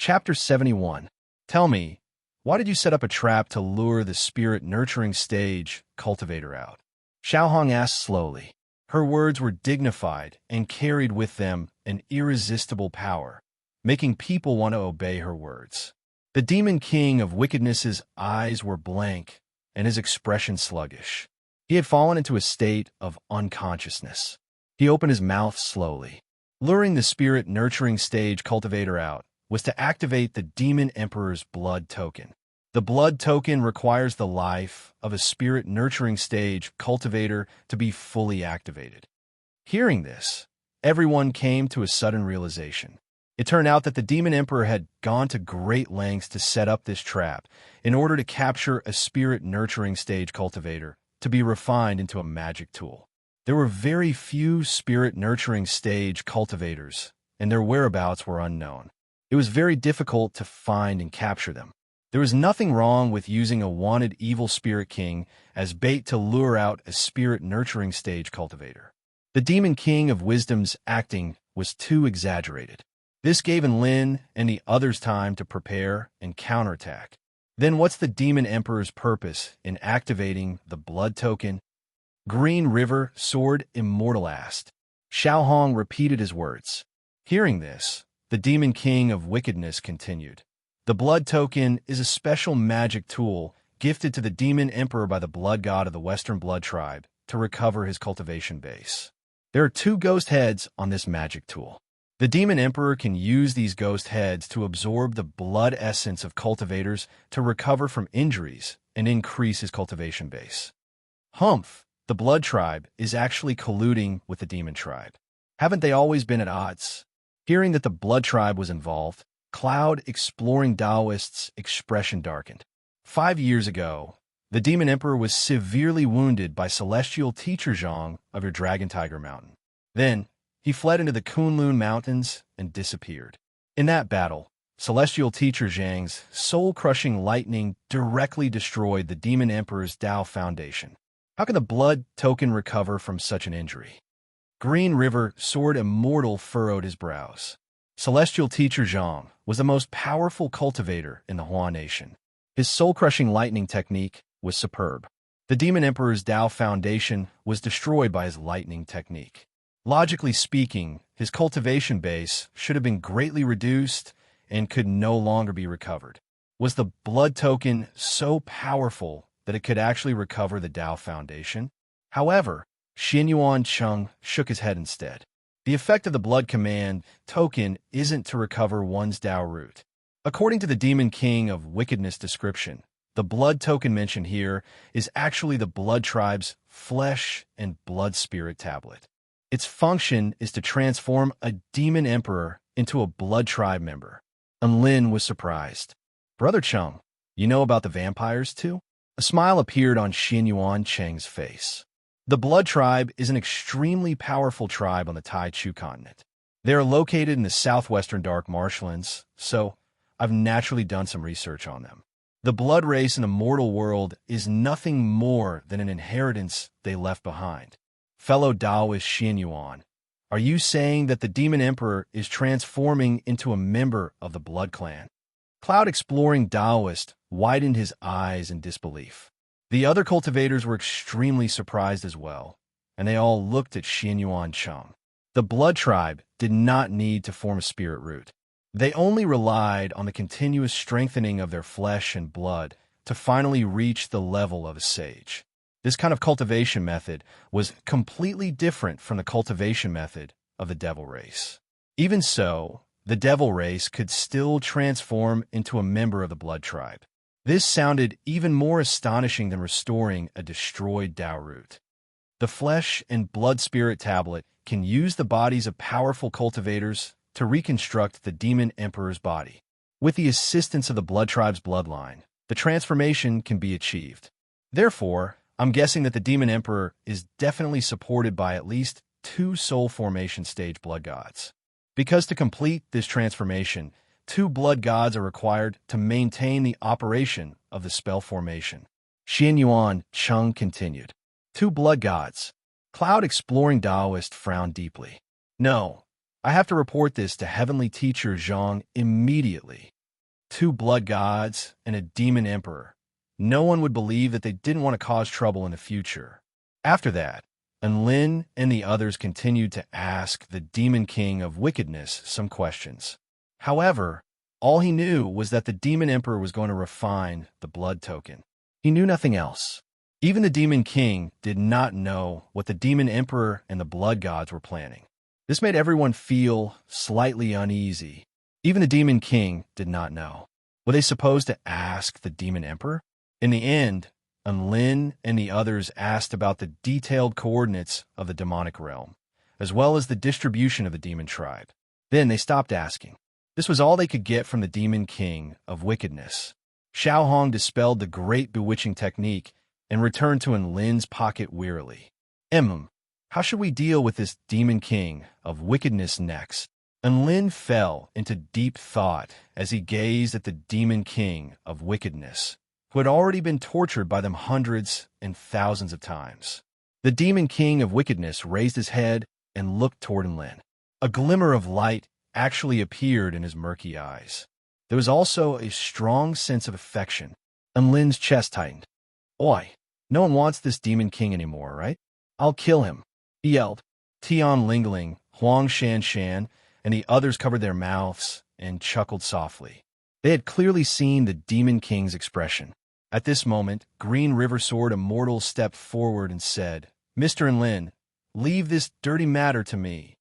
Chapter 71. Tell me, why did you set up a trap to lure the spirit-nurturing stage cultivator out? Xiaohong asked slowly. Her words were dignified and carried with them an irresistible power, making people want to obey her words. The demon king of wickedness's eyes were blank and his expression sluggish. He had fallen into a state of unconsciousness. He opened his mouth slowly. Luring the spirit-nurturing stage cultivator out was to activate the demon emperor's blood token. The blood token requires the life of a spirit-nurturing stage cultivator to be fully activated. Hearing this, everyone came to a sudden realization. It turned out that the demon emperor had gone to great lengths to set up this trap in order to capture a spirit-nurturing stage cultivator to be refined into a magic tool. There were very few spirit-nurturing stage cultivators, and their whereabouts were unknown. It was very difficult to find and capture them. There was nothing wrong with using a wanted evil spirit king as bait to lure out a spirit-nurturing stage cultivator. The demon king of wisdom's acting was too exaggerated. This gave Lin and the others time to prepare and counterattack. Then what's the demon emperor's purpose in activating the blood token? Green River Sword Immortal asked. Xiaohong repeated his words. Hearing this, the demon king of wickedness continued. The blood token is a special magic tool gifted to the demon emperor by the blood god of the Western blood tribe to recover his cultivation base. There are 2 ghost heads on this magic tool. The demon emperor can use these ghost heads to absorb the blood essence of cultivators to recover from injuries and increase his cultivation base. Humph, the blood tribe is actually colluding with the demon tribe. Haven't they always been at odds? Hearing that the blood tribe was involved, Cloud Exploring Taoist's expression darkened. 5 years ago, the demon emperor was severely wounded by celestial teacher Zhang of your Dragon Tiger Mountain. Then, he fled into the Kunlun Mountains and disappeared. In that battle, celestial teacher Zhang's soul-crushing lightning directly destroyed the demon emperor's Tao foundation. How can the blood token recover from such an injury? Green River Sword Immortal furrowed his brows. Celestial teacher Zhang was the most powerful cultivator in the Hua Nation. His soul-crushing lightning technique was superb. The demon emperor's Tao foundation was destroyed by his lightning technique. Logically speaking, his cultivation base should have been greatly reduced and could no longer be recovered. Was the blood token so powerful that it could actually recover the Tao foundation? However, Xinyuan Cheng shook his head instead. The effect of the blood command token isn't to recover one's Tao root. According to the demon king of wickedness description, the blood token mentioned here is actually the blood tribe's flesh and blood spirit tablet. Its function is to transform a demon emperor into a blood tribe member. And Lin was surprised. Brother Cheng, you know about the vampires too? A smile appeared on Xinyuan Cheng's face. The blood tribe is an extremely powerful tribe on the Tai-Chu continent. They are located in the southwestern dark marshlands, so I've naturally done some research on them. The blood race in the mortal world is nothing more than an inheritance they left behind. Fellow Taoist Xinyuan, are you saying that the demon emperor is transforming into a member of the blood clan? Cloud Exploring Taoist widened his eyes in disbelief. The other cultivators were extremely surprised as well, and they all looked at Xinyuan Cheng. The blood tribe did not need to form a spirit root. They only relied on the continuous strengthening of their flesh and blood to finally reach the level of a sage. This kind of cultivation method was completely different from the cultivation method of the devil race. Even so, the devil race could still transform into a member of the blood tribe. This sounded even more astonishing than restoring a destroyed Tao root. The flesh and blood spirit tablet can use the bodies of powerful cultivators to reconstruct the demon emperor's body. With the assistance of the blood tribe's bloodline, the transformation can be achieved. Therefore, I'm guessing that the demon emperor is definitely supported by at least 2 soul formation stage blood gods. Because to complete this transformation, 2 blood gods are required to maintain the operation of the spell formation. Xinyuan Cheng continued. 2 blood gods. Cloud Exploring Taoist frowned deeply. No, I have to report this to Heavenly Teacher Zhang immediately. 2 blood gods and a demon emperor. No one would believe that they didn't want to cause trouble in the future. After that, Enlin and the others continued to ask the Demon King of Wickedness some questions. However, all he knew was that the Demon Emperor was going to refine the blood token. He knew nothing else. Even the Demon King did not know what the Demon Emperor and the Blood Gods were planning. This made everyone feel slightly uneasy. Even the Demon King did not know. Were they supposed to ask the Demon Emperor? In the end, Enlin and the others asked about the detailed coordinates of the demonic realm, as well as the distribution of the demon tribe. Then they stopped asking. This was all they could get from the Demon King of Wickedness. Xiaohong dispelled the great bewitching technique and returned to Enlin's pocket wearily. How should we deal with this Demon King of Wickedness next? Enlin fell into deep thought as he gazed at the Demon King of Wickedness, who had already been tortured by them hundreds and thousands of times. The Demon King of Wickedness raised his head and looked toward Enlin. A glimmer of light actually appeared in his murky eyes. There was also a strong sense of affection. Enlin's chest tightened. Oi, no one wants this Demon King anymore, right? I'll kill him, he yelled. Tian Lingling, Huang Shanshan, and the others covered their mouths and chuckled softly. They had clearly seen the Demon King's expression. At this moment, Green River Sword Immortal stepped forward and said, Mr. Enlin, leave this dirty matter to me.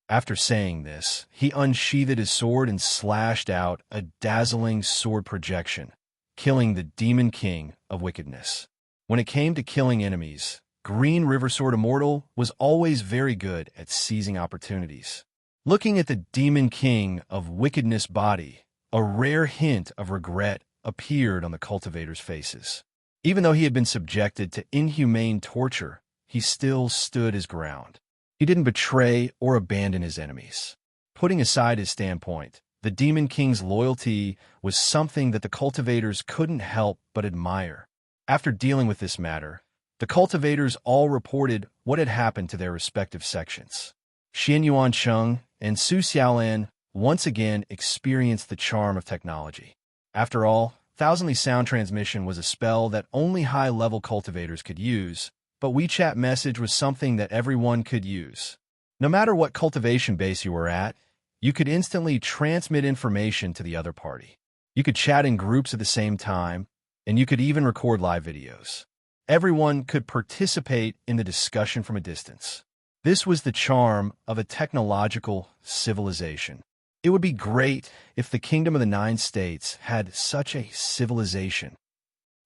After saying this, he unsheathed his sword and slashed out a dazzling sword projection, killing the Demon King of Wickedness. When it came to killing enemies, Green River Sword Immortal was always very good at seizing opportunities. Looking at the Demon King of Wickedness body, a rare hint of regret appeared on the cultivators' faces. Even though he had been subjected to inhumane torture, he still stood his ground. He didn't betray or abandon his enemies. Putting aside his standpoint, the Demon King's loyalty was something that the cultivators couldn't help but admire. After dealing with this matter, the cultivators all reported what had happened to their respective sections. Xian Yuancheng and Su Xiaolan once again experienced the charm of technology. After all, Thousandly Sound Transmission was a spell that only high-level cultivators could use, but WeChat Message was something that everyone could use. No matter what cultivation base you were at, you could instantly transmit information to the other party. You could chat in groups at the same time, and you could even record live videos. Everyone could participate in the discussion from a distance. This was the charm of a technological civilization. It would be great if the Kingdom of the Nine States had such a civilization.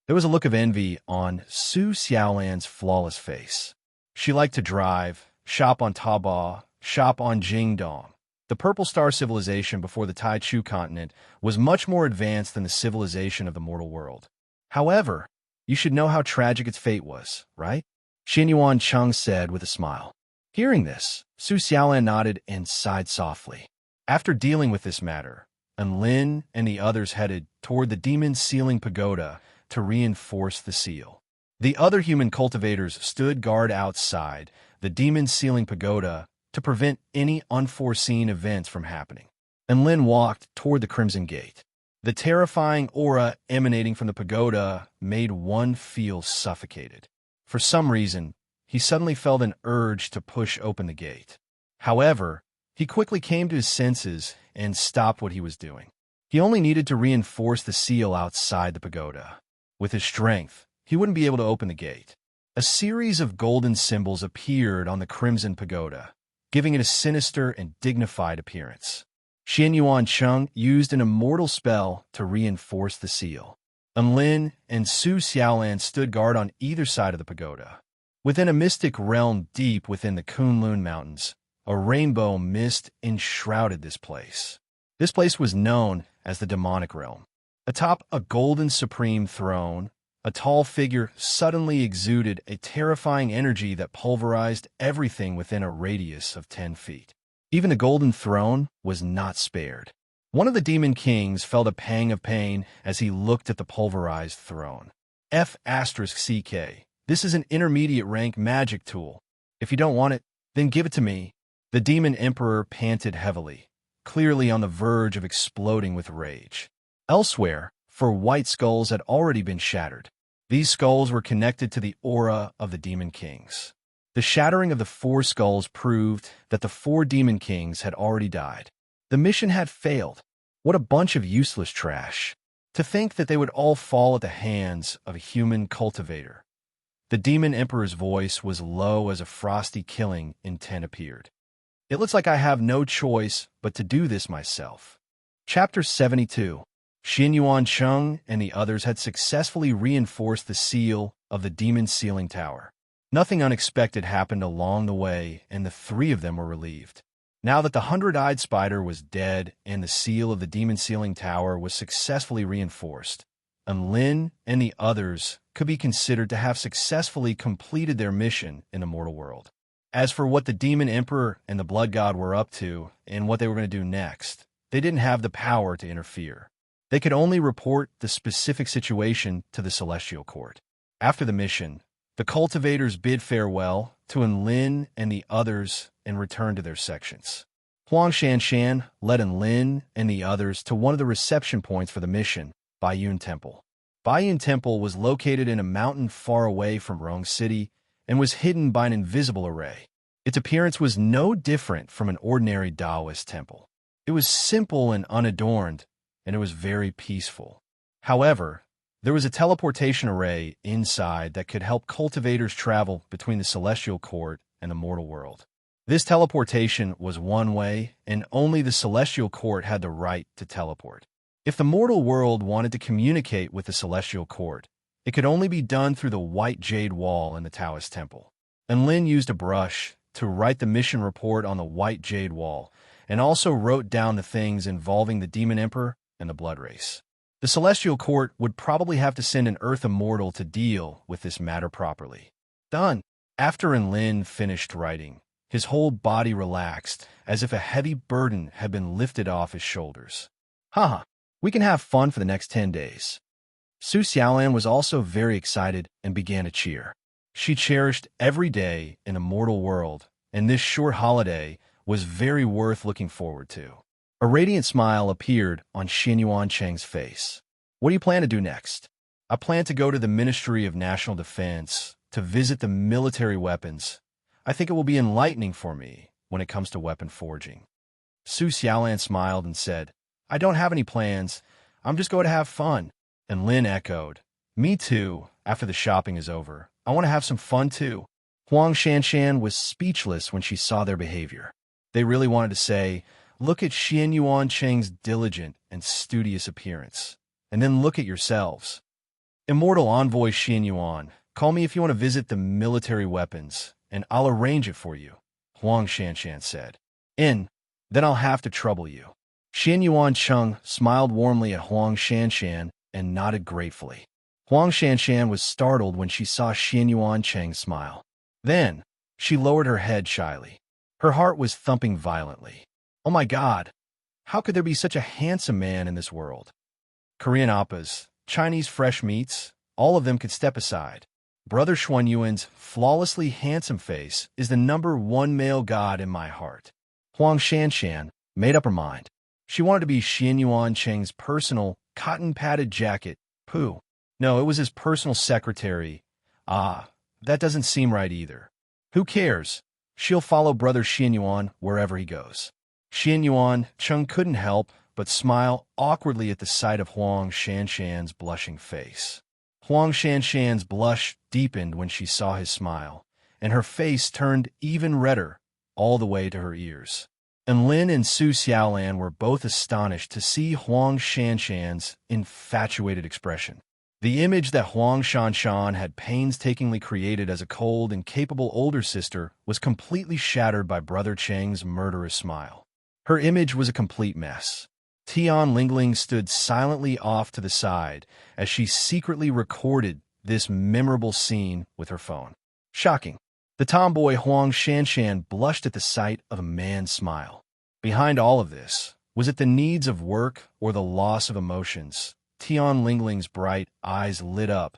There was a look of envy on Su Xiaolan's flawless face. She liked to drive, shop on Taobao, shop on Jingdong. The Purple Star civilization before the Taichu continent was much more advanced than the civilization of the mortal world. However, you should know how tragic its fate was, right? Xinyuan Cheng said with a smile. Hearing this, Su Xiaolan nodded and sighed softly. After dealing with this matter, Enlin and the others headed toward the Demon Sealing Pagoda to reinforce the seal. The other human cultivators stood guard outside the Demon Sealing Pagoda to prevent any unforeseen events from happening. Enlin walked toward the Crimson Gate. The terrifying aura emanating from the pagoda made one feel suffocated. For some reason, he suddenly felt an urge to push open the gate. However, he quickly came to his senses and stopped what he was doing. He only needed to reinforce the seal outside the pagoda. With his strength, he wouldn't be able to open the gate. A series of golden symbols appeared on the Crimson Pagoda, giving it a sinister and dignified appearance. Xian Yuancheng used an immortal spell to reinforce the seal. Enlin and Su Xiaolan stood guard on either side of the pagoda. Within a mystic realm deep within the Kunlun Mountains, a rainbow mist enshrouded this place. This place was known as the demonic realm. Atop a golden supreme throne, a tall figure suddenly exuded a terrifying energy that pulverized everything within a radius of 10 feet. Even the golden throne was not spared. One of the demon kings felt a pang of pain as he looked at the pulverized throne. F***CK. This is an intermediate rank magic tool. If you don't want it, then give it to me. The demon emperor panted heavily, clearly on the verge of exploding with rage. Elsewhere, 4 white skulls had already been shattered. These skulls were connected to the aura of the demon kings. The shattering of the 4 skulls proved that the 4 demon kings had already died. The mission had failed. What a bunch of useless trash. To think that they would all fall at the hands of a human cultivator. The demon emperor's voice was low as a frosty killing intent appeared. It looks like I have no choice but to do this myself. Chapter 72. Xin Yuan Cheng and the others had successfully reinforced the seal of the demon sealing tower. Nothing unexpected happened along the way, and the 3 of them were relieved. Now that the 100-eyed spider was dead and the seal of the demon sealing tower was successfully reinforced, Lin and the others could be considered to have successfully completed their mission in the mortal world. As for what the demon emperor and the blood god were up to and what they were going to do next, they didn't have the power to interfere. They could only report the specific situation to the celestial court. After the mission, the cultivators bid farewell to Lin and the others and returned to their sections. Huang Shanshan led Lin and the others to one of the reception points for the mission, Baiyun Temple. Baiyun Temple was located in a mountain far away from Rong City and was hidden by an invisible array. Its appearance was no different from an ordinary Taoist temple. It was simple and unadorned, and it was very peaceful. However, there was a teleportation array inside that could help cultivators travel between the celestial court and the mortal world. This teleportation was one way, and only the celestial court had the right to teleport. If the mortal world wanted to communicate with the celestial court, it could only be done through the white jade wall in the Taoist temple. And Lin used a brush to write the mission report on the white jade wall, and also wrote down the things involving the demon emperor and the blood race. The celestial court would probably have to send an earth immortal to deal with this matter properly. Done. After Lin finished writing, his whole body relaxed, as if a heavy burden had been lifted off his shoulders. Haha, we can have fun for the next 10 days. Su Xiaolan was also very excited and began to cheer. She cherished every day in the mortal world, and this short holiday was very worth looking forward to. A radiant smile appeared on Xin Yuan Cheng's face. What do you plan to do next? I plan to go to the Ministry of National Defense to visit the military weapons. I think it will be enlightening for me when it comes to weapon forging. Su Xiaolan smiled and said, I don't have any plans. I'm just going to have fun. And Lin echoed, Me too. After the shopping is over, I want to have some fun too. Huang Shanshan was speechless when she saw their behavior. They really wanted to say, Look at Xin Yuan Cheng's diligent and studious appearance. And then look at yourselves. Immortal Envoy Xin Yuan, call me if you want to visit the military weapons, and I'll arrange it for you, Huang Shanshan said. Then I'll have to trouble you. Xin Yuan Cheng smiled warmly at Huang Shanshan and nodded gratefully. Huang Shanshan was startled when she saw Xin Yuan Cheng smile. Then, she lowered her head shyly. Her heart was thumping violently. Oh my God! How could there be such a handsome man in this world? Korean oppas, Chinese fresh meats, all of them could step aside. Brother Xuanyuan's flawlessly handsome face is the #1 male god in my heart. Huang Shanshan made up her mind. She wanted to be Xin Yuan Cheng's personal, cotton-padded jacket, Pooh. No, it was his personal secretary. Ah, that doesn't seem right either. Who cares? She'll follow Brother Xin Yuan wherever he goes. Xin Yuan Cheng couldn't help but smile awkwardly at the sight of Huang Shanshan's blushing face. Huang Shanshan's blush deepened when she saw his smile, and her face turned even redder, all the way to her ears. And Lin and Su Xiaolan were both astonished to see Huang Shanshan's infatuated expression. The image that Huang Shanshan had painstakingly created as a cold and capable older sister was completely shattered by Brother Cheng's murderous smile. Her image was a complete mess. Tian Lingling stood silently off to the side as she secretly recorded this memorable scene with her phone. Shocking. The tomboy Huang Shanshan blushed at the sight of a man's smile. Behind all of this, was it the needs of work or the loss of emotions? Tian Lingling's bright eyes lit up,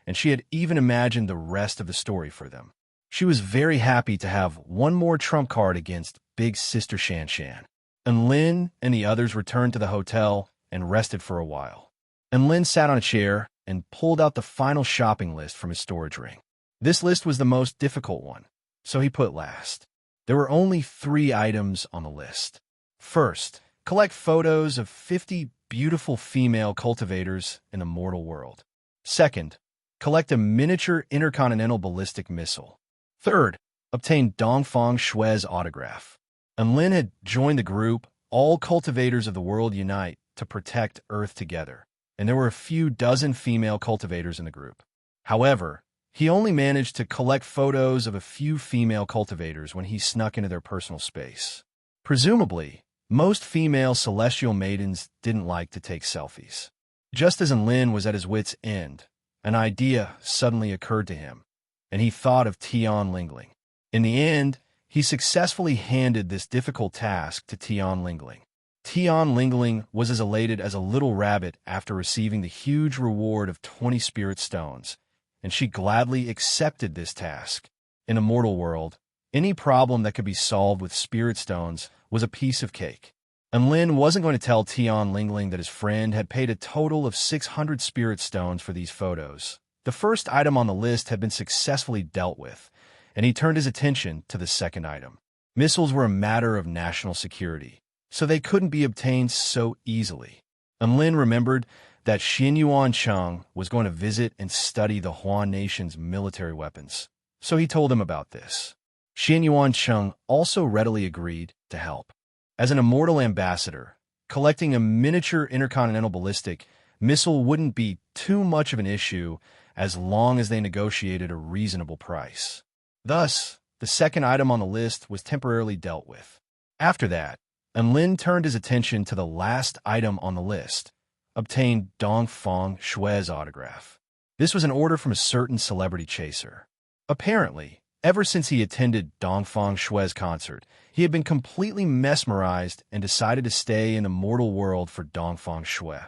and she had even imagined the rest of the story for them. She was very happy to have one more trump card against Big Sister Shan Shan. And Lin and the others returned to the hotel and rested for a while. And Lin sat on a chair and pulled out the final shopping list from his storage ring. This list was the most difficult one, so he put last. There were only 3 items on the list. First, collect photos of 50 beautiful female cultivators in the mortal world. Second, collect a miniature intercontinental ballistic missile. Third, obtain Dongfang Shue's autograph. And Lin had joined the group, All Cultivators of the World Unite, to protect Earth together, and there were a few dozen female cultivators in the group. However, he only managed to collect photos of a few female cultivators when he snuck into their personal space. Presumably, most female celestial maidens didn't like to take selfies. Just as Lin was at his wit's end, an idea suddenly occurred to him, and he thought of Tian Lingling. In the end, he successfully handed this difficult task to Tian Lingling. Tian Lingling was as elated as a little rabbit after receiving the huge reward of 20 spirit stones, and she gladly accepted this task. In a mortal world, any problem that could be solved with spirit stones was a piece of cake. And Lin wasn't going to tell Tian Lingling that his friend had paid a total of 600 spirit stones for these photos. The first item on the list had been successfully dealt with, and he turned his attention to the second item. Missiles were a matter of national security, so they couldn't be obtained so easily. And Lin remembered that Xin Yuan Cheng was going to visit and study the Huan nation's military weapons, so he told him about this. Xin Yuan Cheng also readily agreed to help. As an immortal ambassador, collecting a miniature intercontinental ballistic missile wouldn't be too much of an issue as long as they negotiated a reasonable price. Thus, the second item on the list was temporarily dealt with. After that, Lin turned his attention to the last item on the list, obtained Dongfang Shue's autograph. This was an order from a certain celebrity chaser. Apparently, ever since he attended Dongfang Shue's concert, he had been completely mesmerized and decided to stay in the mortal world for Dongfang Shui,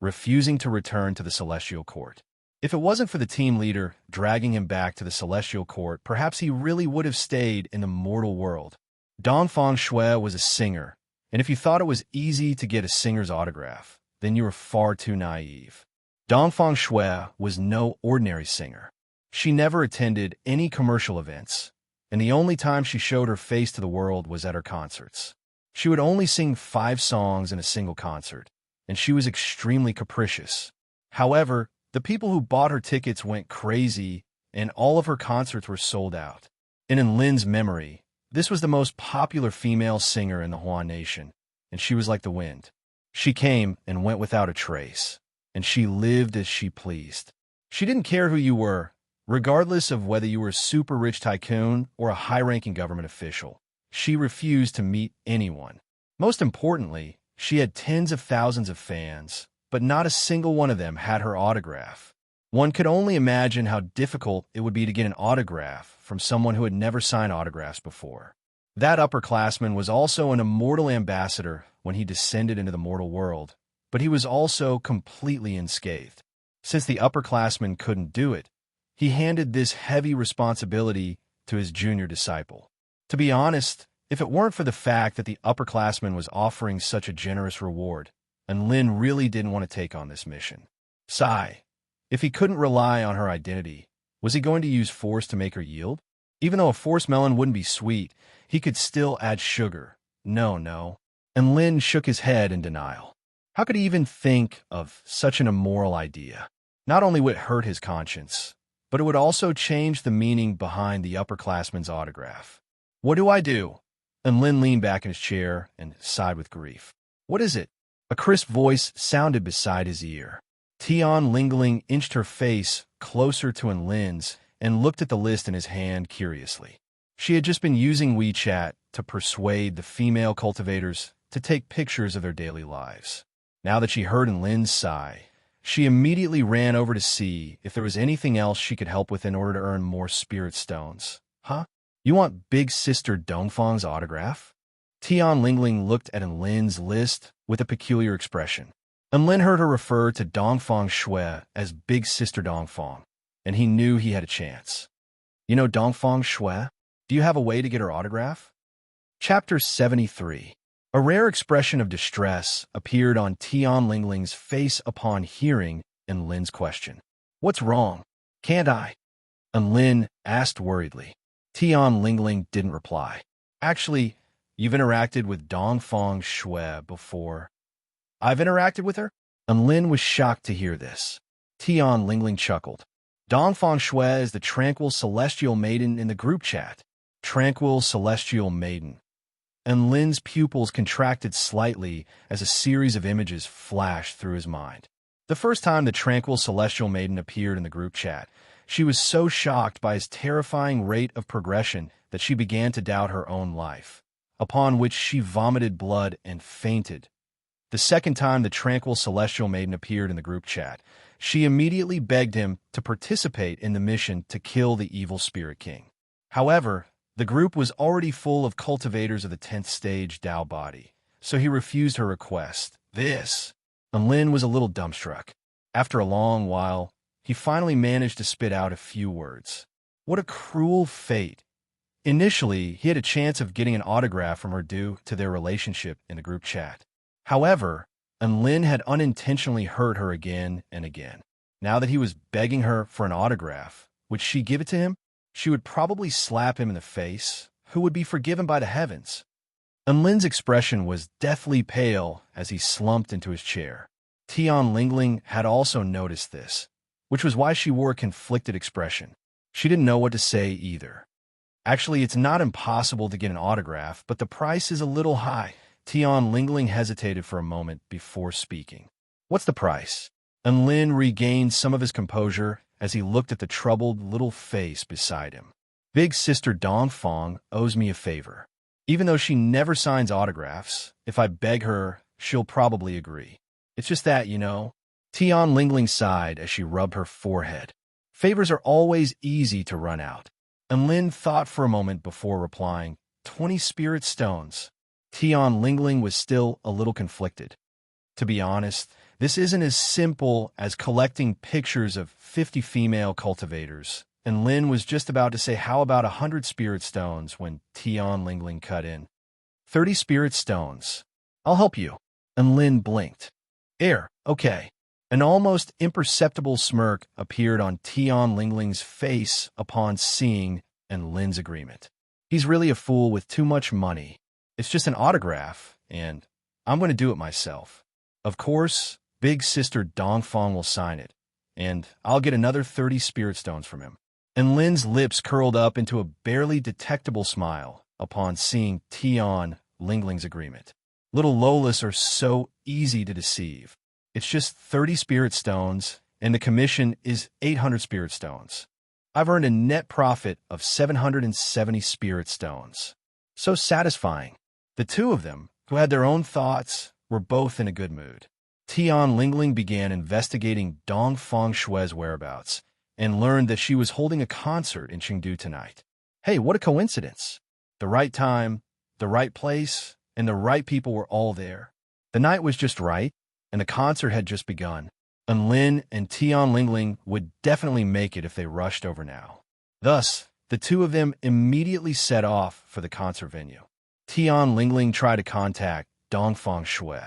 refusing to return to the Celestial Court. If it wasn't for the team leader dragging him back to the Celestial Court, perhaps he really would have stayed in the mortal world. Dongfang Shui was a singer, and if you thought it was easy to get a singer's autograph, then you were far too naive. Dongfang Shui was no ordinary singer. She never attended any commercial events, and the only time she showed her face to the world was at her concerts. She would only sing 5 songs in a single concert, and she was extremely capricious. However, the people who bought her tickets went crazy, and all of her concerts were sold out. And in Lin's memory, this was the most popular female singer in the Huan nation, and she was like the wind. She came and went without a trace, and she lived as she pleased. She didn't care who you were, regardless of whether you were a super rich tycoon or a high-ranking government official. She refused to meet anyone. Most importantly, she had tens of thousands of fans, but not a single one of them had her autograph. One could only imagine how difficult it would be to get an autograph from someone who had never signed autographs before. That upperclassman was also an immortal ambassador when he descended into the mortal world, but he was also completely unscathed. Since the upperclassman couldn't do it, he handed this heavy responsibility to his junior disciple. To be honest, if it weren't for the fact that the upperclassman was offering such a generous reward, and Lin really didn't want to take on this mission. Sigh. If he couldn't rely on her identity, was he going to use force to make her yield? Even though a force melon wouldn't be sweet, he could still add sugar. No. And Lin shook his head in denial. How could he even think of such an immoral idea? Not only would it hurt his conscience, but it would also change the meaning behind the upperclassman's autograph. What do I do? And Lin leaned back in his chair and sighed with grief. What is it? A crisp voice sounded beside his ear. Tian Lingling inched her face closer to Lin's and looked at the list in his hand curiously. She had just been using WeChat to persuade the female cultivators to take pictures of their daily lives. Now that she heard Lin's sigh, she immediately ran over to see if there was anything else she could help with in order to earn more spirit stones. Huh? You want Big Sister Dongfang's autograph? Tian Lingling looked at Lin's list with a peculiar expression. Lin heard her refer to Dongfang Shui as Big Sister Dongfang, and he knew he had a chance. You know Dongfang Shui? Do you have a way to get her autograph? Chapter 73. A rare expression of distress appeared on Tian Lingling's face upon hearing Lin's question. What's wrong? Can't I? Lin asked worriedly. Tian Lingling didn't reply. Actually, you've interacted with Dongfang Shui before. I've interacted with her? Lin was shocked to hear this. Tian Lingling chuckled. Dongfang Shui is the tranquil celestial maiden in the group chat. Tranquil celestial maiden. And Lin's pupils contracted slightly as a series of images flashed through his mind. The first time the tranquil celestial maiden appeared in the group chat, she was so shocked by his terrifying rate of progression that she began to doubt her own life, upon which she vomited blood and fainted. The second time the tranquil celestial maiden appeared in the group chat, she immediately begged him to participate in the mission to kill the evil spirit king. However, the group was already full of cultivators of the 10th stage Dao body, so he refused her request. And Lin was a little dumbstruck. After a long while, he finally managed to spit out a few words. What a cruel fate. Initially, he had a chance of getting an autograph from her due to their relationship in the group chat. However, Lin had unintentionally hurt her again and again. Now that he was begging her for an autograph, would she give it to him? She would probably slap him in the face, who would be forgiven by the heavens. Lin's expression was deathly pale as he slumped into his chair. Tian Lingling had also noticed this, which was why she wore a conflicted expression. She didn't know what to say either. Actually, it's not impossible to get an autograph, but the price is a little high. Tian Lingling hesitated for a moment before speaking. What's the price? Lin regained some of his composure as he looked at the troubled little face beside him. Big Sister Dongfang owes me a favor. Even though she never signs autographs, if I beg her, she'll probably agree. It's just that, you know. Tian Lingling sighed as she rubbed her forehead. Favors are always easy to run out. Lin thought for a moment before replying, 20 spirit stones. Tian Lingling was still a little conflicted. To be honest, this isn't as simple as collecting pictures of 50 female cultivators, and Lin was just about to say how about 100 spirit stones when Tian Lingling cut in. 30 spirit stones. I'll help you. And Lin blinked. Okay. An almost imperceptible smirk appeared on Tian Lingling's face upon seeing Lin's agreement. He's really a fool with too much money. It's just an autograph, and I'm going to do it myself. Of course, Big Sister Dongfang will sign it, and I'll get another 30 spirit stones from him. And Lin's lips curled up into a barely detectable smile upon seeing Tian Lingling's agreement. Little Lolas are so easy to deceive. It's just 30 spirit stones, and the commission is 800 spirit stones. I've earned a net profit of 770 spirit stones. So satisfying. The two of them, who had their own thoughts, were both in a good mood. Tian Lingling began investigating Dongfang Shui's whereabouts and learned that she was holding a concert in Chengdu tonight. Hey, what a coincidence. The right time, the right place, and the right people were all there. The night was just right, and the concert had just begun. And Lin and Tian Lingling would definitely make it if they rushed over now. Thus, the two of them immediately set off for the concert venue. Tian Lingling tried to contact Dongfang Shui,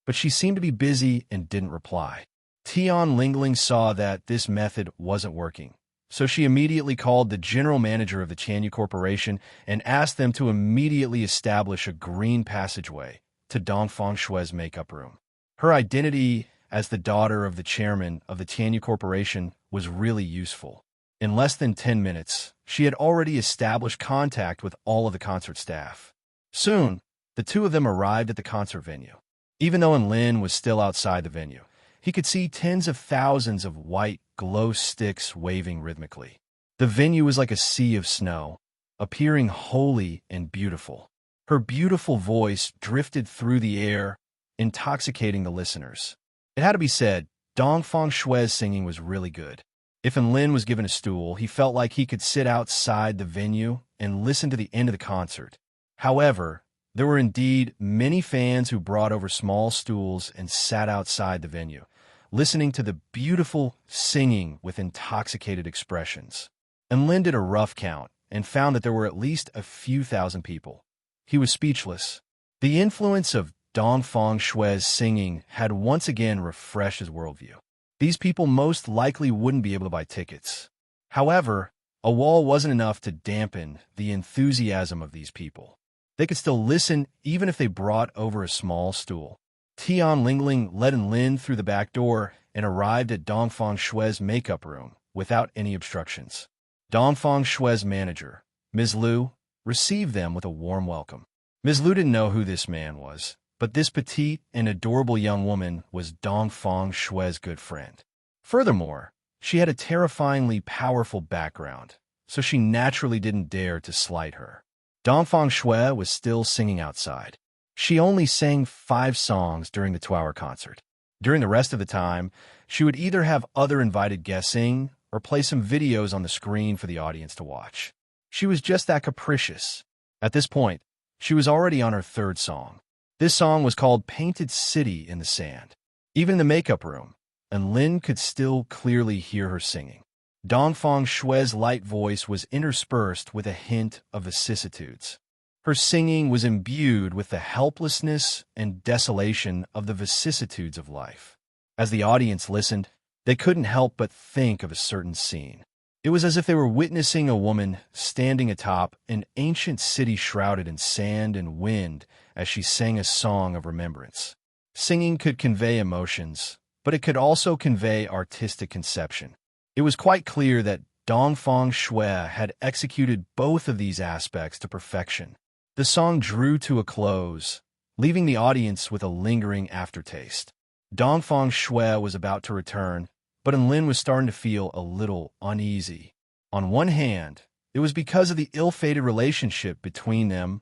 but she seemed to be busy and didn't reply. Tian Lingling saw that this method wasn't working, so she immediately called the general manager of the Chanyu Corporation and asked them to immediately establish a green passageway to Dongfang Shui's makeup room. Her identity as the daughter of the chairman of the Chanyu Corporation was really useful. In less than 10 minutes, she had already established contact with all of the concert staff. Soon, the two of them arrived at the concert venue. Even though Lin was still outside the venue, he could see tens of thousands of white glow sticks waving rhythmically. The venue was like a sea of snow, appearing holy and beautiful. Her beautiful voice drifted through the air, intoxicating the listeners. It had to be said, Dongfang Shui's singing was really good. If Lin was given a stool, he felt like he could sit outside the venue and listen to the end of the concert. However, there were indeed many fans who brought over small stools and sat outside the venue, listening to the beautiful singing with intoxicated expressions. and Lin did a rough count and found that there were at least a few thousand people. He was speechless. The influence of Dongfang Shui's singing had once again refreshed his worldview. These people most likely wouldn't be able to buy tickets. However, a wall wasn't enough to dampen the enthusiasm of these people. They could still listen even if they brought over a small stool. Tian Lingling led Lin through the back door and arrived at Dongfang Shui's makeup room without any obstructions. Dongfang Shui's manager, Ms. Liu, received them with a warm welcome. Ms. Liu didn't know who this man was, but this petite and adorable young woman was Dongfang Shui's good friend. Furthermore, she had a terrifyingly powerful background, so she naturally didn't dare to slight her. Dongfang Shui was still singing outside. She only sang 5 songs during the 2-hour concert. During the rest of the time, she would either have other invited guests sing or play some videos on the screen for the audience to watch. She was just that capricious. At this point, she was already on her 3rd song. This song was called Painted City in the Sand. Even in the makeup room, and Lin could still clearly hear her singing. Dongfang Shui's light voice was interspersed with a hint of vicissitudes. Her singing was imbued with the helplessness and desolation of the vicissitudes of life. As the audience listened, they couldn't help but think of a certain scene. It was as if they were witnessing a woman standing atop an ancient city shrouded in sand and wind as she sang a song of remembrance. Singing could convey emotions, but it could also convey artistic conception. It was quite clear that Dongfang Shui had executed both of these aspects to perfection. The song drew to a close, leaving the audience with a lingering aftertaste. Dongfang Shui was about to return, but Lin was starting to feel a little uneasy. On one hand, it was because of the ill-fated relationship between them.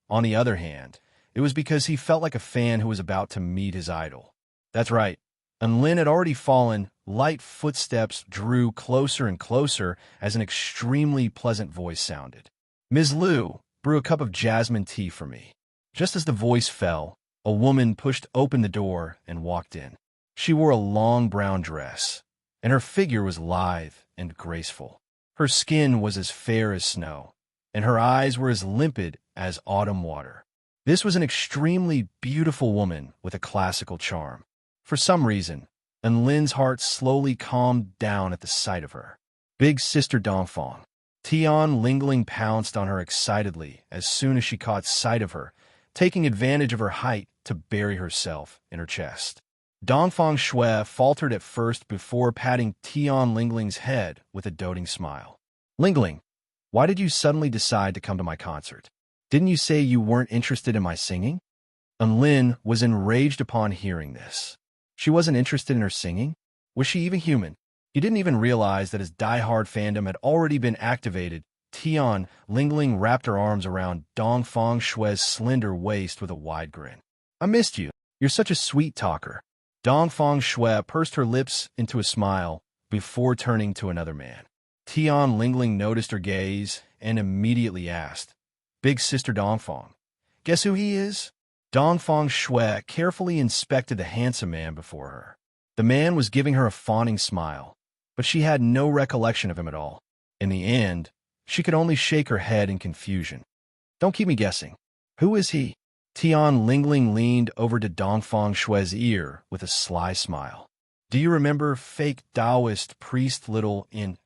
On the other hand, it was because he felt like a fan who was about to meet his idol. That's right. Lin had already fallen. Light footsteps drew closer and closer as an extremely pleasant voice sounded. "Ms. Liu, brew a cup of jasmine tea for me." Just as the voice fell, a woman pushed open the door and walked in. She wore a long brown dress, and her figure was lithe and graceful. Her skin was as fair as snow, and her eyes were as limpid as autumn water. This was an extremely beautiful woman with a classical charm. For some reason, Lin's heart slowly calmed down at the sight of her. "Big Sister Dongfang." Tian Lingling pounced on her excitedly as soon as she caught sight of her, taking advantage of her height to bury herself in her chest. Dongfang Shui faltered at first before patting Tian Lingling's head with a doting smile. "Lingling, why did you suddenly decide to come to my concert? Didn't you say you weren't interested in my singing?" Lin was enraged upon hearing this. She wasn't interested in her singing? Was she even human? He didn't even realize that his die-hard fandom had already been activated. Tian Lingling wrapped her arms around Dongfang Shui's slender waist with a wide grin. "I missed you. You're such a sweet talker." Dongfang Shui pursed her lips into a smile before turning to another man. Tian Lingling noticed her gaze and immediately asked, "Big Sister Dongfang, guess who he is?" Dongfang Shui carefully inspected the handsome man before her. The man was giving her a fawning smile, but she had no recollection of him at all. In the end, she could only shake her head in confusion. "Don't keep me guessing. Who is he?" Tian Lingling leaned over to Dongfang Shui's ear with a sly smile. "Do you remember fake Taoist priest Little in?"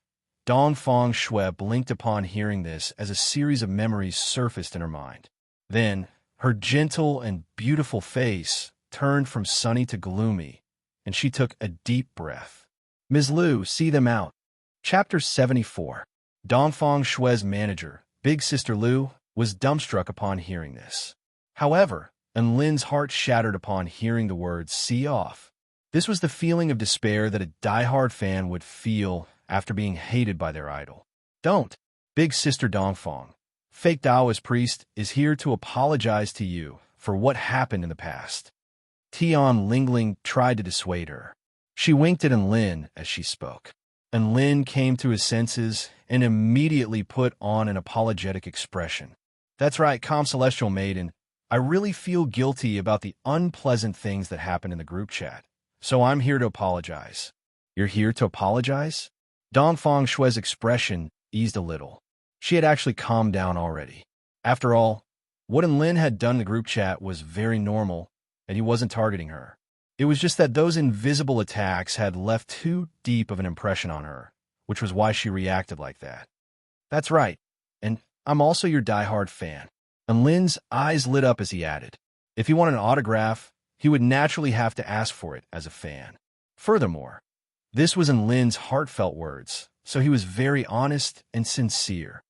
Dongfang Shui blinked upon hearing this as a series of memories surfaced in her mind. Then, her gentle and beautiful face turned from sunny to gloomy, and she took a deep breath. "Ms. Liu, see them out." Chapter 74. Dongfang Shui's manager, Big Sister Liu, was dumbstruck upon hearing this. However, Lin's heart shattered upon hearing the words "see off." This was the feeling of despair that a die-hard fan would feel after being hated by their idol. "Don't. Big Sister Dongfang, fake Taoist priest, is here to apologize to you for what happened in the past." Tian Lingling tried to dissuade her. She winked at Lin as she spoke. Lin came to his senses and immediately put on an apologetic expression. "That's right, calm celestial maiden. I really feel guilty about the unpleasant things that happened in the group chat, so I'm here to apologize." "You're here to apologize?" Dongfang Shui's expression eased a little. She had actually calmed down already. After all, what Lin had done in the group chat was very normal, and he wasn't targeting her. It was just that those invisible attacks had left too deep of an impression on her, which was why she reacted like that. That's right, and I'm also your diehard fan. And Lin's eyes lit up as he added, if he wanted an autograph, he would naturally have to ask for it as a fan. Furthermore, this was in Lin's heartfelt words, so he was very honest and sincere.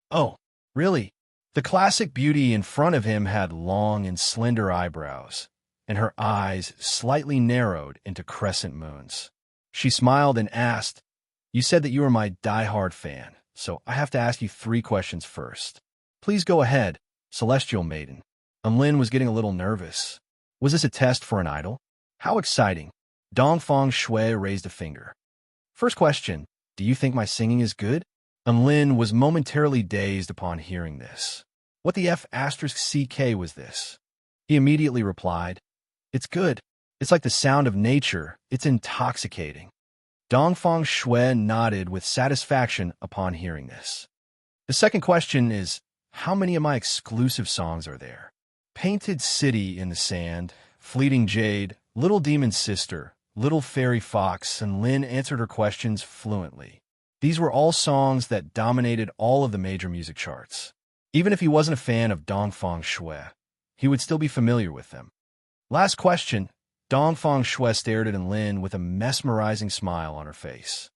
Oh, really? The classic beauty in front of him had long and slender eyebrows, and her eyes slightly narrowed into crescent moons. She smiled and asked, you said that you were my diehard fan, so I have to ask you 3 questions first. Please go ahead, Celestial Maiden. Lin was getting a little nervous. Was this a test for an idol? How exciting. Dongfang Shui raised a finger. First question, do you think my singing is good? Lin was momentarily dazed upon hearing this. What the F***CK was this? He immediately replied, it's good. It's like the sound of nature. It's intoxicating. Dongfang Shui nodded with satisfaction upon hearing this. The second question is, how many of my exclusive songs are there? Painted City in the Sand, Fleeting Jade, Little Demon Sister, Little Fairy Fox, and Lin answered her questions fluently. These were all songs that dominated all of the major music charts. Even if he wasn't a fan of Dongfang Shui, he would still be familiar with them. Last question, Dongfang Shui stared at Lin with a mesmerizing smile on her face.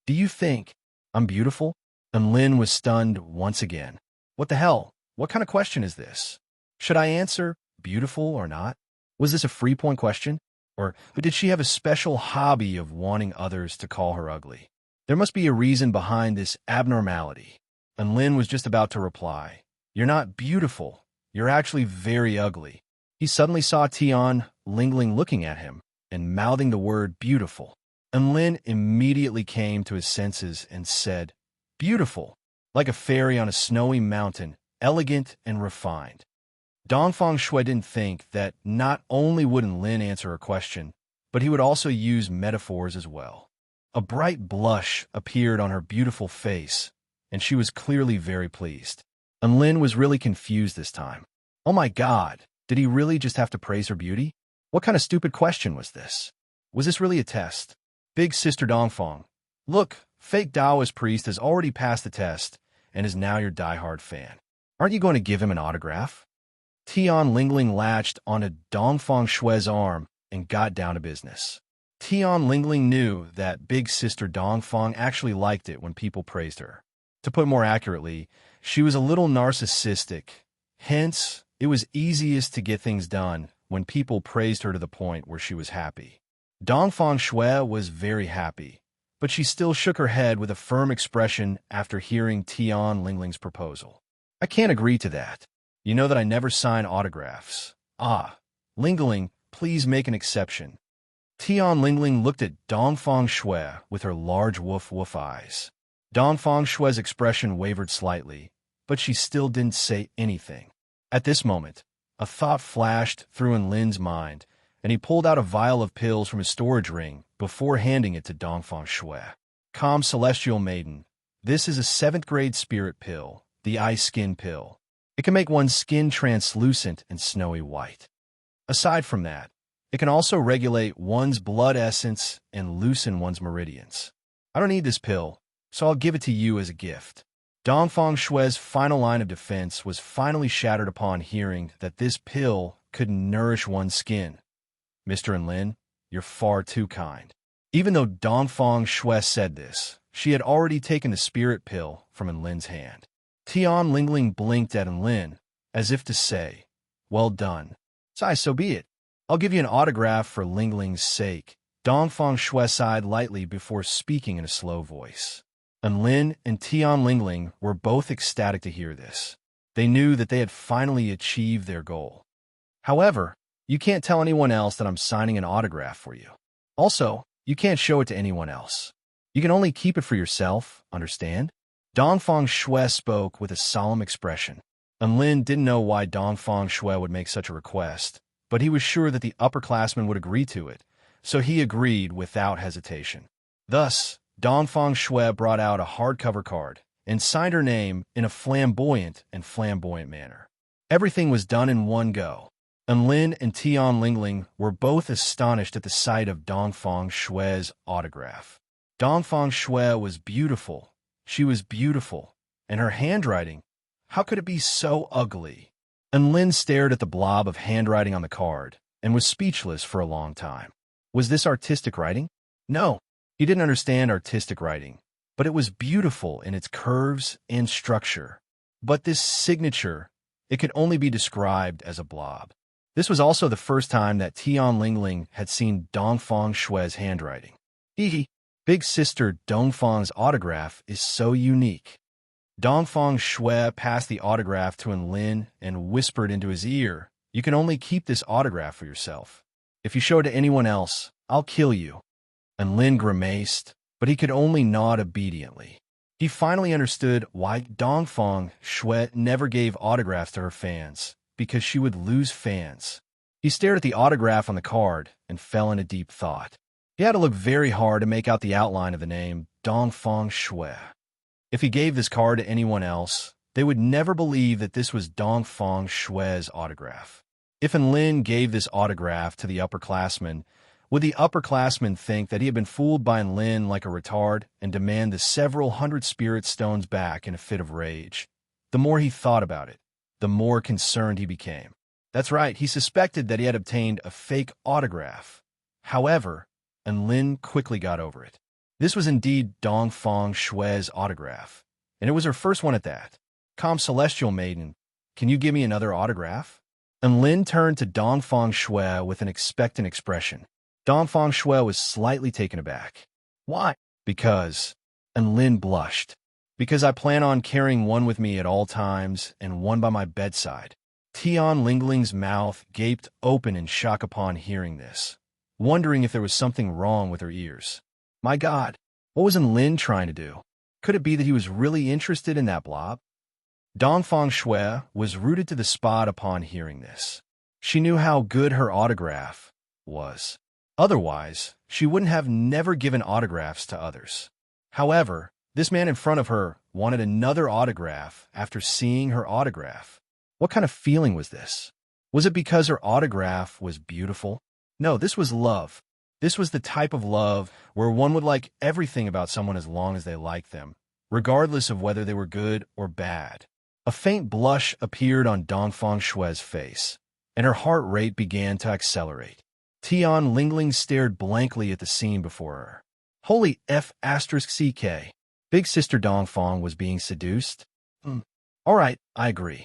Do you think I'm beautiful? And Lin was stunned once again. What the hell? What kind of question is this? Should I answer beautiful or not? Was this a 3-point question? Or did she have a special hobby of wanting others to call her ugly? There must be a reason behind this abnormality. And Lin was just about to reply, you're not beautiful. You're actually very ugly. He suddenly saw Tian Lingling looking at him and mouthing the word beautiful. And Lin immediately came to his senses and said, beautiful, like a fairy on a snowy mountain, elegant and refined. Dongfang Shui didn't think that not only wouldn't Lin answer a question, but he would also use metaphors as well. A bright blush appeared on her beautiful face, and she was clearly very pleased. And Lin was really confused this time. Oh my God, did he really just have to praise her beauty? What kind of stupid question was this? Was this really a test? Big Sister Dongfang, look, fake Taoist priest has already passed the test and is now your diehard fan. Aren't you going to give him an autograph? Tian Lingling latched onto Dongfang Shui's arm and got down to business. Tian Lingling knew that Big Sister Dongfang actually liked it when people praised her. To put more accurately, she was a little narcissistic. Hence, it was easiest to get things done when people praised her to the point where she was happy. Dongfang Shui was very happy, but she still shook her head with a firm expression after hearing Tian Lingling's proposal. I can't agree to that. You know that I never sign autographs. Ah, Lingling, please make an exception. Tian Lingling looked at Dongfang Shui with her large woof eyes. Dongfang Shui's expression wavered slightly, but she still didn't say anything. At this moment, a thought flashed through Lin's mind, and he pulled out a vial of pills from his storage ring before handing it to Dongfang Shui. Calm Celestial Maiden, this is a 7th grade spirit pill, the ice skin pill. It can make one's skin translucent and snowy white. Aside from that, it can also regulate one's blood essence and loosen one's meridians. I don't need this pill, so I'll give it to you as a gift. Dongfang Shui's final line of defense was finally shattered upon hearing that this pill could nourish one's skin. Mr. Lin, you're far too kind. Even though Dongfang Shui said this, she had already taken the spirit pill from Lin's hand. Tian Lingling blinked at Lin, as if to say, well done. So be it. I'll give you an autograph for Lingling's sake. Dongfang Shui sighed lightly before speaking in a slow voice. Lin and Tian Lingling were both ecstatic to hear this. They knew that they had finally achieved their goal. However, you can't tell anyone else that I'm signing an autograph for you. Also, you can't show it to anyone else. You can only keep it for yourself, understand? Dongfang Shui spoke with a solemn expression. Lin didn't know why Dongfang Shui would make such a request, but he was sure that the upperclassmen would agree to it, so he agreed without hesitation. Thus, Dongfang Shui brought out a hardcover card and signed her name in a flamboyant manner. Everything was done in one go. Lin and Tian Lingling were both astonished at the sight of Dongfang Shui's autograph. Dongfang Shui was beautiful. She was beautiful. And her handwriting, how could it be so ugly? Lin stared at the blob of handwriting on the card and was speechless for a long time. Was this artistic writing? No, he didn't understand artistic writing, but it was beautiful in its curves and structure. But this signature, it could only be described as a blob. This was also the first time that Tian Lingling had seen Dongfang Shui's handwriting. Big sister Dongfang's autograph is so unique. Dongfang Shui passed the autograph to Lin and whispered into his ear, "You can only keep this autograph for yourself. If you show it to anyone else, I'll kill you." Lin grimaced, but he could only nod obediently. He finally understood why Dongfang Shui never gave autographs to her fans, because she would lose fans. He stared at the autograph on the card and fell into deep thought. He had to look very hard to make out the outline of the name Dongfang Shui. If he gave this card to anyone else, they would never believe that this was Dongfang Shui's autograph. If Lin gave this autograph to the upperclassmen, would the upperclassmen think that he had been fooled by Lin like a retard and demand the several hundred spirit stones back in a fit of rage? The more he thought about it, the more concerned he became. That's right, he suspected that he had obtained a fake autograph. However, Lin quickly got over it. This was indeed Dongfang Shui's autograph, and it was her first one at that. "Calm Celestial Maiden, can you give me another autograph?" Lin turned to Dongfang Shui with an expectant expression. Dongfang Shui was slightly taken aback. "Why?" "Because," Lin blushed, "because I plan on carrying one with me at all times and one by my bedside." Tian Lingling's mouth gaped open in shock upon hearing this, wondering if there was something wrong with her ears. My God, what was Lin trying to do? Could it be that he was really interested in that blob? Dongfang Shui was rooted to the spot upon hearing this. She knew how good her autograph was. Otherwise, she wouldn't have never given autographs to others. However, this man in front of her wanted another autograph after seeing her autograph. What kind of feeling was this? Was it because her autograph was beautiful? No, this was love. This was the type of love where one would like everything about someone as long as they liked them, regardless of whether they were good or bad. A faint blush appeared on Dongfang Shui's face, and her heart rate began to accelerate. Tian Lingling stared blankly at the scene before her. Holy F***ck. Big sister Dongfang was being seduced? All right, I agree.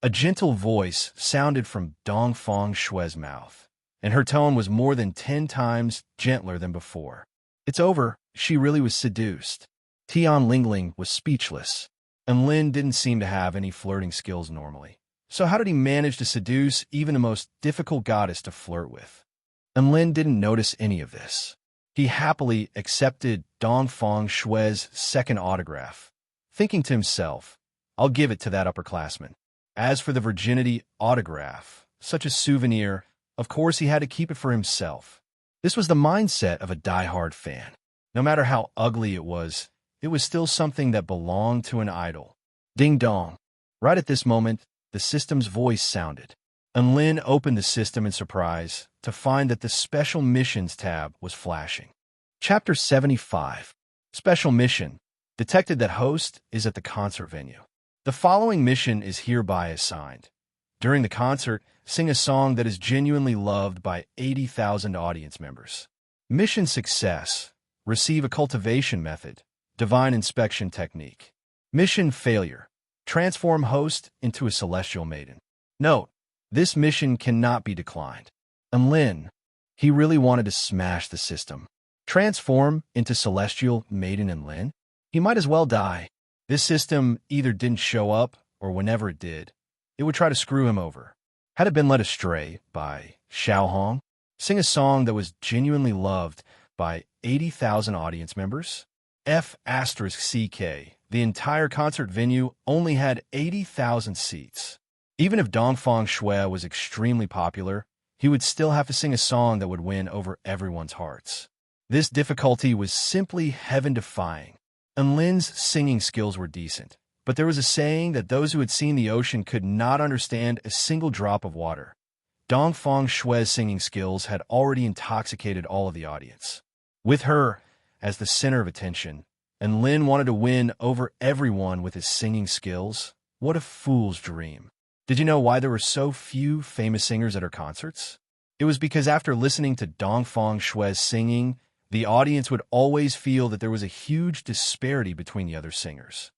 A gentle voice sounded from Dongfang Shui's mouth, and her tone was more than 10 times gentler than before. It's over. She really was seduced. Tian Lingling was speechless, and Lin didn't seem to have any flirting skills normally. So how did he manage to seduce even the most difficult goddess to flirt with? And Lin didn't notice any of this. He happily accepted Dongfang Shui's second autograph, thinking to himself, I'll give it to that upperclassman. As for the virginity autograph, such a souvenir, of course he had to keep it for himself. This was the mindset of a die-hard fan. No matter how ugly it was still something that belonged to an idol. Ding dong. Right at this moment, the system's voice sounded, and Lin opened the system in surprise to find that the Special Missions tab was flashing. Chapter 75. Special Mission. Detected that host is at the concert venue. The following mission is hereby assigned. During the concert, sing a song that is genuinely loved by 80,000 audience members. Mission success. Receive a cultivation method. Divine inspection technique. Mission failure. Transform host into a celestial maiden. Note, this mission cannot be declined. And Lin, he really wanted to smash the system. Transform into celestial maiden and Lin? He might as well die. This system either didn't show up, or whenever it did, it would try to screw him over. Had it been led astray by Xiaohong? Sing a song that was genuinely loved by 80,000 audience members? F***ck. The entire concert venue only had 80,000 seats. Even if Dongfang Shui was extremely popular, he would still have to sing a song that would win over everyone's hearts. This difficulty was simply heaven-defying. and Lin's singing skills were decent, but there was a saying that those who had seen the ocean could not understand a single drop of water. Dongfang Shui's singing skills had already intoxicated all of the audience. With her as the center of attention, and Lin wanted to win over everyone with his singing skills. What a fool's dream. Did you know why there were so few famous singers at her concerts? It was because after listening to Dongfang Shui's singing, the audience would always feel that there was a huge disparity between the other singers.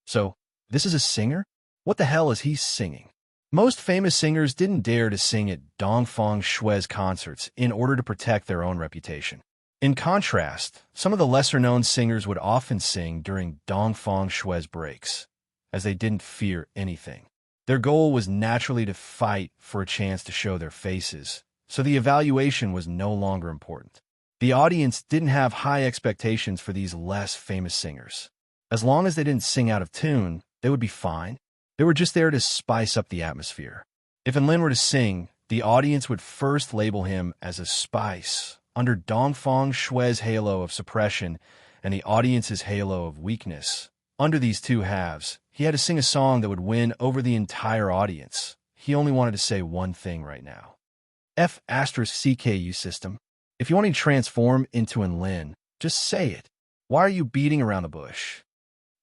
So, this is a singer? What the hell is he singing? Most famous singers didn't dare to sing at Dongfang Shui's concerts in order to protect their own reputation. In contrast, some of the lesser-known singers would often sing during Dongfang Shui's breaks, as they didn't fear anything. Their goal was naturally to fight for a chance to show their faces, so the evaluation was no longer important. The audience didn't have high expectations for these less famous singers. As long as they didn't sing out of tune, they would be fine. They were just there to spice up the atmosphere. If Enlin were to sing, the audience would first label him as a spice under Dongfang Shui's halo of suppression and the audience's halo of weakness. Under these two halves, he had to sing a song that would win over the entire audience. He only wanted to say one thing right now. F***CKU system. If you want to transform into Enlin, just say it. Why are you beating around the bush?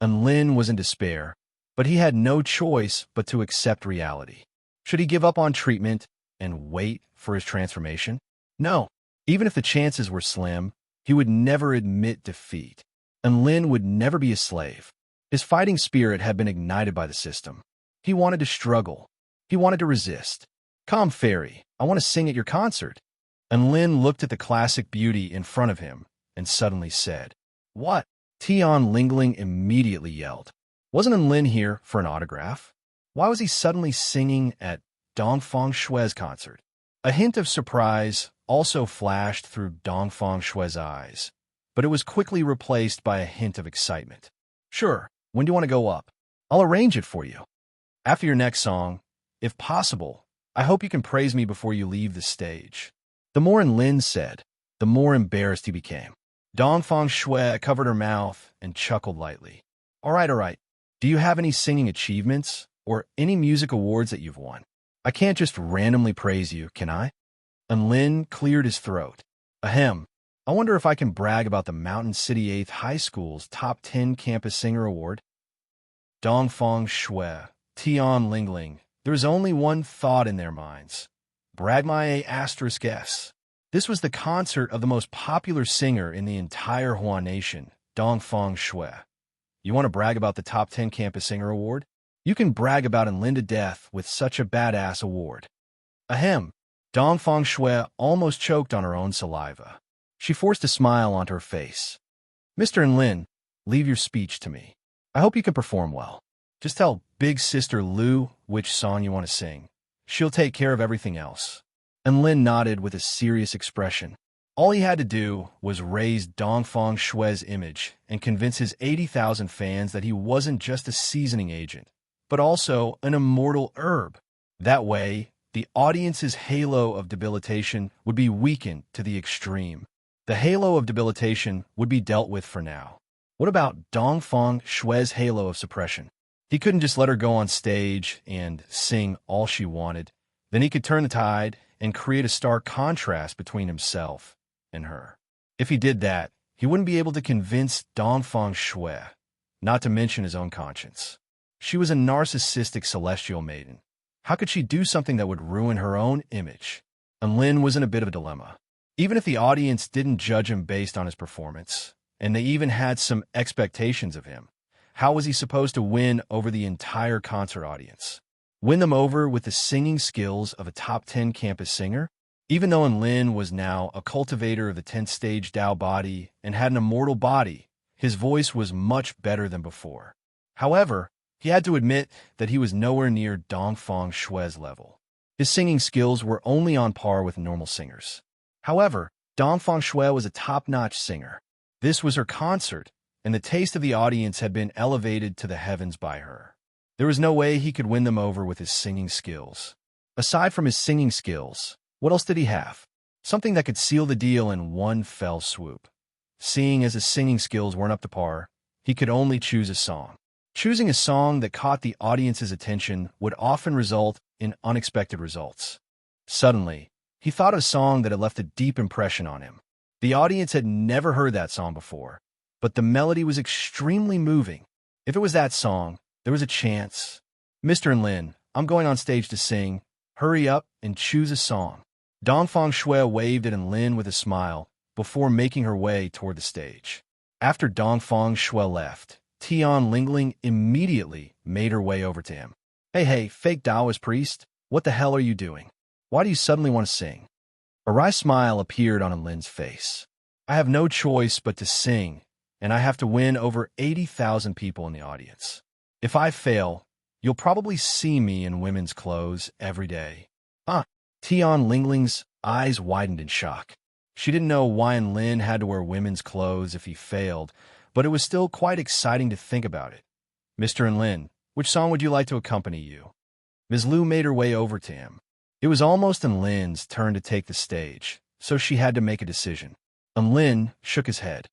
Enlin was in despair, but he had no choice but to accept reality. Should he give up on treatment and wait for his transformation? No. Even if the chances were slim, he would never admit defeat. Enlin would never be a slave. His fighting spirit had been ignited by the system. He wanted to struggle. He wanted to resist. Come, fairy, I want to sing at your concert. Enlin looked at the classic beauty in front of him and suddenly said, "What?" Tian Lingling immediately yelled. Wasn't Enlin here for an autograph? Why was he suddenly singing at Dongfang Shui's concert? A hint of surprise also flashed through Dongfang Shui's eyes, but it was quickly replaced by a hint of excitement. Sure, when do you want to go up? I'll arrange it for you. After your next song, if possible, I hope you can praise me before you leave the stage. The more Enlin said, the more embarrassed he became. Dongfang Shui covered her mouth and chuckled lightly. All right. Do you have any singing achievements or any music awards that you've won? I can't just randomly praise you, can I? Enlin cleared his throat. Ahem. I wonder if I can brag about the Mountain City 8th High School's Top 10 Campus Singer Award. Dongfang Shui, Tian Lingling. There's only one thought in their minds. Brag my *S. This was the concert of the most popular singer in the entire Huan Nation, Dongfang Shui. You want to brag about the Top 10 Campus Singer Award? You can brag about Enlin to death with such a badass award. Ahem. Dongfang Shui almost choked on her own saliva. She forced a smile onto her face. Mr. Enlin, leave your speech to me. I hope you can perform well. Just tell Big Sister Lu which song you want to sing. She'll take care of everything else. Enlin nodded with a serious expression. All he had to do was raise Dongfang Shui's image and convince his 80,000 fans that he wasn't just a seasoning agent, but also an immortal herb. That way, the audience's halo of debilitation would be weakened to the extreme. The halo of debilitation would be dealt with for now. What about Dongfang Shui's halo of suppression? He couldn't just let her go on stage and sing all she wanted. Then he could turn the tide and create a stark contrast between himself and her. If he did that, he wouldn't be able to convince Dongfang Shui, not to mention his own conscience. She was a narcissistic celestial maiden. How could she do something that would ruin her own image? Enlin was in a bit of a dilemma. Even if the audience didn't judge him based on his performance, and they even had some expectations of him, how was he supposed to win over the entire concert audience? Win them over with the singing skills of a top 10 campus singer? Even though Enlin was now a cultivator of the 10th stage Dao body and had an immortal body, his voice was much better than before. However, he had to admit that he was nowhere near Dongfang Shui's level. His singing skills were only on par with normal singers. However, Dongfang Shui was a top-notch singer. This was her concert, and the taste of the audience had been elevated to the heavens by her. There was no way he could win them over with his singing skills. Aside from his singing skills, what else did he have? Something that could seal the deal in one fell swoop. Seeing as his singing skills weren't up to par, he could only choose a song. Choosing a song that caught the audience's attention would often result in unexpected results. Suddenly, he thought of a song that had left a deep impression on him. The audience had never heard that song before, but the melody was extremely moving. If it was that song, there was a chance. Mr. and Lin, I'm going on stage to sing. Hurry up and choose a song. Dongfang Shui waved at Lin with a smile before making her way toward the stage. After Dongfang Shui left, Tian Lingling immediately made her way over to him. Hey, fake Taoist priest, what the hell are you doing? Why do you suddenly want to sing? A wry smile appeared on Lin's face. I have no choice but to sing, and I have to win over 80,000 people in the audience. If I fail, you'll probably see me in women's clothes every day. Tian Lingling's eyes widened in shock. She didn't know why Lin had to wear women's clothes if he failed, but it was still quite exciting to think about it. Mr. Lin, which song would you like to accompany you? Ms. Liu made her way over to him. It was almost Lin's turn to take the stage, so she had to make a decision. Lin shook his head.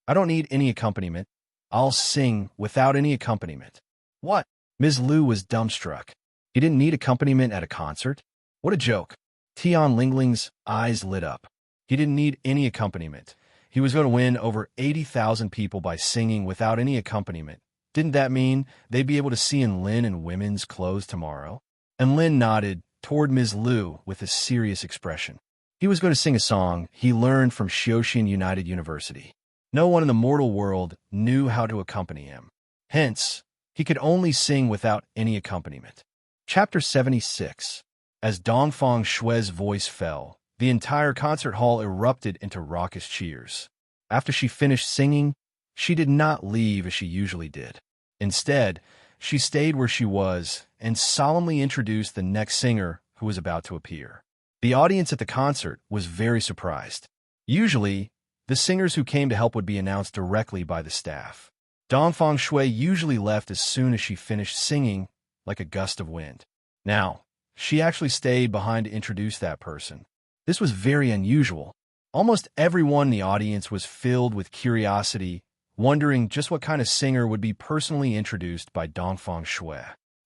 I don't need any accompaniment. I'll sing without any accompaniment. What? Ms. Liu was dumbstruck. He didn't need accompaniment at a concert? What a joke. Tian Lingling's eyes lit up. He didn't need any accompaniment. He was going to win over 80,000 people by singing without any accompaniment. Didn't that mean they'd be able to see Lin in women's clothes tomorrow? And Lin nodded toward Ms. Liu with a serious expression. He was going to sing a song he learned from Xiaoxian United University. No one in the mortal world knew how to accompany him. Hence, he could only sing without any accompaniment. Chapter 76. As Dongfang Shui's voice fell, the entire concert hall erupted into raucous cheers. After she finished singing, she did not leave as she usually did. Instead, she stayed where she was and solemnly introduced the next singer who was about to appear. The audience at the concert was very surprised. Usually, the singers who came to help would be announced directly by the staff. Dongfang Shui usually left as soon as she finished singing, like a gust of wind. Now, she actually stayed behind to introduce that person. This was very unusual. Almost everyone in the audience was filled with curiosity, wondering just what kind of singer would be personally introduced by Dongfang Shui.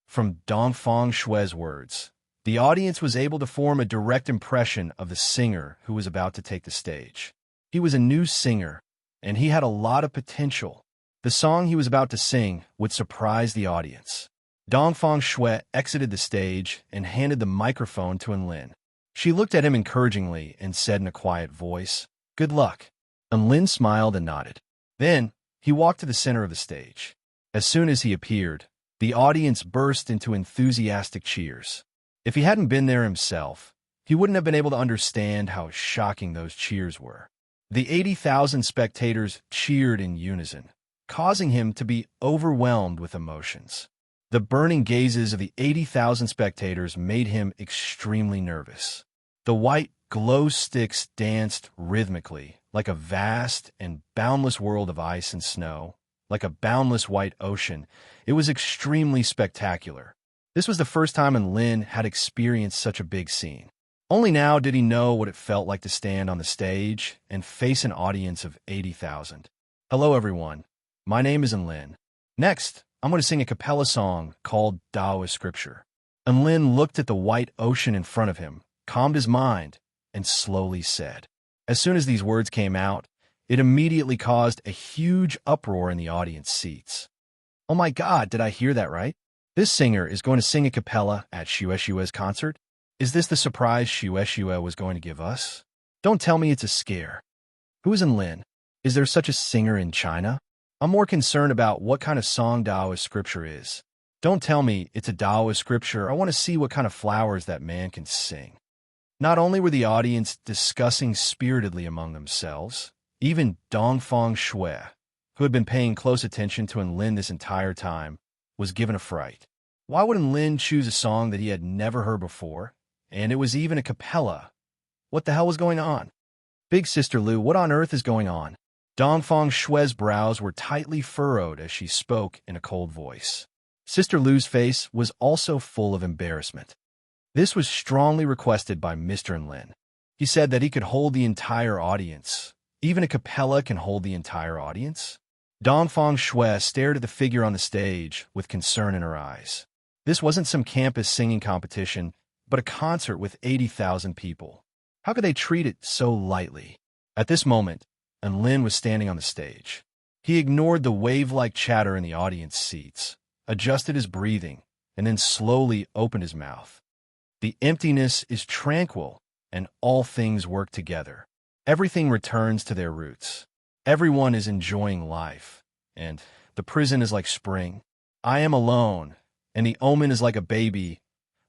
From Dongfang Shui's words, the audience was able to form a direct impression of the singer who was about to take the stage. He was a new singer, and he had a lot of potential. The song he was about to sing would surprise the audience. Dongfang Shui exited the stage and handed the microphone to Lin. She looked at him encouragingly and said in a quiet voice, "Good luck." Lin smiled and nodded. Then, he walked to the center of the stage. As soon as he appeared, the audience burst into enthusiastic cheers. If he hadn't been there himself, he wouldn't have been able to understand how shocking those cheers were. The 80,000 spectators cheered in unison, causing him to be overwhelmed with emotions. The burning gazes of the 80,000 spectators made him extremely nervous. The white glow sticks danced rhythmically, like a vast and boundless world of ice and snow, like a boundless white ocean. It was extremely spectacular. This was the first time Lin had experienced such a big scene. Only now did he know what it felt like to stand on the stage and face an audience of 80,000. Hello, everyone. My name is Lin. Next, I'm going to sing a cappella song called Taoist Scripture. Lin looked at the white ocean in front of him, calmed his mind, and slowly said. As soon as these words came out, it immediately caused a huge uproar in the audience seats. Oh my God, did I hear that right? This singer is going to sing a cappella at Shui's concert? Is this the surprise Shui was going to give us? Don't tell me it's a scare. Who is Lin? Is there such a singer in China? I'm more concerned about what kind of song Taoist scripture is. Don't tell me it's a Taoist scripture. I want to see what kind of flowers that man can sing. Not only were the audience discussing spiritedly among themselves, even Dongfang Shui, who had been paying close attention to Lin this entire time, was given a fright. Why would Lin choose a song that he had never heard before? And it was even a cappella. What the hell was going on? Big Sister Liu, what on earth is going on? Dongfang Shui's brows were tightly furrowed as she spoke in a cold voice. Sister Liu's face was also full of embarrassment. This was strongly requested by Mr. Lin. He said that he could hold the entire audience. Even a cappella can hold the entire audience? Dongfang Shui stared at the figure on the stage with concern in her eyes. This wasn't some campus singing competition, but a concert with 80,000 people. How could they treat it so lightly? At this moment, Lin was standing on the stage. He ignored the wave-like chatter in the audience seats, adjusted his breathing, and then slowly opened his mouth. The emptiness is tranquil, and all things work together. Everything returns to their roots. Everyone is enjoying life, and the prison is like spring. I am alone, and the omen is like a baby.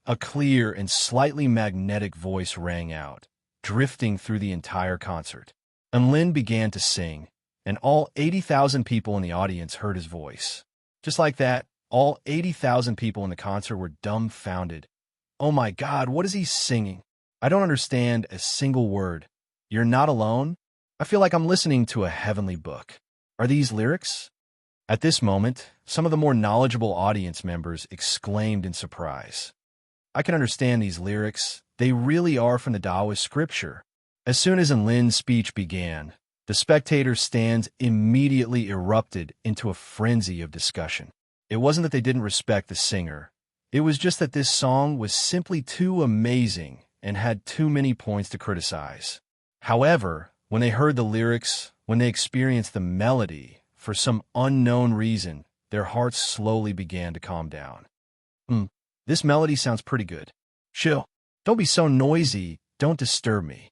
A clear and slightly magnetic voice rang out, drifting through the entire concert. And Lin began to sing, and all 80,000 people in the audience heard his voice. Just like that, all 80,000 people in the concert were dumbfounded. Oh my God, what is he singing? I don't understand a single word. You're not alone? I feel like I'm listening to a heavenly book. Are these lyrics? At this moment, some of the more knowledgeable audience members exclaimed in surprise. I can understand these lyrics. They really are from the Taoist scripture. As soon as Lin's speech began, the spectators' stands immediately erupted into a frenzy of discussion. It wasn't that they didn't respect the singer. It was just that this song was simply too amazing and had too many points to criticize. However, when they heard the lyrics, when they experienced the melody, for some unknown reason, their hearts slowly began to calm down. This melody sounds pretty good. Chill. Don't be so noisy. Don't disturb me.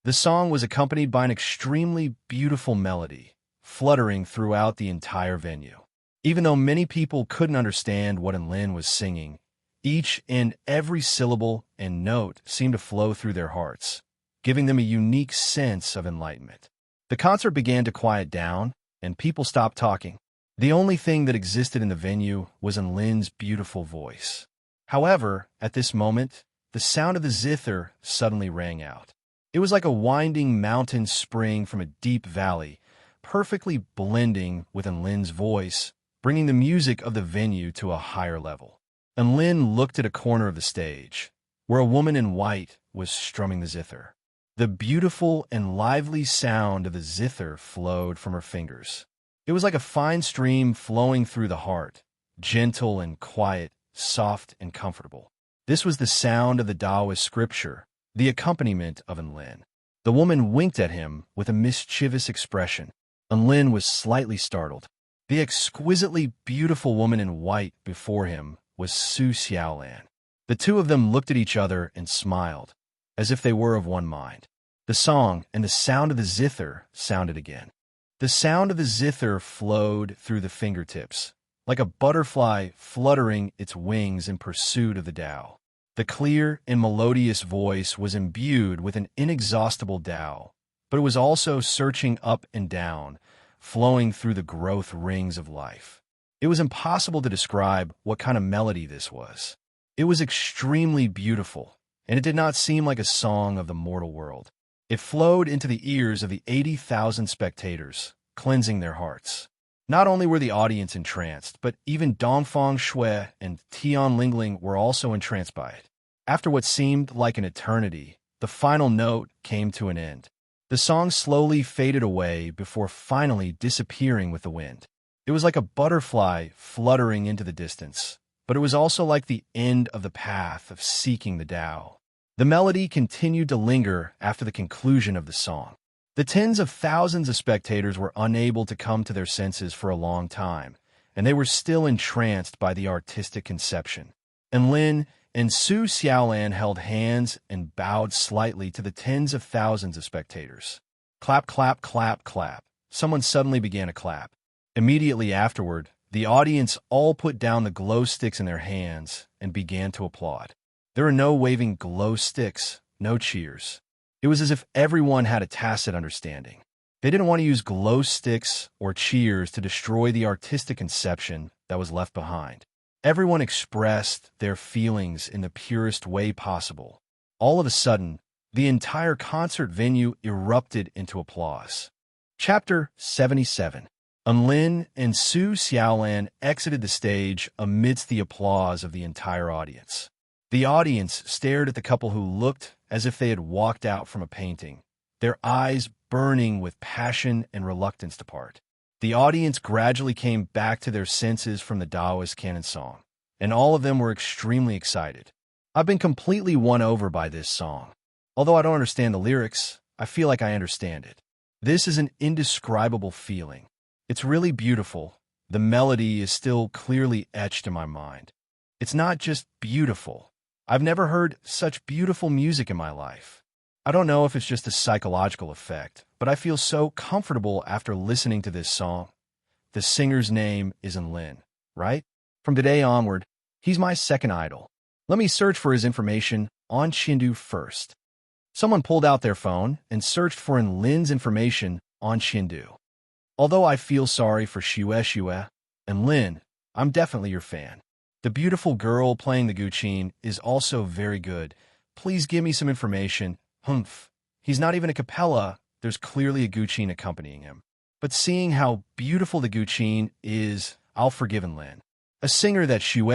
The song was accompanied by an extremely beautiful melody, fluttering throughout the entire venue. Even though many people couldn't understand what Lin was singing, each and every syllable and note seemed to flow through their hearts, giving them a unique sense of enlightenment. The concert began to quiet down, and people stopped talking. The only thing that existed in the venue was Lin's beautiful voice. However, at this moment, the sound of the zither suddenly rang out. It was like a winding mountain spring from a deep valley, perfectly blending with Lin's voice, bringing the music of the venue to a higher level. Lin looked at a corner of the stage, where a woman in white was strumming the zither. The beautiful and lively sound of the zither flowed from her fingers. It was like a fine stream flowing through the heart, gentle and quiet, soft and comfortable. This was the sound of the Taoist scripture, the accompaniment of Lin. The woman winked at him with a mischievous expression. Lin was slightly startled. The exquisitely beautiful woman in white before him was Su Xiaolan. The two of them looked at each other and smiled, as if they were of one mind. The song and the sound of the zither sounded again. The sound of the zither flowed through the fingertips, like a butterfly fluttering its wings in pursuit of the Tao. The clear and melodious voice was imbued with an inexhaustible Tao, but it was also searching up and down, flowing through the growth rings of life. It was impossible to describe what kind of melody this was. It was extremely beautiful, and it did not seem like a song of the mortal world. It flowed into the ears of the 80,000 spectators, cleansing their hearts. Not only were the audience entranced, but even Dongfang Shui and Tian Lingling were also entranced by it. After what seemed like an eternity, the final note came to an end. The song slowly faded away before finally disappearing with the wind. It was like a butterfly fluttering into the distance, but it was also like the end of the path of seeking the Tao. The melody continued to linger after the conclusion of the song. The tens of thousands of spectators were unable to come to their senses for a long time, and they were still entranced by the artistic conception. And Lin and Su Xiaolan held hands and bowed slightly to the tens of thousands of spectators. Clap, clap, clap, clap. Someone suddenly began to clap. Immediately afterward, the audience all put down the glow sticks in their hands and began to applaud. There were no waving glow sticks, no cheers. It was as if everyone had a tacit understanding. They didn't want to use glow sticks or cheers to destroy the artistic conception that was left behind. Everyone expressed their feelings in the purest way possible. All of a sudden, the entire concert venue erupted into applause. Chapter 77. Lin and Su Xiaolan exited the stage amidst the applause of the entire audience. The audience stared at the couple who looked as if they had walked out from a painting, their eyes burning with passion and reluctance to part. The audience gradually came back to their senses from the Taoist canon song, and all of them were extremely excited. I've been completely won over by this song. Although I don't understand the lyrics, I feel like I understand it. This is an indescribable feeling. It's really beautiful. The melody is still clearly etched in my mind. It's not just beautiful. I've never heard such beautiful music in my life. I don't know if it's just a psychological effect, but I feel so comfortable after listening to this song. The singer's name is Lin, right? From today onward, he's my second idol. Let me search for his information on Shindu first. Someone pulled out their phone and searched for Lin's information on Shindu. Although I feel sorry for Shue and Lin, I'm definitely your fan. The beautiful girl playing the guqin is also very good. Please give me some information. Humph. He's not even a cappella. There's clearly a guqin accompanying him. But seeing how beautiful the guqin is, I'll forgive Lin. A singer that Shue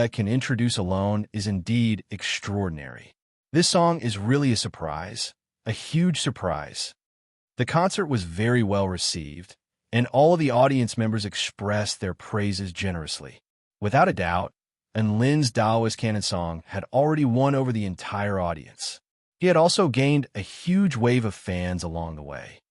can introduce alone is indeed extraordinary. This song is really a surprise, a huge surprise. The concert was very well received, and all of the audience members expressed their praises generously. Without a doubt, Lin's Taoist canon song had already won over the entire audience. He had also gained a huge wave of fans along the way.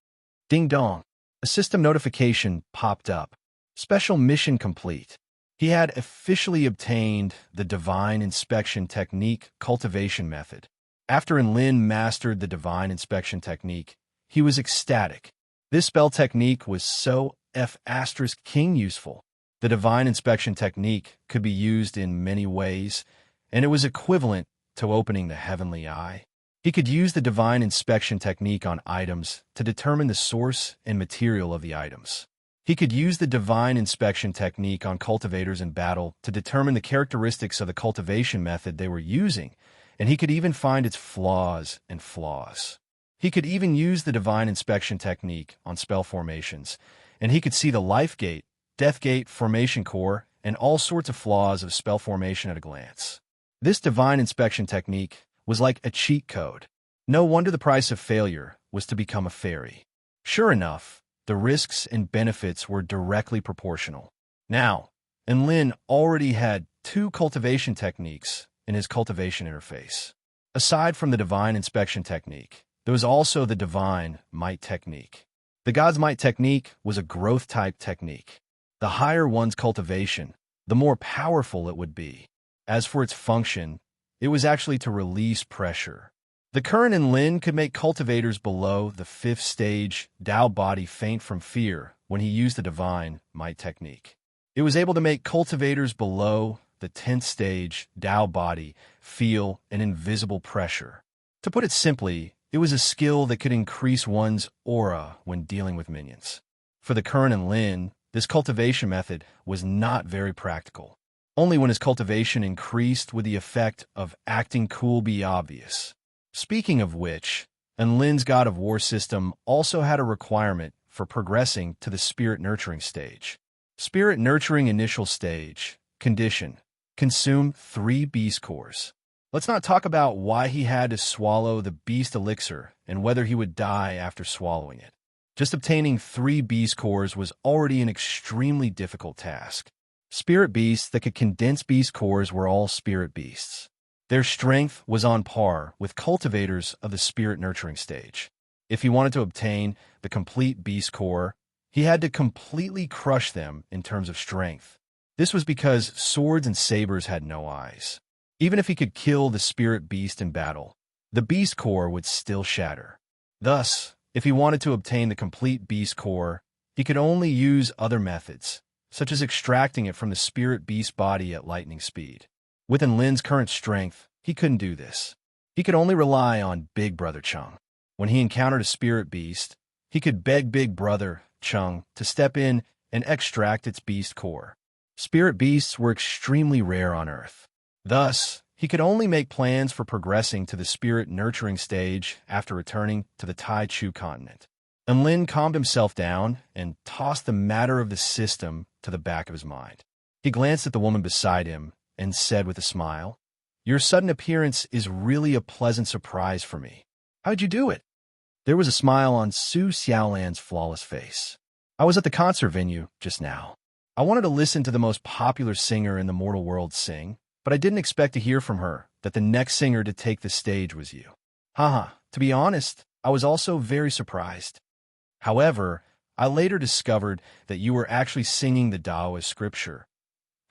Ding dong, a system notification popped up. Special mission complete. He had officially obtained the Divine Inspection Technique cultivation method. After Lin mastered the Divine Inspection Technique, he was ecstatic. This spell technique was so F***king useful. The Divine Inspection Technique could be used in many ways, and it was equivalent to opening the heavenly eye. He could use the Divine Inspection Technique on items to determine the source and material of the items. He could use the Divine Inspection Technique on cultivators in battle to determine the characteristics of the cultivation method they were using, and he could even find its flaws and flaws. He could even use the Divine Inspection Technique on spell formations, and he could see the life gate, death gate, formation core, and all sorts of flaws of spell formation at a glance. This Divine Inspection Technique was like a cheat code. No wonder the price of failure was to become a fairy. Sure enough, the risks and benefits were directly proportional. Now, Lin already had 2 cultivation techniques in his cultivation interface. Aside from the Divine Inspection Technique, there was also the Divine Might Technique. The God's Might Technique was a growth-type technique. The higher one's cultivation, the more powerful it would be. As for its function, it was actually to release pressure. The current Lin could make cultivators below the 5th stage Tao body faint from fear when he used the Divine Might Technique. It was able to make cultivators below the 10th stage Tao body feel an invisible pressure. To put it simply, it was a skill that could increase one's aura when dealing with minions. For the current Lin, this cultivation method was not very practical. Only when his cultivation increased would the effect of acting cool be obvious. Speaking of which, Lin's God of War system also had a requirement for progressing to the Spirit Nurturing stage. Spirit Nurturing initial stage, condition, consume 3 beast cores. Let's not talk about why he had to swallow the beast elixir and whether he would die after swallowing it. Just obtaining 3 beast cores was already an extremely difficult task. Spirit beasts that could condense beast cores were all spirit beasts. Their strength was on par with cultivators of the Spirit Nurturing stage. If he wanted to obtain the complete beast core, he had to completely crush them in terms of strength. This was because swords and sabers had no eyes. Even if he could kill the spirit beast in battle, the beast core would still shatter. Thus, if he wanted to obtain the complete beast core, he could only use other methods, such as extracting it from the spirit beast body at lightning speed. Within Lin's current strength, he couldn't do this. He could only rely on Big Brother Chung. When he encountered a spirit beast, he could beg Big Brother Chung to step in and extract its beast core. Spirit beasts were extremely rare on Earth. Thus, he could only make plans for progressing to the Spirit Nurturing stage after returning to the Tai Chu continent. And Lin calmed himself down and tossed the matter of the system to the back of his mind. He glanced at the woman beside him and said with a smile, "Your sudden appearance is really a pleasant surprise for me. How'd you do it?" There was a smile on Su Xiaolan's flawless face. I was at the concert venue just now. I wanted to listen to the most popular singer in the mortal world sing, but I didn't expect to hear from her that the next singer to take the stage was you. Haha, to be honest, I was also very surprised. However, I later discovered that you were actually singing the Taoist scripture.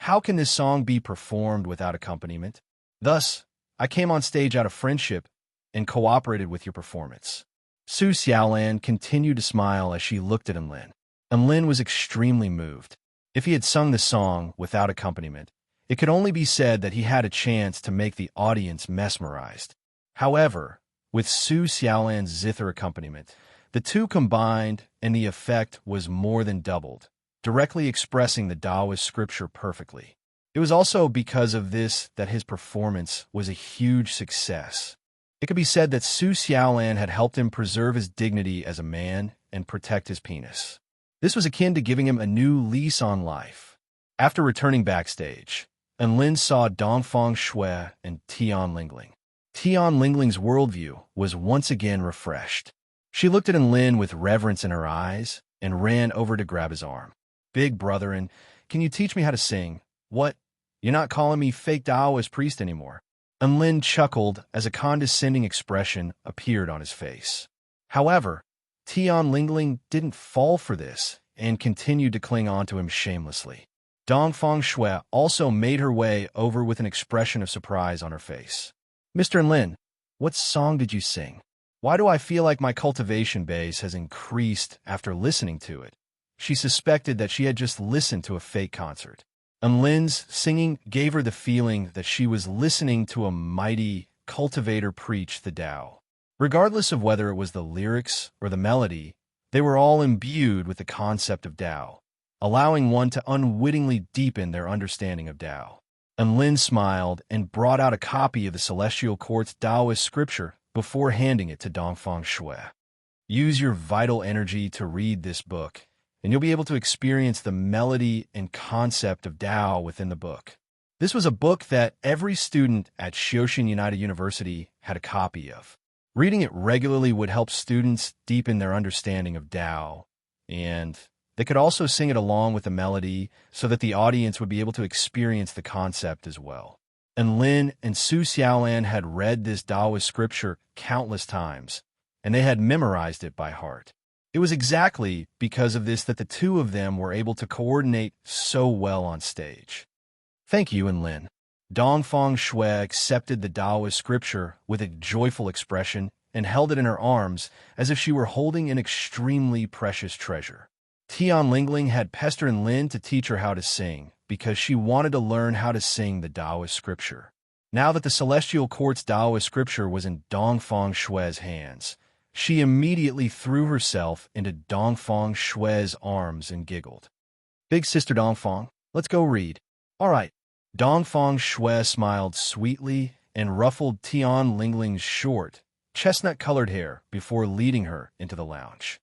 How can this song be performed without accompaniment? Thus, I came on stage out of friendship and cooperated with your performance. Su Xiaolan continued to smile as she looked at Enlin. Enlin was extremely moved. If he had sung the song without accompaniment, it could only be said that he had a chance to make the audience mesmerized. However, with Su Xiaolan's zither accompaniment, the two combined and the effect was more than doubled, directly expressing the Taoist scripture perfectly. It was also because of this that his performance was a huge success. It could be said that Su Xiaolan had helped him preserve his dignity as a man and protect his penis. This was akin to giving him a new lease on life. After returning backstage, Enlin saw Dongfang Shui and Tian Lingling. Tian Lingling's worldview was once again refreshed. She looked at Enlin with reverence in her eyes and ran over to grab his arm. Big brother, and can you teach me how to sing? What? You're not calling me fake Taoist priest anymore. Enlin chuckled as a condescending expression appeared on his face. However, Tian Lingling didn't fall for this and continued to cling on to him shamelessly. Dongfang Shui also made her way over with an expression of surprise on her face. Mr. Enlin, what song did you sing? Why do I feel like my cultivation base has increased after listening to it? She suspected that she had just listened to a fake concert. Enlin's singing gave her the feeling that she was listening to a mighty cultivator preach the Tao. Regardless of whether it was the lyrics or the melody, they were all imbued with the concept of Tao, allowing one to unwittingly deepen their understanding of Tao. Enlin smiled and brought out a copy of the Celestial Court's Taoist scripture before handing it to Dongfang Shui. Use your vital energy to read this book, and you'll be able to experience the melody and concept of Tao within the book. This was a book that every student at Xioshin United University had a copy of. Reading it regularly would help students deepen their understanding of Tao, and they could also sing it along with the melody so that the audience would be able to experience the concept as well. Enlin and Su Xiaolan had read this Taoist scripture countless times, and they had memorized it by heart. It was exactly because of this that the two of them were able to coordinate so well on stage. Thank you, Enlin. Dongfang Shui accepted the Taoist scripture with a joyful expression and held it in her arms as if she were holding an extremely precious treasure. Tian Lingling had pestered Enlin to teach her how to sing because she wanted to learn how to sing the Taoist scripture. Now that the Celestial Court's Taoist scripture was in Dongfang Shui's hands, she immediately threw herself into Dongfang Shui's arms and giggled. Big sister Dongfang, let's go read. All right. Dongfang Shui smiled sweetly and ruffled Tian Lingling's short, chestnut-colored hair before leading her into the lounge.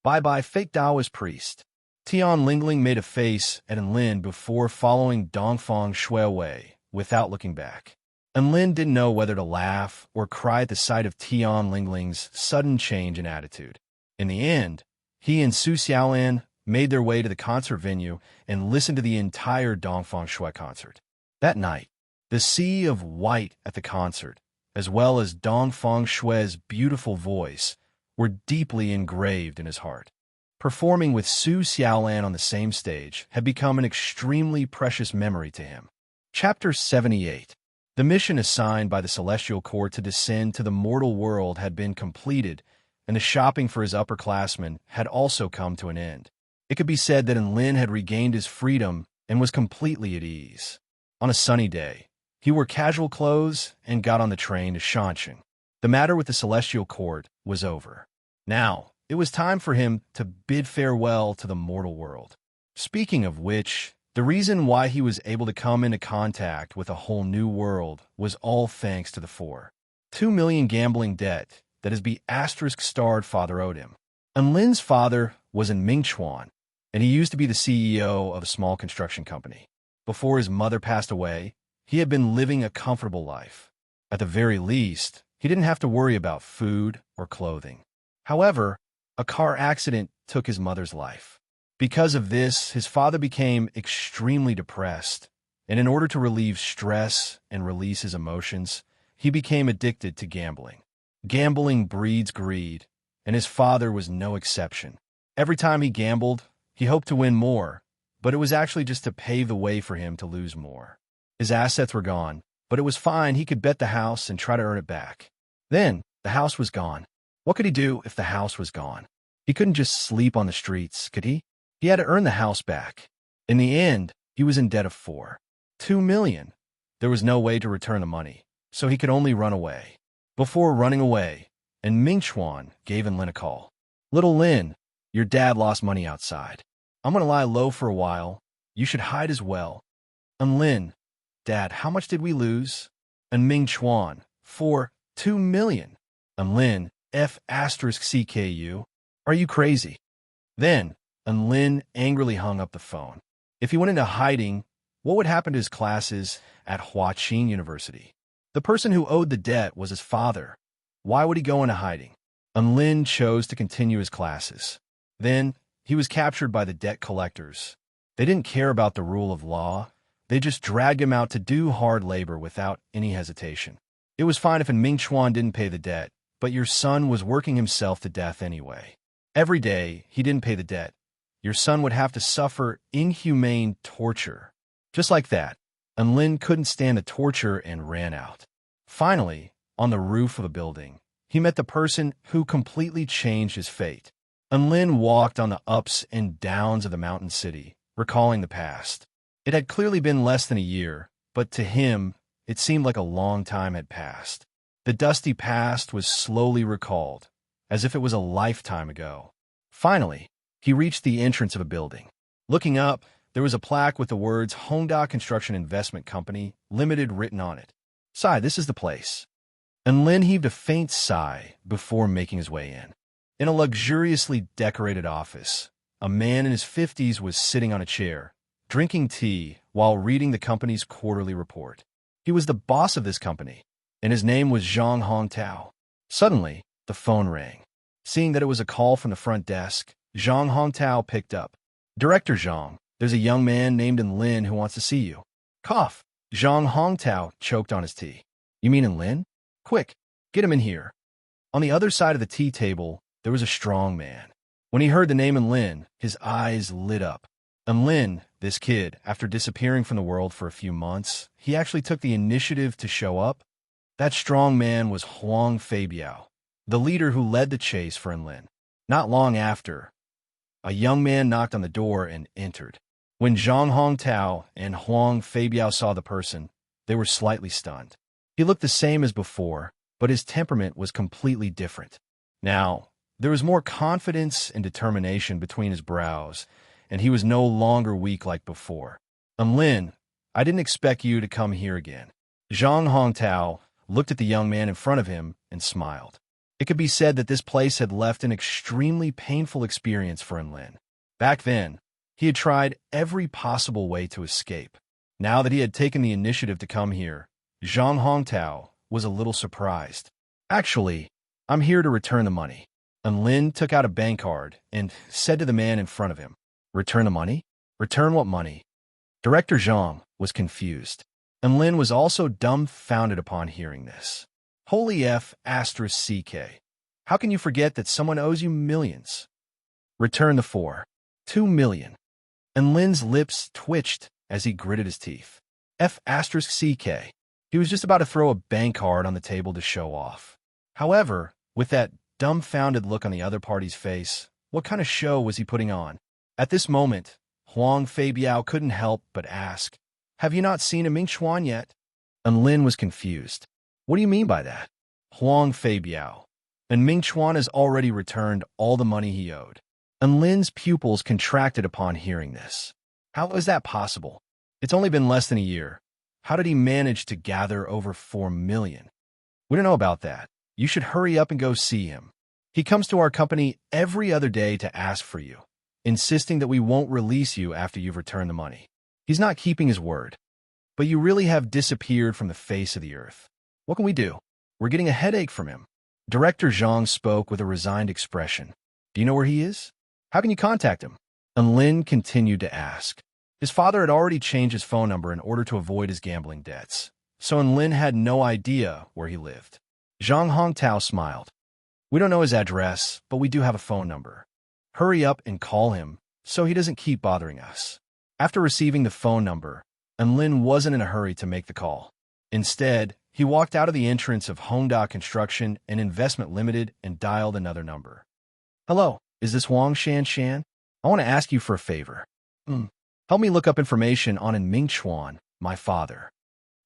Bye-bye, fake Taoist priest. Tian Lingling made a face at Enlin before following Dongfang Shui away without looking back. Enlin didn't know whether to laugh or cry at the sight of Tian Lingling's sudden change in attitude. In the end, he and Su Xiaolan made their way to the concert venue and listened to the entire Dongfang Shui concert. That night, the sea of white at the concert, as well as Dongfang Shui's beautiful voice, were deeply engraved in his heart. Performing with Su Xiaolan on the same stage had become an extremely precious memory to him. Chapter 78. The mission assigned by the Celestial Court to descend to the mortal world had been completed, and the shopping for his upperclassmen had also come to an end. It could be said that Enlin had regained his freedom and was completely at ease. On a sunny day, he wore casual clothes and got on the train to Shanxing. The matter with the Celestial Court was over. Now, it was time for him to bid farewell to the mortal world. Speaking of which, the reason why he was able to come into contact with a whole new world was all thanks to the 2 million gambling debt that his ***starred father owed him. Enlin's father was in Mingchuan, and he used to be the CEO of a small construction company. Before his mother passed away, he had been living a comfortable life. At the very least, he didn't have to worry about food or clothing. However, a car accident took his mother's life. Because of this, his father became extremely depressed, and in order to relieve stress and release his emotions, he became addicted to gambling. Gambling breeds greed, and his father was no exception. Every time he gambled, he hoped to win more, but it was actually just to pave the way for him to lose more. His assets were gone, but it was fine. He could bet the house and try to earn it back. Then, the house was gone. What could he do if the house was gone? He couldn't just sleep on the streets, could he? He had to earn the house back. In the end, he was in debt of $2 million. There was no way to return the money, so he could only run away. Before running away, and Ming Chuan gave Lin a call. "Little Lin, your dad lost money outside. I'm going to lie low for a while. You should hide as well." "And Lin, Dad, how much did we lose?" "And Ming Chuan, $2 million. And Lin, F***CKU. Are you crazy?" Then, Lin angrily hung up the phone. If he went into hiding, what would happen to his classes at Huaqing University? The person who owed the debt was his father. Why would he go into hiding? Lin chose to continue his classes. Then, he was captured by the debt collectors. They didn't care about the rule of law. They just dragged him out to do hard labor without any hesitation. It was fine if Ming Chuan didn't pay the debt, but your son was working himself to death anyway. Every day he didn't pay the debt, your son would have to suffer inhumane torture. Just like that, Lin couldn't stand the torture and ran out. Finally, on the roof of a building, he met the person who completely changed his fate. Lin walked on the ups and downs of the mountain city, recalling the past. It had clearly been less than a year, but to him, it seemed like a long time had passed. The dusty past was slowly recalled, as if it was a lifetime ago. Finally, he reached the entrance of a building. Looking up, there was a plaque with the words Hongda Construction Investment Company Limited written on it. "Sigh, this is the place." And Lin heaved a faint sigh before making his way in. In a luxuriously decorated office, a man in his 50s was sitting on a chair, drinking tea while reading the company's quarterly report. He was the boss of this company, and his name was Zhang Hongtao. Suddenly, the phone rang. Seeing that it was a call from the front desk, Zhang Hongtao picked up. "Director Zhang, there's a young man named Lin who wants to see you." Cough. Zhang Hongtao choked on his tea. "You mean Lin? Quick, get him in here." On the other side of the tea table, there was a strong man. When he heard the name Lin, his eyes lit up. Lin, this kid, after disappearing from the world for a few months, he actually took the initiative to show up. That strong man was Huang Feibiao, the leader who led the chase for Lin. Not long after, a young man knocked on the door and entered. When Zhang Hongtao and Huang Feibiao saw the person, they were slightly stunned. He looked the same as before, but his temperament was completely different. Now, there was more confidence and determination between his brows, and he was no longer weak like before. "Lin, I didn't expect you to come here again." Zhang Hongtao looked at the young man in front of him and smiled. It could be said that this place had left an extremely painful experience for Lin. Back then, he had tried every possible way to escape. Now that he had taken the initiative to come here, Zhang Hongtao was a little surprised. "Actually, I'm here to return the money." Lin took out a bank card and said to the man in front of him, "Return the money? Return what money?" Director Zhang was confused. Lin was also dumbfounded upon hearing this. Holy F***CK. How can you forget that someone owes you millions? Return the $2 million. And Lin's lips twitched as he gritted his teeth. F***CK. He was just about to throw a bank card on the table to show off. However, with that dumbfounded look on the other party's face, what kind of show was he putting on? At this moment, Huang Feibiao couldn't help but ask, "Have you not seen a Ming Chuan yet?" And Lin was confused. "What do you mean by that?" "Huang Feibiao. And Ming Chuan has already returned all the money he owed." And Lin's pupils contracted upon hearing this. How is that possible? It's only been less than a year. How did he manage to gather over $4 million? We don't know about that. You should hurry up and go see him. He comes to our company every other day to ask for you, insisting that we won't release you after you've returned the money. He's not keeping his word. But you really have disappeared from the face of the earth. What can we do? We're getting a headache from him. Director Zhang spoke with a resigned expression. Do you know where he is? How can you contact him? And Lin continued to ask. His father had already changed his phone number in order to avoid his gambling debts, so Lin had no idea where he lived. Zhang Hongtao smiled. We don't know his address, but we do have a phone number. Hurry up and call him so he doesn't keep bothering us. After receiving the phone number, Lin wasn't in a hurry to make the call. Instead, he walked out of the entrance of Hongda Construction and Investment Limited and dialed another number. Hello, is this Wang Shan? I want to ask you for a favor. Help me look up information on Ming Chuan, my father.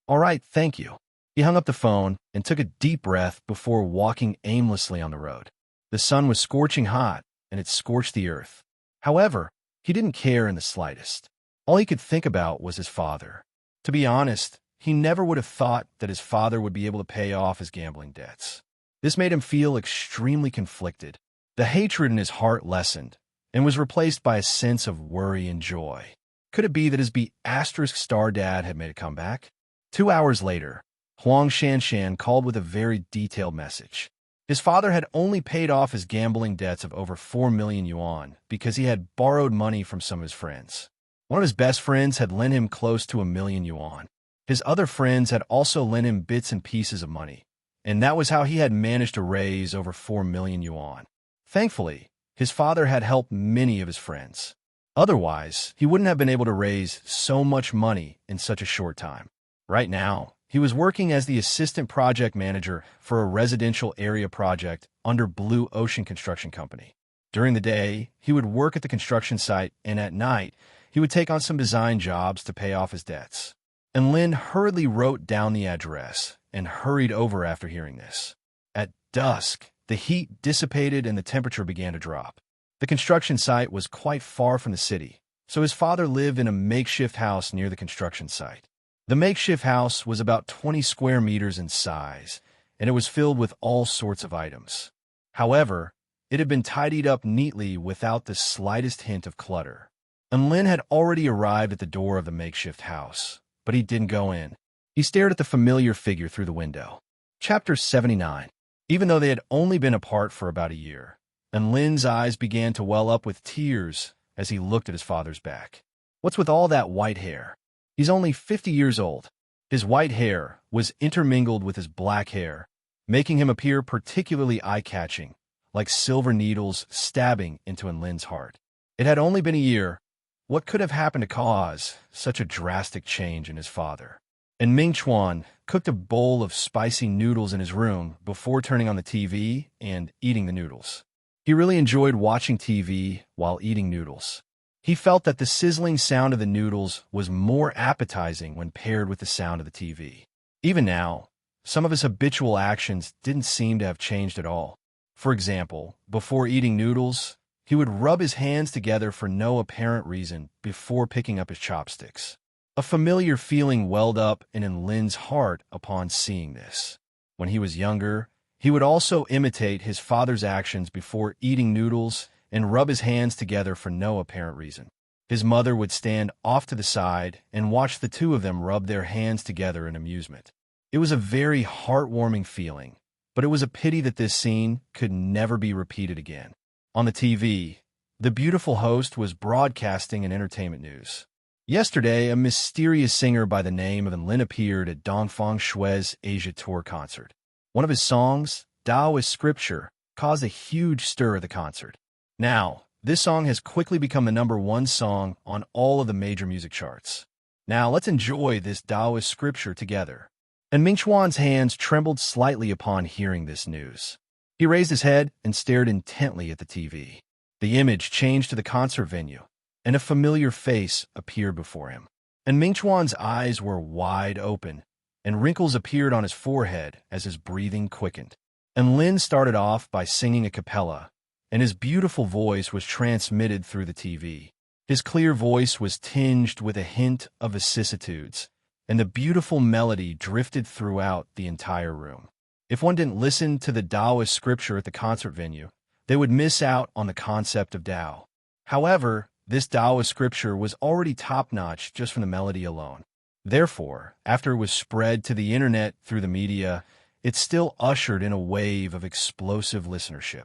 All right, thank you. He hung up the phone and took a deep breath before walking aimlessly on the road. The sun was scorching hot, and it scorched the earth. However, he didn't care in the slightest. All he could think about was his father. To be honest, he never would have thought that his father would be able to pay off his gambling debts. This made him feel extremely conflicted. The hatred in his heart lessened and was replaced by a sense of worry and joy. Could it be that his B***star dad had made a comeback? 2 hours later, Huang Shanshan called with a very detailed message. His father had only paid off his gambling debts of over 4 million yuan because he had borrowed money from some of his friends. One of his best friends had lent him close to 1 million yuan. His other friends had also lent him bits and pieces of money, and that was how he had managed to raise over 4 million yuan. Thankfully, his father had helped many of his friends. Otherwise, he wouldn't have been able to raise so much money in such a short time. Right now, he was working as the assistant project manager for a residential area project under Blue Ocean Construction Company. During the day, he would work at the construction site, and at night, he would take on some design jobs to pay off his debts. And Lin hurriedly wrote down the address and hurried over after hearing this. At dusk, the heat dissipated and the temperature began to drop. The construction site was quite far from the city, so his father lived in a makeshift house near the construction site. The makeshift house was about 20 square meters in size, and it was filled with all sorts of items. However, it had been tidied up neatly without the slightest hint of clutter. And Lin had already arrived at the door of the makeshift house, but he didn't go in. He stared at the familiar figure through the window. Chapter 79. Even though they had only been apart for about a year, and Lin's eyes began to well up with tears as he looked at his father's back. What's with all that white hair? He's only 50 years old. His white hair was intermingled with his black hair, making him appear particularly eye-catching, like silver needles stabbing into Lin's heart. It had only been a year. What could have happened to cause such a drastic change in his father? And Ming Chuan cooked a bowl of spicy noodles in his room before turning on the TV and eating the noodles. He really enjoyed watching TV while eating noodles. He felt that the sizzling sound of the noodles was more appetizing when paired with the sound of the TV. Even now, some of his habitual actions didn't seem to have changed at all. For example, before eating noodles, he would rub his hands together for no apparent reason before picking up his chopsticks. A familiar feeling welled up in Lin's heart upon seeing this. When he was younger, he would also imitate his father's actions before eating noodles and rub his hands together for no apparent reason. His mother would stand off to the side and watch the two of them rub their hands together in amusement. It was a very heartwarming feeling, but it was a pity that this scene could never be repeated again. On the TV, the beautiful host was broadcasting an entertainment news. Yesterday, a mysterious singer by the name of Lin appeared at Dongfang Shui's Asia Tour concert. One of his songs, Taoist Scripture, caused a huge stir at the concert. Now, this song has quickly become the #1 song on all of the major music charts. Now, let's enjoy this Taoist scripture together. And Ming Chuan's hands trembled slightly upon hearing this news. He raised his head and stared intently at the TV. The image changed to the concert venue, and a familiar face appeared before him. And Ming Chuan's eyes were wide open, and wrinkles appeared on his forehead as his breathing quickened. And Lin started off by singing a cappella, and his beautiful voice was transmitted through the TV. His clear voice was tinged with a hint of vicissitudes, and the beautiful melody drifted throughout the entire room. If one didn't listen to the Taoist scripture at the concert venue, they would miss out on the concept of Tao. However, this Taoist scripture was already top-notch just from the melody alone. Therefore, after it was spread to the internet through the media, it still ushered in a wave of explosive listenership.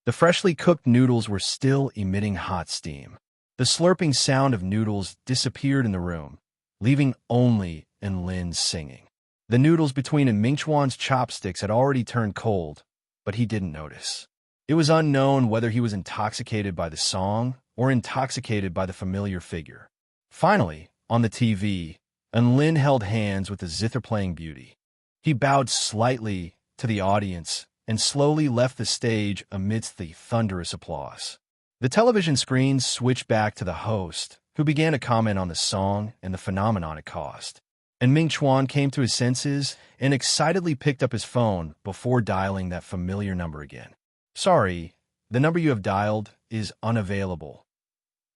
The freshly cooked noodles were still emitting hot steam. The slurping sound of noodles disappeared in the room, leaving only Enlin singing. The noodles between Mingchuan's chopsticks had already turned cold, but he didn't notice. It was unknown whether he was intoxicated by the song or intoxicated by the familiar figure. Finally, on the TV, Enlin held hands with the zither-playing beauty. He bowed slightly to the audience and slowly left the stage amidst the thunderous applause. The television screen switched back to the host, who began to comment on the song and the phenomenon it caused. And Mingchuan came to his senses and excitedly picked up his phone before dialing that familiar number again. "Sorry, the number you have dialed is unavailable."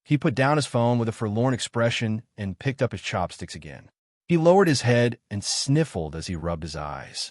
He put down his phone with a forlorn expression and picked up his chopsticks again. He lowered his head and sniffled as he rubbed his eyes.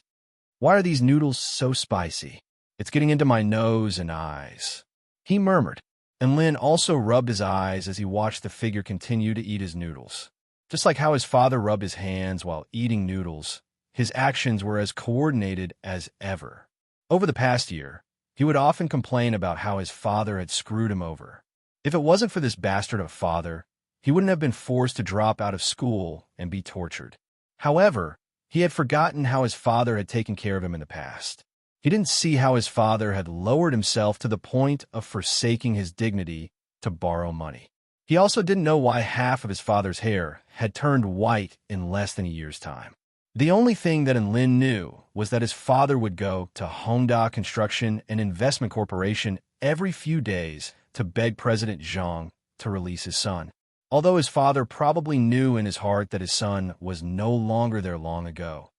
"Why are these noodles so spicy? It's getting into my nose and eyes," he murmured. And Lin also rubbed his eyes as he watched the figure continue to eat his noodles. Just like how his father rubbed his hands while eating noodles, his actions were as coordinated as ever. Over the past year, he would often complain about how his father had screwed him over. If it wasn't for this bastard of a father, he wouldn't have been forced to drop out of school and be tortured. However, he had forgotten how his father had taken care of him in the past. He didn't see how his father had lowered himself to the point of forsaking his dignity to borrow money. He also didn't know why half of his father's hair had turned white in less than a year's time. The only thing that Enlin knew was that his father would go to Honda Construction and Investment Corporation every few days to beg President Zhang to release his son. Although his father probably knew in his heart that his son was no longer there long ago.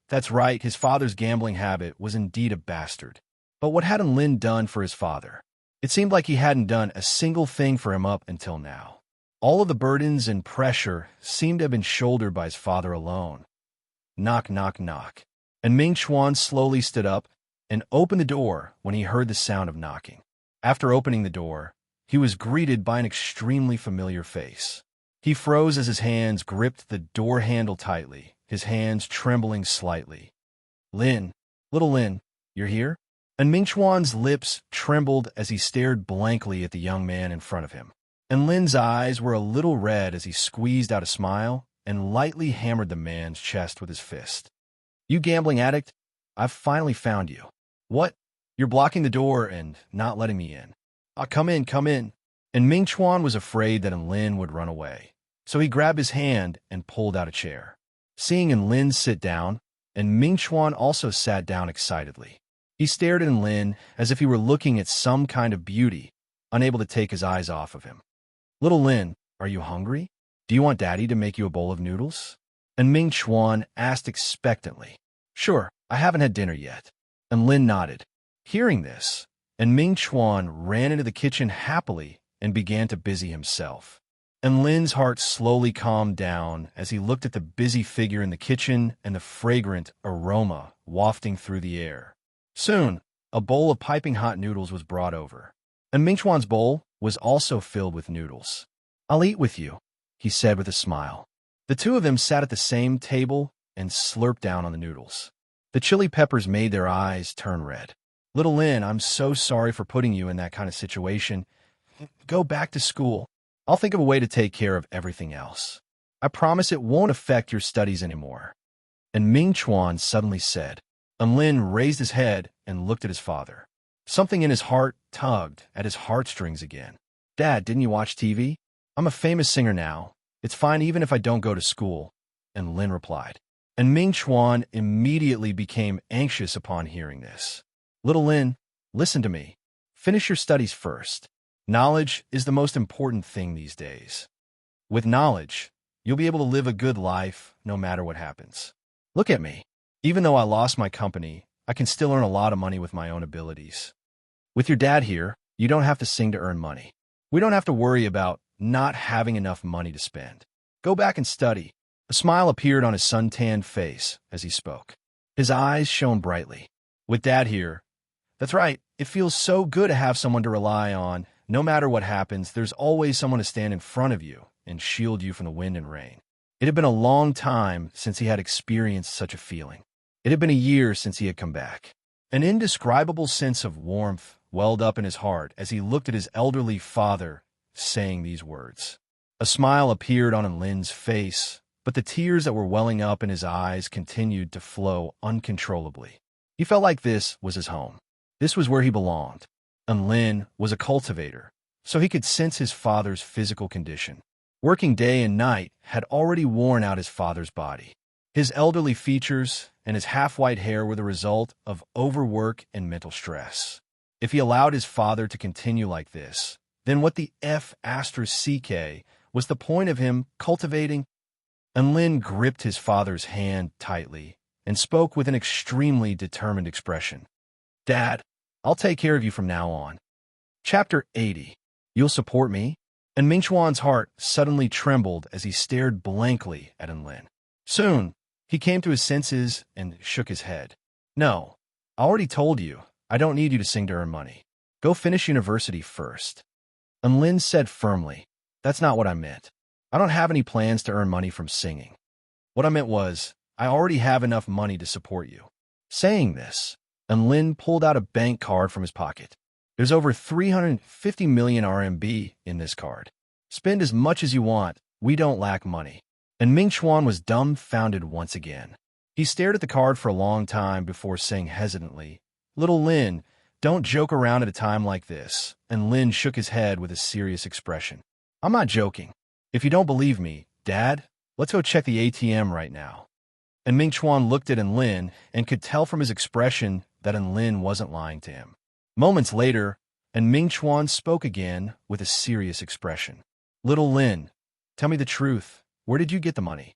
That's right, his father's gambling habit was indeed a bastard. But what had Enlin done for his father? It seemed like he hadn't done a single thing for him up until now. All of the burdens and pressure seemed to have been shouldered by his father alone. Knock, knock, knock. And Mingchuan slowly stood up and opened the door when he heard the sound of knocking. After opening the door, he was greeted by an extremely familiar face. He froze as his hands gripped the door handle tightly, his hands trembling slightly. "Lin, little Lin, you're here?" And Mingchuan's lips trembled as he stared blankly at the young man in front of him. And Lin's eyes were a little red as he squeezed out a smile and lightly hammered the man's chest with his fist. "You gambling addict, I've finally found you." "What? You're blocking the door and not letting me in." Come in, come in." And Mingchuan was afraid that Enlin would run away, so he grabbed his hand and pulled out a chair. Seeing Enlin sit down, and Mingchuan also sat down excitedly. He stared at Enlin as if he were looking at some kind of beauty, unable to take his eyes off of him. "Little Lin, are you hungry? Do you want Daddy to make you a bowl of noodles?" And Mingchuan asked expectantly. "Sure, I haven't had dinner yet." And Lin nodded. Hearing this, and Mingchuan ran into the kitchen happily and began to busy himself. And Lin's heart slowly calmed down as he looked at the busy figure in the kitchen and the fragrant aroma wafting through the air. Soon, a bowl of piping hot noodles was brought over, and Mingchuan's bowl was also filled with noodles. "I'll eat with you," he said with a smile. The two of them sat at the same table and slurped down on the noodles. The chili peppers made their eyes turn red. "Little Lin, I'm so sorry for putting you in that kind of situation. Go back to school. I'll think of a way to take care of everything else. I promise it won't affect your studies anymore." And Mingchuan suddenly said. And Lin raised his head and looked at his father. Something in his heart tugged at his heartstrings again. "Dad, didn't you watch TV? I'm a famous singer now. It's fine even if I don't go to school." And Lin replied. And Mingchuan immediately became anxious upon hearing this. "Little Lin, listen to me. Finish your studies first. Knowledge is the most important thing these days. With knowledge, you'll be able to live a good life no matter what happens. Look at me. Even though I lost my company, I can still earn a lot of money with my own abilities. With your dad here, you don't have to sing to earn money. We don't have to worry about not having enough money to spend. Go back and study." A smile appeared on his sun-tanned face as he spoke. His eyes shone brightly. "With Dad here, that's right, it feels so good to have someone to rely on. No matter what happens, there's always someone to stand in front of you and shield you from the wind and rain." It had been a long time since he had experienced such a feeling. It had been a year since he had come back. An indescribable sense of warmth welled up in his heart as he looked at his elderly father saying these words. A smile appeared on Lin's face, but the tears that were welling up in his eyes continued to flow uncontrollably. He felt like this was his home. This was where he belonged. And Lin was a cultivator, so he could sense his father's physical condition. Working day and night had already worn out his father's body. His elderly features and his half-white hair were the result of overwork and mental stress. If he allowed his father to continue like this, then what the F***CK was the point of him cultivating? And Lin gripped his father's hand tightly and spoke with an extremely determined expression. Dad, I'll take care of you from now on. Chapter 80. You'll support me? And Mingchuan's heart suddenly trembled as he stared blankly at Enlin. Soon, he came to his senses and shook his head. No, I already told you, I don't need you to sing to earn money. Go finish university first. Enlin said firmly, that's not what I meant. I don't have any plans to earn money from singing. What I meant was, I already have enough money to support you. Saying this, Enlin pulled out a bank card from his pocket. There's over 350 million RMB in this card. Spend as much as you want. We don't lack money. And Mingchuan was dumbfounded once again. He stared at the card for a long time before saying hesitantly, Little Lin, don't joke around at a time like this. And Lin shook his head with a serious expression. I'm not joking. If you don't believe me, Dad, let's go check the ATM right now. And Mingchuan looked at Enlin and could tell from his expression that Enlin wasn't lying to him. Moments later, and Mingchuan spoke again with a serious expression. Little Lin, tell me the truth. Where did you get the money?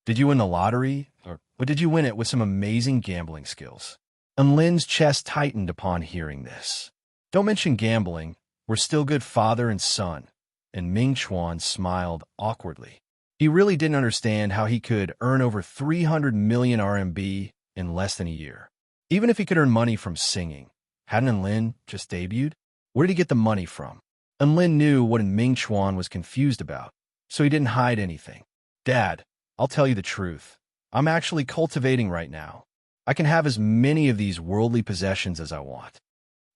Did you win the lottery, or did you win it with some amazing gambling skills? And Lin's chest tightened upon hearing this. Don't mention gambling. We're still good father and son. And Mingchuan smiled awkwardly. He really didn't understand how he could earn over 300 million RMB in less than a year. Even if he could earn money from singing, hadn't Enlin just debuted? Where did he get the money from? Enlin knew what Mingchuan was confused about, so he didn't hide anything. Dad, I'll tell you the truth. I'm actually cultivating right now. I can have as many of these worldly possessions as I want.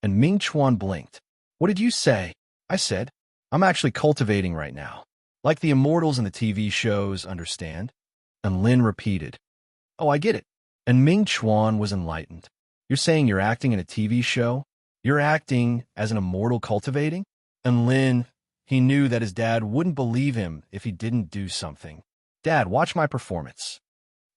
And Mingchuan blinked. What did you say? I said, I'm actually cultivating right now. Like the immortals in the TV shows, understand? And Lin repeated, Oh, I get it. And Mingchuan was enlightened. You're saying you're acting in a TV show? You're acting as an immortal cultivating? And Lin, he knew that his dad wouldn't believe him if he didn't do something. Dad, watch my performance.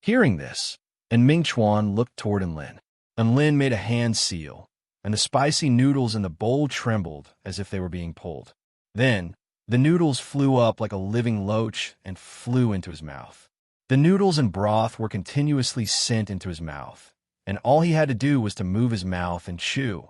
Hearing this, and Mingchuan looked toward Enlin. Enlin made a hand seal, and the spicy noodles in the bowl trembled as if they were being pulled. Then, the noodles flew up like a living loach and flew into his mouth. The noodles and broth were continuously sent into his mouth, and all he had to do was to move his mouth and chew.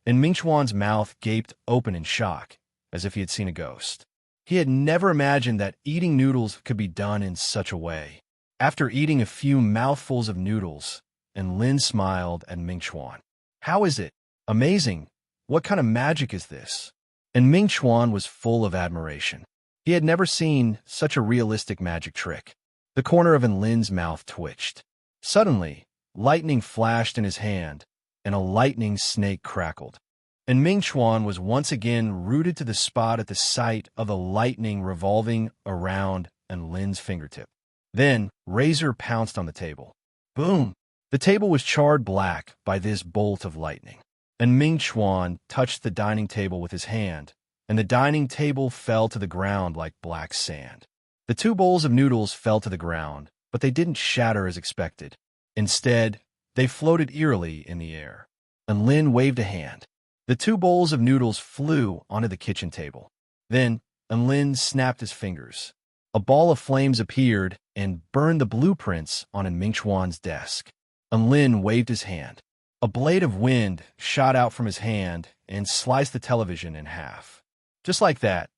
And Mingchuan's mouth gaped open in shock, as if he had seen a ghost. He had never imagined that eating noodles could be done in such a way. After eating a few mouthfuls of noodles, and Lin smiled at Mingchuan. How is it? Amazing. What kind of magic is this? And Mingchuan was full of admiration. He had never seen such a realistic magic trick. The corner of Enlin's mouth twitched. Suddenly, lightning flashed in his hand, and a lightning snake crackled. And Mingchuan was once again rooted to the spot at the sight of the lightning revolving around Enlin's fingertip. Then, Razor pounced on the table. Boom! The table was charred black by this bolt of lightning. And Mingchuan touched the dining table with his hand, and the dining table fell to the ground like black sand. The two bowls of noodles fell to the ground, but they didn't shatter as expected. Instead, they floated eerily in the air. And Lin waved a hand. The two bowls of noodles flew onto the kitchen table. Then, Enlin snapped his fingers. A ball of flames appeared and burned the blueprints on Mingchuan's desk. Enlin waved his hand. A blade of wind shot out from his hand and sliced the television in half. Just like that,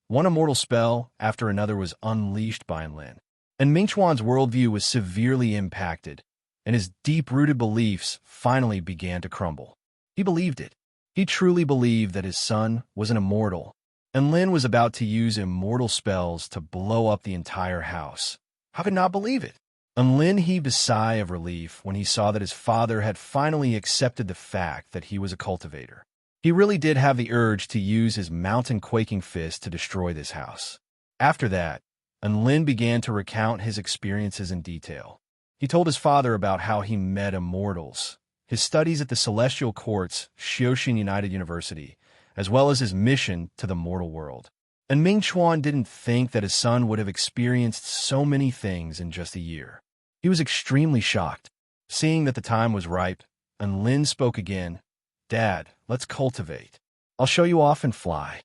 one immortal spell after another was unleashed by Enlin. And Mingchuan's worldview was severely impacted, and his deep-rooted beliefs finally began to crumble. He believed it. He truly believed that his son was an immortal, and Lin was about to use immortal spells to blow up the entire house. How could not believe it? And Lin heaved a sigh of relief when he saw that his father had finally accepted the fact that he was a cultivator. He really did have the urge to use his mountain-quaking fist to destroy this house. After that, Enlin began to recount his experiences in detail. He told his father about how he met immortals, his studies at the Celestial Court's Xioshin United University, as well as his mission to the mortal world. And Ming Chuan didn't think that his son would have experienced so many things in just a year. He was extremely shocked. Seeing that the time was ripe, Enlin spoke again. "Dad, let's cultivate. I'll show you off and fly."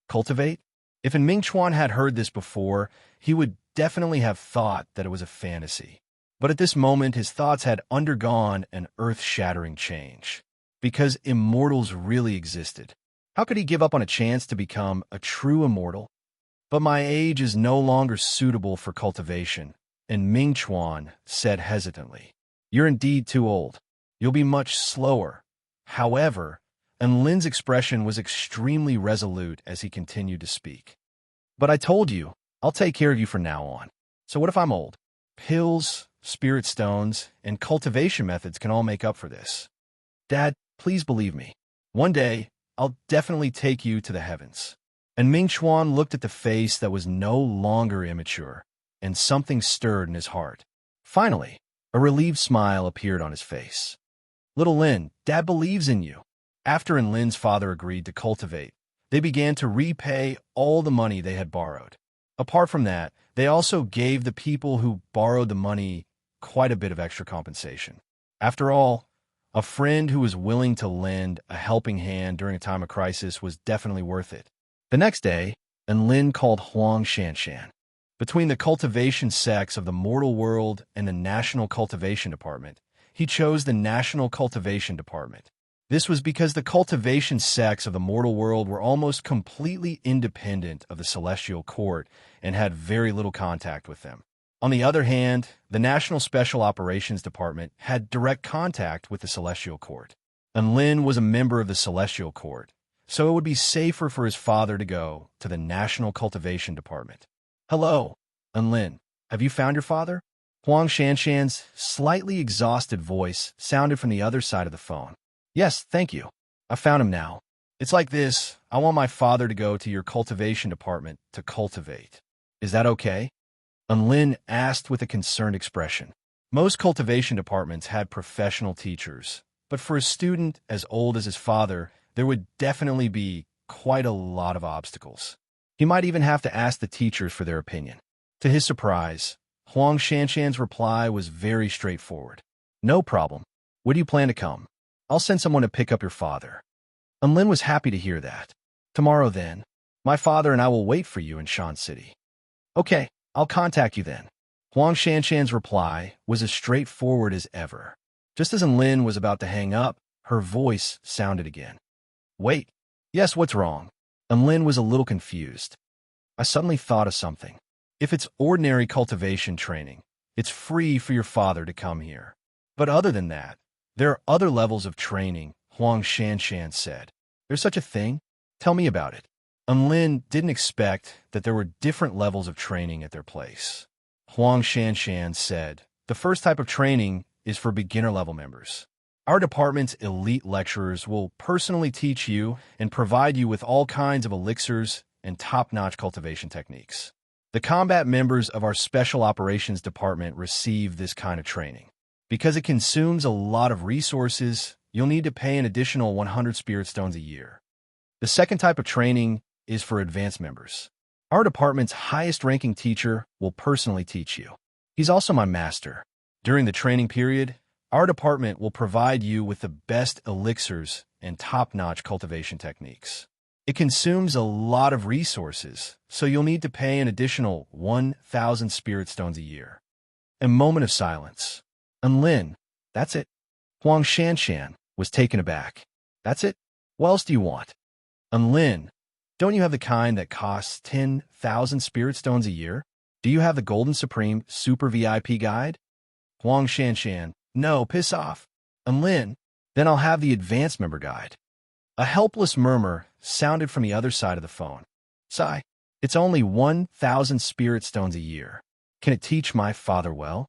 Cultivate? If Ming Chuan had heard this before, he would definitely have thought that it was a fantasy. But at this moment, his thoughts had undergone an earth-shattering change. Because immortals really existed. How could he give up on a chance to become a true immortal? But my age is no longer suitable for cultivation, and Ming Chuan said hesitantly, "You're indeed too old. You'll be much slower." However, Enlin's expression was extremely resolute as he continued to speak. "But I told you, I'll take care of you from now on. So what if I'm old? Pills, spirit stones, and cultivation methods can all make up for this. Dad, please believe me. One day, I'll definitely take you to the heavens." And Ming Chuan looked at the face that was no longer immature, and something stirred in his heart. Finally, a relieved smile appeared on his face. "Little Lin, Dad believes in you." After Enlin's father agreed to cultivate, they began to repay all the money they had borrowed. Apart from that, they also gave the people who borrowed the money quite a bit of extra compensation. After all, a friend who was willing to lend a helping hand during a time of crisis was definitely worth it. The next day, Enlin called Huang Shanshan. Between the cultivation sects of the mortal world and the National Cultivation Department, he chose the National Cultivation Department. This was because the cultivation sects of the mortal world were almost completely independent of the Celestial Court and had very little contact with them. On the other hand, the National Special Operations Department had direct contact with the Celestial Court. Enlin was a member of the Celestial Court, so it would be safer for his father to go to the National Cultivation Department. "Hello, Enlin. Have you found your father?" Huang Shanshan's slightly exhausted voice sounded from the other side of the phone. "Yes, thank you. I found him now. It's like this. I want my father to go to your cultivation department to cultivate. Is that okay?" Enlin asked with a concerned expression. Most cultivation departments had professional teachers, but for a student as old as his father, there would definitely be quite a lot of obstacles. He might even have to ask the teachers for their opinion. To his surprise, Huang Shanshan's reply was very straightforward. "No problem. When do you plan to come? I'll send someone to pick up your father." Enlin was happy to hear that. "Tomorrow, then. My father and I will wait for you in Shan City." "Okay, I'll contact you then." Huang Shanshan's reply was as straightforward as ever. Just as Enlin was about to hang up, her voice sounded again. "Wait. Yes, what's wrong?" Enlin was a little confused. "I suddenly thought of something. If it's ordinary cultivation training, it's free for your father to come here. But other than that, there are other levels of training," Huang Shanshan said. "There's such a thing? Tell me about it." Enlin didn't expect that there were different levels of training at their place. Huang Shanshan said, "The first type of training is for beginner-level members. Our department's elite lecturers will personally teach you and provide you with all kinds of elixirs and top-notch cultivation techniques. The combat members of our Special Operations Department receive this kind of training. Because it consumes a lot of resources, you'll need to pay an additional 100 spirit stones a year. The second type of training is for advanced members. Our department's highest-ranking teacher will personally teach you. He's also my master. During the training period, our department will provide you with the best elixirs and top-notch cultivation techniques. It consumes a lot of resources, so you'll need to pay an additional 1,000 spirit stones a year." A moment of silence. "Enlin, that's it?" Huang Shanshan was taken aback. "That's it? What else do you want?" "Enlin, don't you have the kind that costs 10,000 spirit stones a year? Do you have the Golden Supreme Super VIP guide?" Huang Shanshan, "No, piss off." "Enlin, then I'll have the advanced member guide." A helpless murmur sounded from the other side of the phone. "Sigh, it's only 1,000 spirit stones a year. Can it teach my father well?"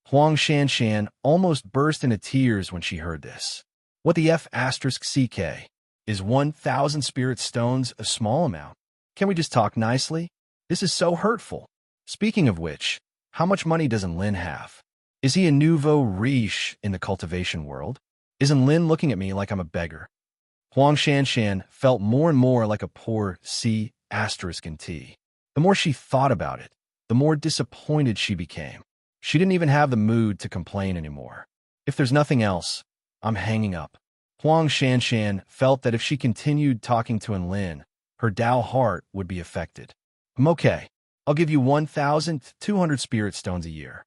Huang Shanshan almost burst into tears when she heard this. "What the F***CK? Is 1,000 spirit stones a small amount? Can we just talk nicely? This is so hurtful. Speaking of which, how much money does Lin have? Is he a nouveau riche in the cultivation world? Isn't Lin looking at me like I'm a beggar? Huang Shanshan felt more and more like a poor C** in tea. The more she thought about it, the more disappointed she became. She didn't even have the mood to complain anymore. If there's nothing else, I'm hanging up. Huang Shanshan felt that if she continued talking to Lin, her Tao heart would be affected. I'm okay. I'll give you 1,200 spirit stones a year.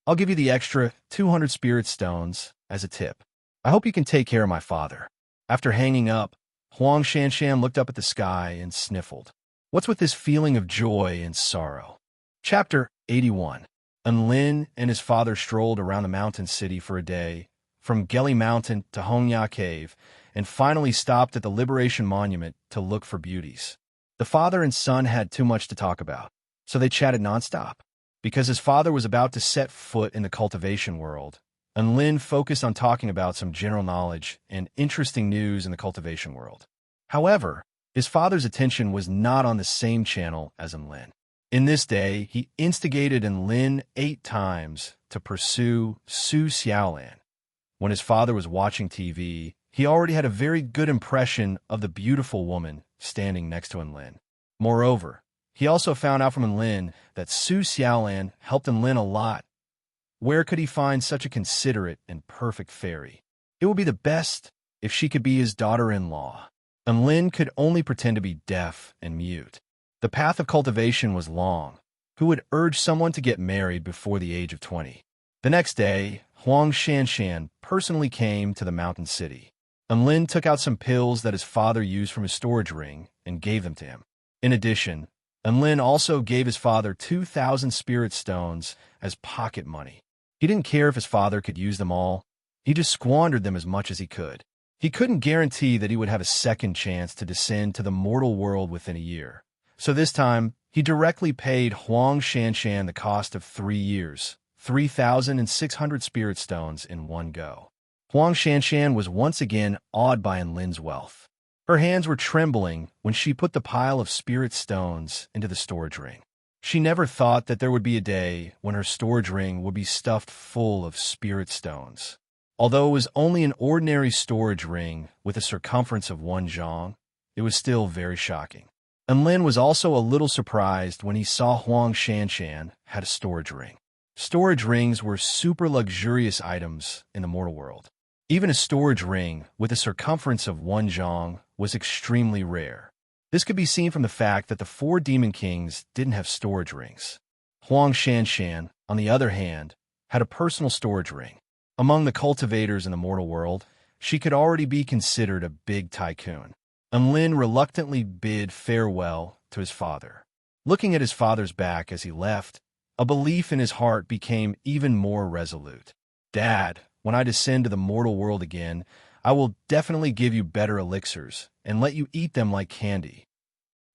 I'll give you the extra 200 spirit stones as a tip. I hope you can take care of my father. After hanging up, Huang Shanshan looked up at the sky and sniffled. What's with this feeling of joy and sorrow? Chapter 81. Lin and his father strolled around the mountain city for a day, from Geli Mountain to Hongya Cave, and finally stopped at the Liberation Monument to look for beauties. The father and son had too much to talk about, so they chatted nonstop. Because his father was about to set foot in the cultivation world, Lin focused on talking about some general knowledge and interesting news in the cultivation world. However, his father's attention was not on the same channel as Lin. In this day, he instigated Lin 8 times to pursue Su Xiaolan. When his father was watching TV, he already had a very good impression of the beautiful woman standing next to Lin. Moreover, he also found out from Lin that Su Xiaolan helped Lin a lot. Where could he find such a considerate and perfect fairy? It would be the best if she could be his daughter-in-law. Lin could only pretend to be deaf and mute. The path of cultivation was long. Who would urge someone to get married before the age of 20? The next day, Huang Shanshan personally came to the mountain city. Lin took out some pills that his father used from his storage ring and gave them to him. In addition, Lin also gave his father 2,000 spirit stones as pocket money. He didn't care if his father could use them all. He just squandered them as much as he could. He couldn't guarantee that he would have a second chance to descend to the mortal world within a year. So this time, he directly paid Huang Shanshan the cost of 3 years, 3,600 spirit stones in one go. Huang Shanshan was once again awed by Lin's wealth. Her hands were trembling when she put the pile of spirit stones into the storage ring. She never thought that there would be a day when her storage ring would be stuffed full of spirit stones. Although it was only an ordinary storage ring with a circumference of 1 zhang, it was still very shocking. Lin was also a little surprised when he saw Huang Shanshan had a storage ring. Storage rings were super luxurious items in the mortal world. Even a storage ring with a circumference of 1 zhang was extremely rare. This could be seen from the fact that the 4 demon kings didn't have storage rings. Huang Shanshan, on the other hand, had a personal storage ring. Among the cultivators in the mortal world, she could already be considered a big tycoon. Lin reluctantly bid farewell to his father. Looking at his father's back as he left, a belief in his heart became even more resolute. Dad, when I descend to the mortal world again, I will definitely give you better elixirs and let you eat them like candy.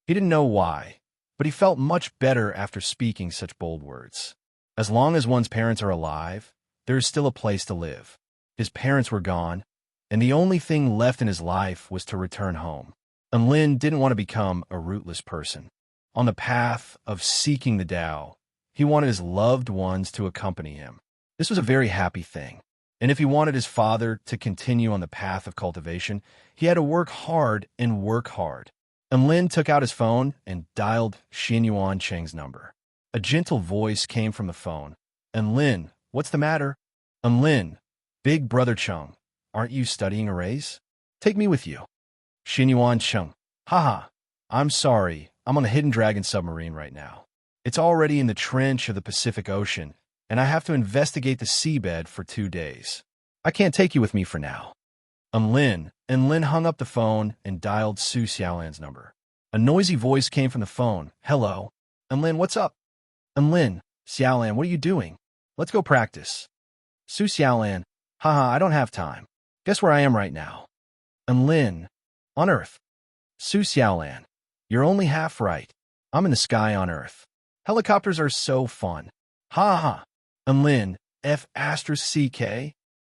He didn't know why, but he felt much better after speaking such bold words. As long as one's parents are alive, there is still a place to live. His parents were gone, and the only thing left in his life was to return home. Lin didn't want to become a rootless person. On the path of seeking the Tao, he wanted his loved ones to accompany him. This was a very happy thing. And if he wanted his father to continue on the path of cultivation, he had to work hard and work hard. Lin took out his phone and dialed Xin Yuan Cheng's number. A gentle voice came from the phone. Lin, what's the matter? Lin, big brother Cheng, aren't you studying arrays? Take me with you. Xin Yuan Cheng, haha, I'm sorry, I'm on the Hidden Dragon submarine right now. It's already in the trench of the Pacific Ocean, and I have to investigate the seabed for 2 days. I can't take you with me for now. Lin hung up the phone and dialed Su Xiaolan's number. A noisy voice came from the phone. Hello. Lin, what's up? Lin, Xiaolan, what are you doing? Let's go practice. Su Xiaolan, haha, I don't have time. Guess where I am right now? Lin, on Earth. Su Xiaolan, you're only half right. I'm in the sky on Earth. Helicopters are so fun. Ha ha. Lin, F***,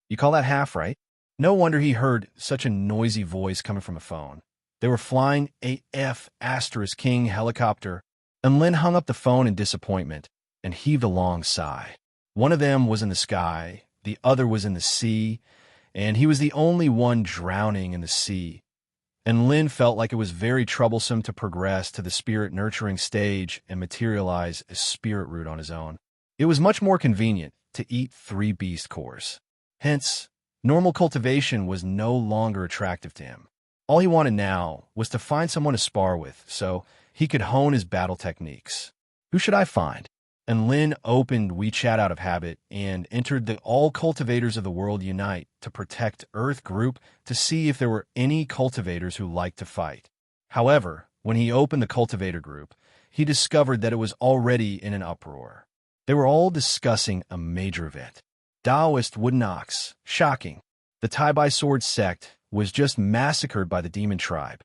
you call that half right? No wonder he heard such a noisy voice coming from a phone. They were flying a F***King helicopter, and Lin hung up the phone in disappointment and heaved a long sigh. One of them was in the sky, the other was in the sea, and he was the only one drowning in the sea. And Lin felt like it was very troublesome to progress to the spirit-nurturing stage and materialize a spirit root on his own. It was much more convenient to eat 3 beast cores. Hence, normal cultivation was no longer attractive to him. All he wanted now was to find someone to spar with so he could hone his battle techniques. Who should I find? And Lin opened WeChat out of habit and entered the All Cultivators of the World Unite to Protect Earth group to see if there were any cultivators who liked to fight. However, when he opened the Cultivator group, he discovered that it was already in an uproar. They were all discussing a major event. Taoist wooden ox. Shocking. The Tai-Bai sword sect was just massacred by the demon tribe.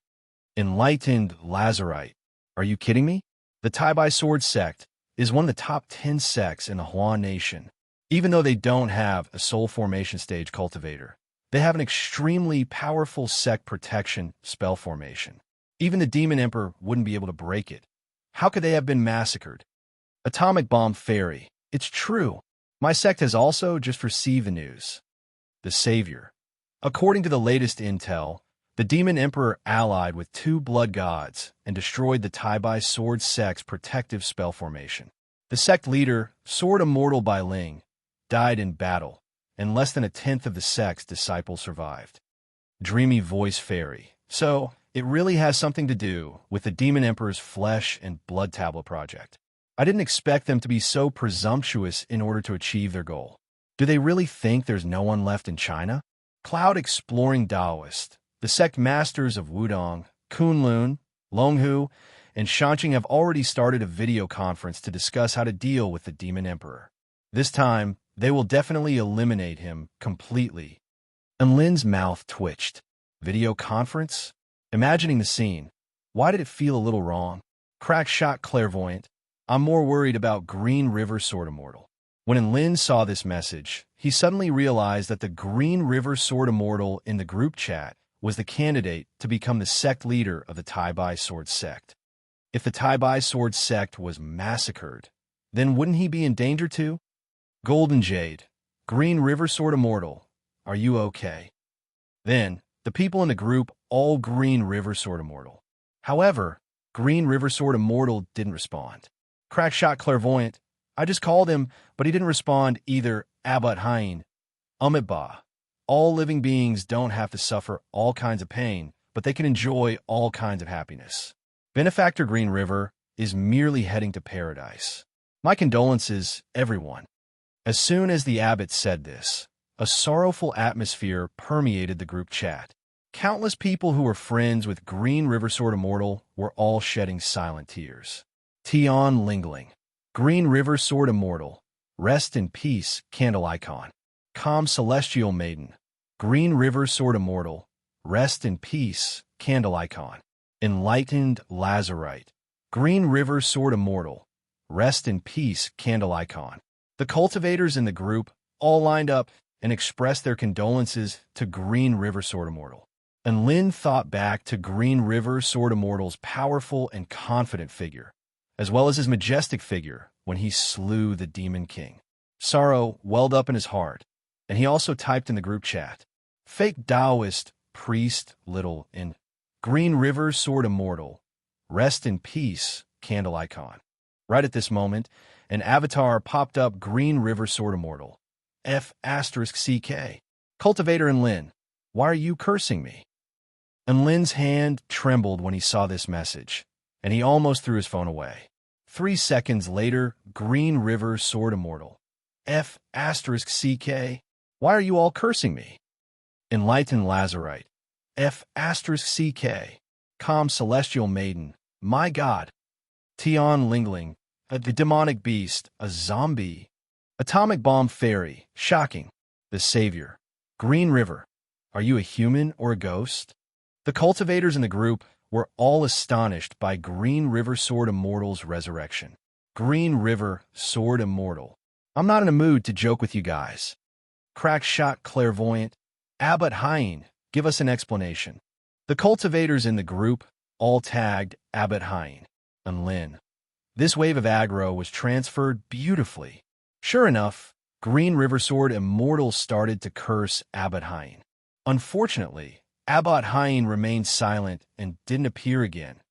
Enlightened Lazarite. Are you kidding me? The Tai-Bai sword sect is one of the top 10 sects in the Huan Nation. Even though they don't have a soul formation stage cultivator, they have an extremely powerful sect protection spell formation. Even the Demon Emperor wouldn't be able to break it. How could they have been massacred? Atomic Bomb Fairy. It's true. My sect has also just received the news. The Savior. According to the latest intel, the Demon Emperor allied with 2 blood gods and destroyed the Tai-Bai sword sect's protective spell formation. The sect leader, Sword Immortal Bai Ling, died in battle, and less than 1/10 of the sect's disciples survived. Dreamy Voice Fairy. So, it really has something to do with the Demon Emperor's flesh and blood tablet project. I didn't expect them to be so presumptuous in order to achieve their goal. Do they really think there's no one left in China? Cloud Exploring Taoist. The sect masters of Wudong, Kunlun, Longhu, and Shanqing have already started a video conference to discuss how to deal with the Demon Emperor. This time, they will definitely eliminate him completely. And Lin's mouth twitched. Video conference? Imagining the scene, why did it feel a little wrong? Crack shot clairvoyant. I'm more worried about Green River Sword Immortal. When Lin saw this message, he suddenly realized that the Green River Sword Immortal in the group chat was the candidate to become the sect leader of the Tai-Bai sword sect. If the Tai-Bai sword sect was massacred, then wouldn't he be in danger too? Golden Jade. Green River Sword Immortal. Are you okay? Then, the people in the group all Green River Sword Immortal. However, Green River Sword Immortal didn't respond. Crackshot Clairvoyant. I just called him, but he didn't respond either. Abbot Hein. Ba. All living beings don't have to suffer all kinds of pain, but they can enjoy all kinds of happiness. Benefactor Green River is merely heading to paradise. My condolences, everyone. As soon as the abbot said this, a sorrowful atmosphere permeated the group chat. Countless people who were friends with Green River Sword Immortal were all shedding silent tears. Tian Lingling. Green River Sword Immortal. Rest in peace, candle icon. Calm Celestial Maiden. Green River Sword Immortal. Rest in peace, candle icon. Enlightened Lazarite. Green River Sword Immortal. Rest in peace, candle icon. The cultivators in the group all lined up and expressed their condolences to Green River Sword Immortal. And Lin thought back to Green River Sword Immortal's powerful and confident figure, as well as his majestic figure when he slew the Demon King. Sorrow welled up in his heart, and he also typed in the group chat, Fake Taoist Priest Little in Green River Sword Immortal. Rest in peace, candle icon. Right at this moment, an avatar popped up Green River Sword Immortal. F***CK. Cultivator and Lin, why are you cursing me? And Lin's hand trembled when he saw this message, and he almost threw his phone away. 3 seconds later, Green River Sword Immortal. F***CK. Why are you all cursing me? Enlightened Lazarite. F***CK. Calm Celestial Maiden. My God. Tian Lingling. The demonic beast. A zombie. Atomic Bomb Fairy. Shocking. The Savior. Green River. Are you a human or a ghost? The cultivators in the group were all astonished by Green River Sword Immortal's resurrection. Green River Sword Immortal. I'm not in a mood to joke with you guys. Crack shot clairvoyant. Abbot Hien, give us an explanation. The cultivators in the group all tagged Abbot Hien and Lin. This wave of aggro was transferred beautifully. Sure enough, Green River Sword Immortal started to curse Abbot Hien. Unfortunately, Abbot Hien remained silent and didn't appear again.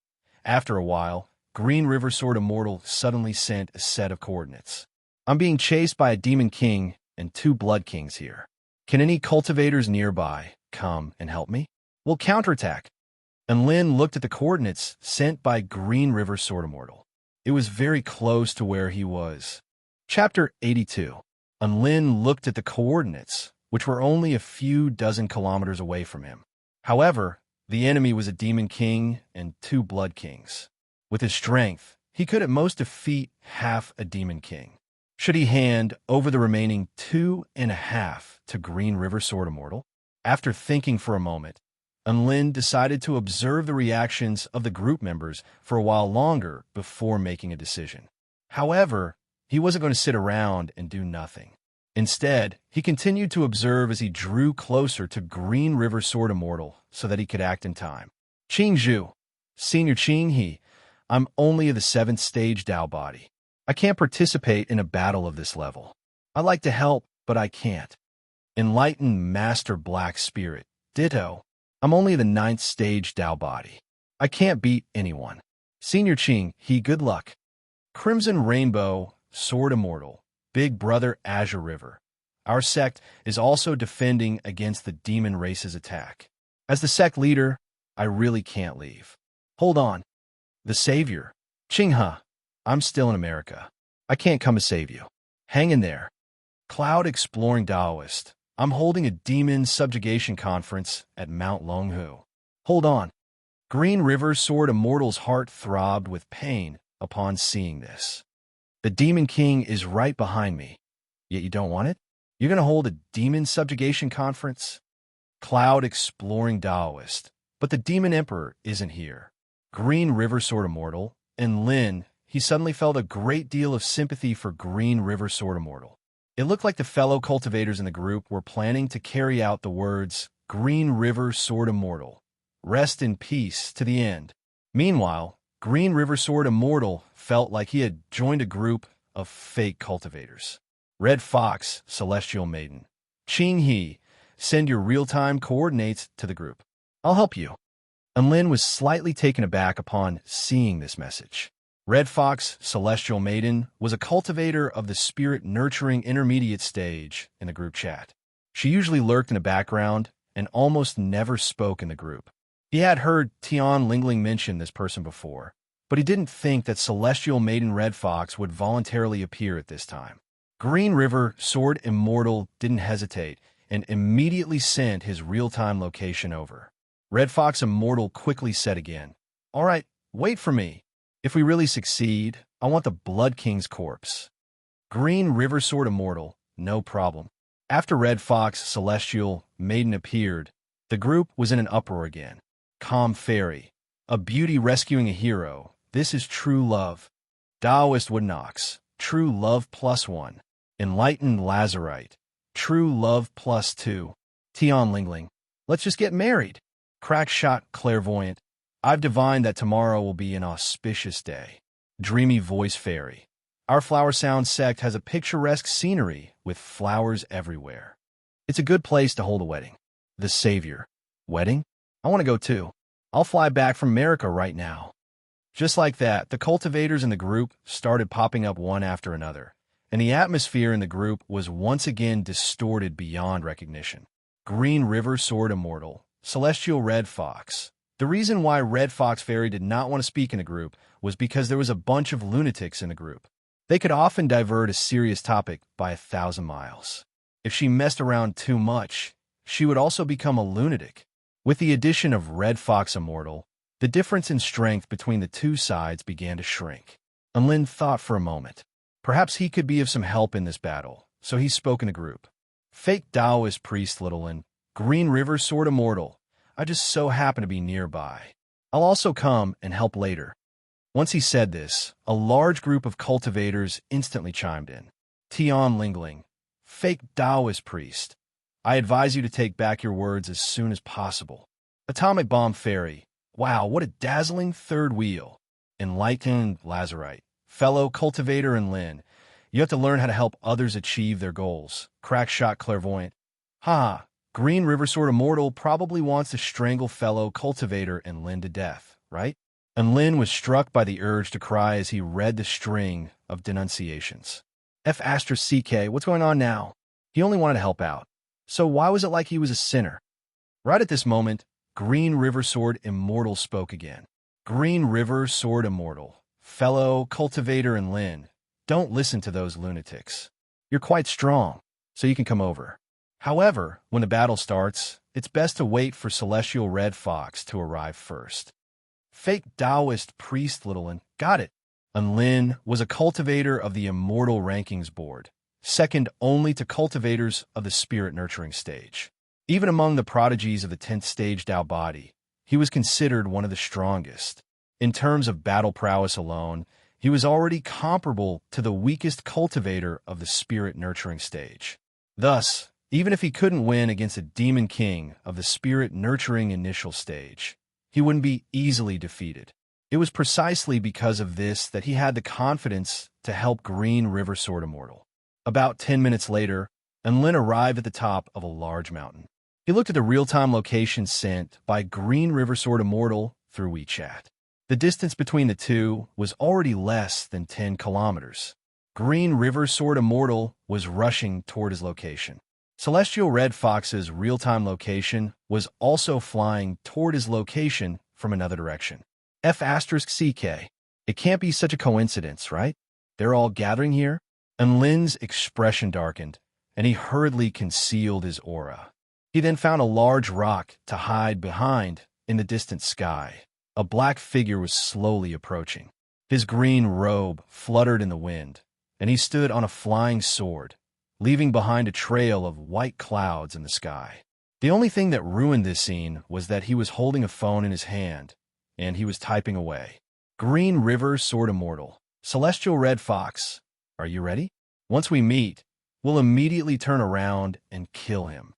After a while, Green River Sword Immortal suddenly sent a set of coordinates. I'm being chased by a Demon King and 2 Blood Kings here. Can any cultivators nearby come and help me? We'll counterattack. And Lin looked at the coordinates sent by Green River Sword Immortal. It was very close to where he was. Chapter 82. And Lin looked at the coordinates, which were only a few dozen kilometers away from him. However, the enemy was a Demon King and 2 Blood Kings. With his strength, he could at most defeat half a Demon King. Should he hand over the remaining 2.5 to Green River Sword Immortal? After thinking for a moment, Lin decided to observe the reactions of the group members for a while longer before making a decision. However, he wasn't going to sit around and do nothing. Instead, he continued to observe as he drew closer to Green River Sword Immortal so that he could act in time. Qing Zhu, Senior Qing He, I'm only of the 7th stage Dao body. I can't participate in a battle of this level. I'd like to help, but I can't. Enlightened Master Black Spirit, ditto. I'm only the 9th stage Dao body. I can't beat anyone. Senior Qing He, good luck. Crimson Rainbow, Sword Immortal, Big Brother Azure River. Our sect is also defending against the demon race's attack. As the sect leader, I really can't leave. Hold on. The Savior. Qinghe, I'm still in America. I can't come to save you. Hang in there. Cloud Exploring Taoist. I'm holding a demon subjugation conference at Mount Longhu. Hold on. Green River Sword Immortal's heart throbbed with pain upon seeing this. The Demon King is right behind me. Yet you don't want it? You're going to hold a demon subjugation conference? Cloud Exploring Taoist. But the Demon Emperor isn't here. Green River Sword Immortal, and Lin, he suddenly felt a great deal of sympathy for Green River Sword Immortal. It looked like the fellow cultivators in the group were planning to carry out the words, Green River Sword Immortal, rest in peace to the end. Meanwhile, Green River Sword Immortal felt like he had joined a group of fake cultivators. Red Fox, Celestial Maiden. Qing He, send your real-time coordinates to the group. I'll help you. And Lin was slightly taken aback upon seeing this message. Red Fox, Celestial Maiden, was a cultivator of the spirit-nurturing intermediate stage in the group chat. She usually lurked in the background and almost never spoke in the group. He had heard Tian Lingling mention this person before, but he didn't think that Celestial Maiden Red Fox would voluntarily appear at this time. Green River Sword Immortal didn't hesitate and immediately sent his real-time location over. Red Fox Immortal quickly said again, All right, wait for me. If we really succeed, I want the Blood King's corpse. Green River Sword Immortal, no problem. After Red Fox Celestial Maiden appeared, the group was in an uproar again. Calm Fairy, a beauty rescuing a hero. This is true love. Taoist Woodnox, true love +1. Enlightened Lazarite, true love +2. Tian Lingling, let's just get married. Crackshot Clairvoyant, I've divined that tomorrow will be an auspicious day. Dreamy Voice Fairy, our Flower Sound sect has a picturesque scenery with flowers everywhere. It's a good place to hold a wedding. The Savior, wedding? I want to go too. I'll fly back from America right now. Just like that, the cultivators in the group started popping up one after another, and the atmosphere in the group was once again distorted beyond recognition. Green River Sword Immortal, Celestial Red Fox. The reason why Red Fox Fairy did not want to speak in the group was because there was a bunch of lunatics in the group. They could often divert a serious topic by 1,000 miles. If she messed around too much, she would also become a lunatic. With the addition of Red Fox Immortal, the difference in strength between the two sides began to shrink. And Lin thought for a moment. Perhaps he could be of some help in this battle, so he spoke in the group. Fake Taoist Priest Little Lin, Green River Sword Immortal, I just so happen to be nearby. I'll also come and help later. Once he said this, a large group of cultivators instantly chimed in. Tian Lingling, Fake Taoist Priest, I advise you to take back your words as soon as possible. Atomic Bomb Fairy. Wow, what a dazzling third wheel. Enlightened Lazarite. Fellow Cultivator and Lynn. You have to learn how to help others achieve their goals. Crackshot Clairvoyant. Ha! Green River Sword Immortal probably wants to strangle fellow Cultivator and Lynn to death, right? And Lynn was struck by the urge to cry as he read the string of denunciations. F***CK, what's going on now? He only wanted to help out. So why was it like he was a sinner? Right at this moment, Green River Sword Immortal spoke again. Green River Sword Immortal. Fellow Cultivator and Lynn, don't listen to those lunatics. You're quite strong, so you can come over. However, when the battle starts, it's best to wait for Celestial Red Fox to arrive first. Fake Taoist Priest Littlin, got it. And Lin was a cultivator of the Immortal Rankings Board, second only to cultivators of the Spirit Nurturing stage. Even among the prodigies of the 10th stage Tao body, he was considered one of the strongest. In terms of battle prowess alone, he was already comparable to the weakest cultivator of the Spirit Nurturing stage. Thus, even if he couldn't win against a Demon King of the Spirit Nurturing initial stage, he wouldn't be easily defeated. It was precisely because of this that he had the confidence to help Green River Sword Immortal. About 10 minutes later, Enlin arrived at the top of a large mountain. He looked at the real-time location sent by Green River Sword Immortal through WeChat. The distance between the two was already less than 10 kilometers. Green River Sword Immortal was rushing toward his location. Celestial Red Fox's real-time location was also flying toward his location from another direction. F***CK. It can't be such a coincidence, right? They're all gathering here? And Lin's expression darkened, and he hurriedly concealed his aura. He then found a large rock to hide behind in the distant sky. A black figure was slowly approaching. His green robe fluttered in the wind, and he stood on a flying sword, leaving behind a trail of white clouds in the sky. The only thing that ruined this scene was that he was holding a phone in his hand, and he was typing away. Green River Sword Immortal. Celestial Red Fox. Are you ready? Once we meet, we'll immediately turn around and kill him.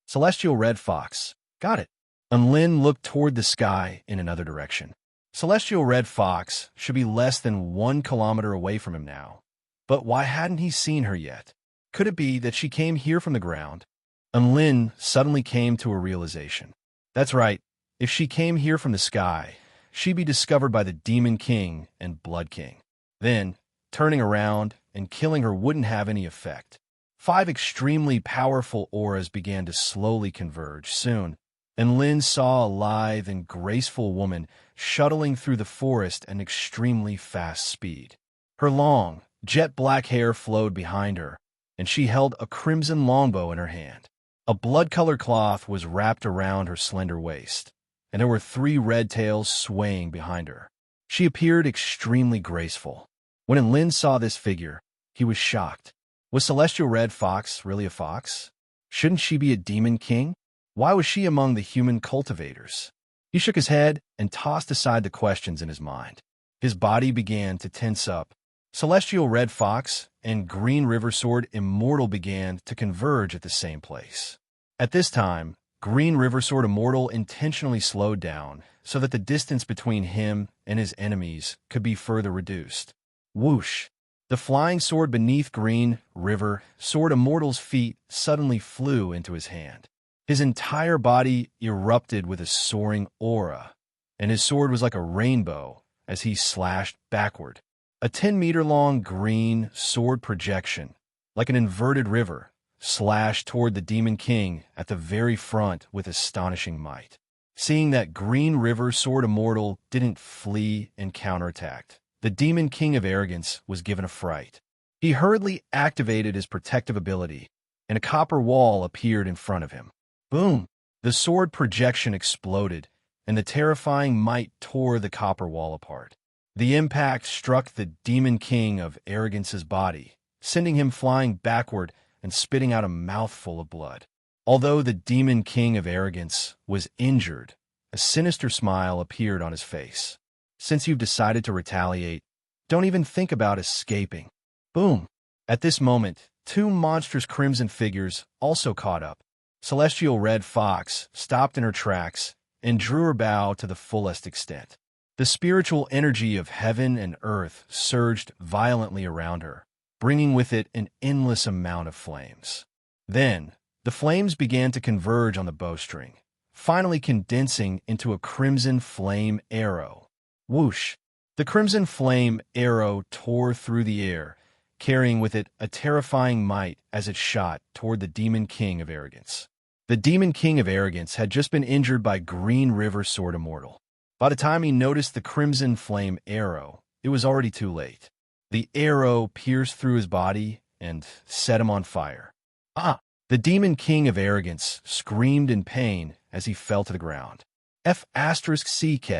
Celestial Red Fox. Got it. And Lin looked toward the sky in another direction. Celestial Red Fox should be less than 1 kilometer away from him now. But why hadn't he seen her yet? Could it be that she came here from the ground? And Lin suddenly came to a realization. That's right. If she came here from the sky, she'd be discovered by the Demon King and Blood King. Then, turning around and killing her wouldn't have any effect. 5 extremely powerful auras began to slowly converge soon, and Lin saw a lithe and graceful woman shuttling through the forest at an extremely fast speed. Her long, jet-black hair flowed behind her, and she held a crimson longbow in her hand. A blood-colored cloth was wrapped around her slender waist, and there were 3 red tails swaying behind her. She appeared extremely graceful. When Lin saw this figure, he was shocked. Was Celestial Red Fox really a fox? Shouldn't she be a Demon King? Why was she among the human cultivators? He shook his head and tossed aside the questions in his mind. His body began to tense up. Celestial Red Fox and Green River Sword Immortal began to converge at the same place. At this time, Green River Sword Immortal intentionally slowed down so that the distance between him and his enemies could be further reduced. Whoosh! The flying sword beneath Green River Sword Immortal's feet suddenly flew into his hand. His entire body erupted with a soaring aura, and his sword was like a rainbow as he slashed backward. A 10-meter-long green sword projection, like an inverted river, slashed toward the Demon King at the very front with astonishing might. Seeing that Green River Sword Immortal didn't flee and counterattacked, the Demon King of Arrogance was given a fright. He hurriedly activated his protective ability, and a copper wall appeared in front of him. Boom! The sword projection exploded, and the terrifying might tore the copper wall apart. The impact struck the Demon King of Arrogance's body, sending him flying backward and spitting out a mouthful of blood. Although the Demon King of Arrogance was injured, a sinister smile appeared on his face. Since you've decided to retaliate, don't even think about escaping. Boom! At this moment, 2 monstrous crimson figures also caught up, Celestial Red Fox stopped in her tracks and drew her bow to the fullest extent. The spiritual energy of heaven and earth surged violently around her, bringing with it an endless amount of flames. Then, the flames began to converge on the bowstring, finally condensing into a crimson flame arrow. Whoosh! The crimson flame arrow tore through the air, carrying with it a terrifying might as it shot toward the Demon King of Arrogance. The Demon King of Arrogance had just been injured by Green River Sword Immortal. By the time he noticed the crimson flame arrow, it was already too late. The arrow pierced through his body and set him on fire. Ah! The Demon King of Arrogance screamed in pain as he fell to the ground. F***CK.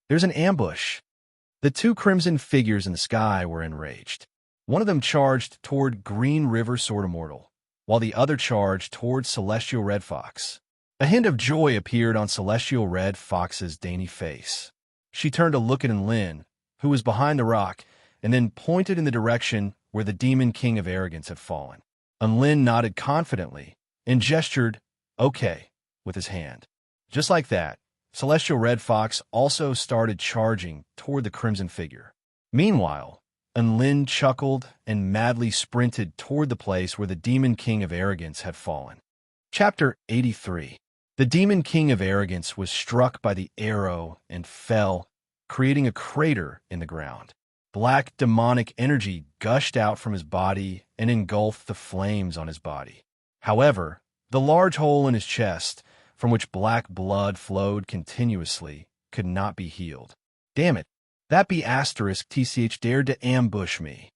There's an ambush. The two crimson figures in the sky were enraged. One of them charged toward Green River Sword Immortal, while the other charged toward Celestial Red Fox. A hint of joy appeared on Celestial Red Fox's dainty face. She turned to look at Enlin, who was behind the rock, and then pointed in the direction where the Demon King of Arrogance had fallen. Enlin nodded confidently and gestured, "Okay," with his hand. Just like that, Celestial Red Fox also started charging toward the crimson figure. Meanwhile, Enlin chuckled and madly sprinted toward the place where the Demon King of Arrogance had fallen. Chapter 83. The Demon King of Arrogance was struck by the arrow and fell, creating a crater in the ground. Black demonic energy gushed out from his body and engulfed the flames on his body. However, the large hole in his chest, from which black blood flowed continuously, could not be healed. Damn it, that be asterisk TCH dared to ambush me.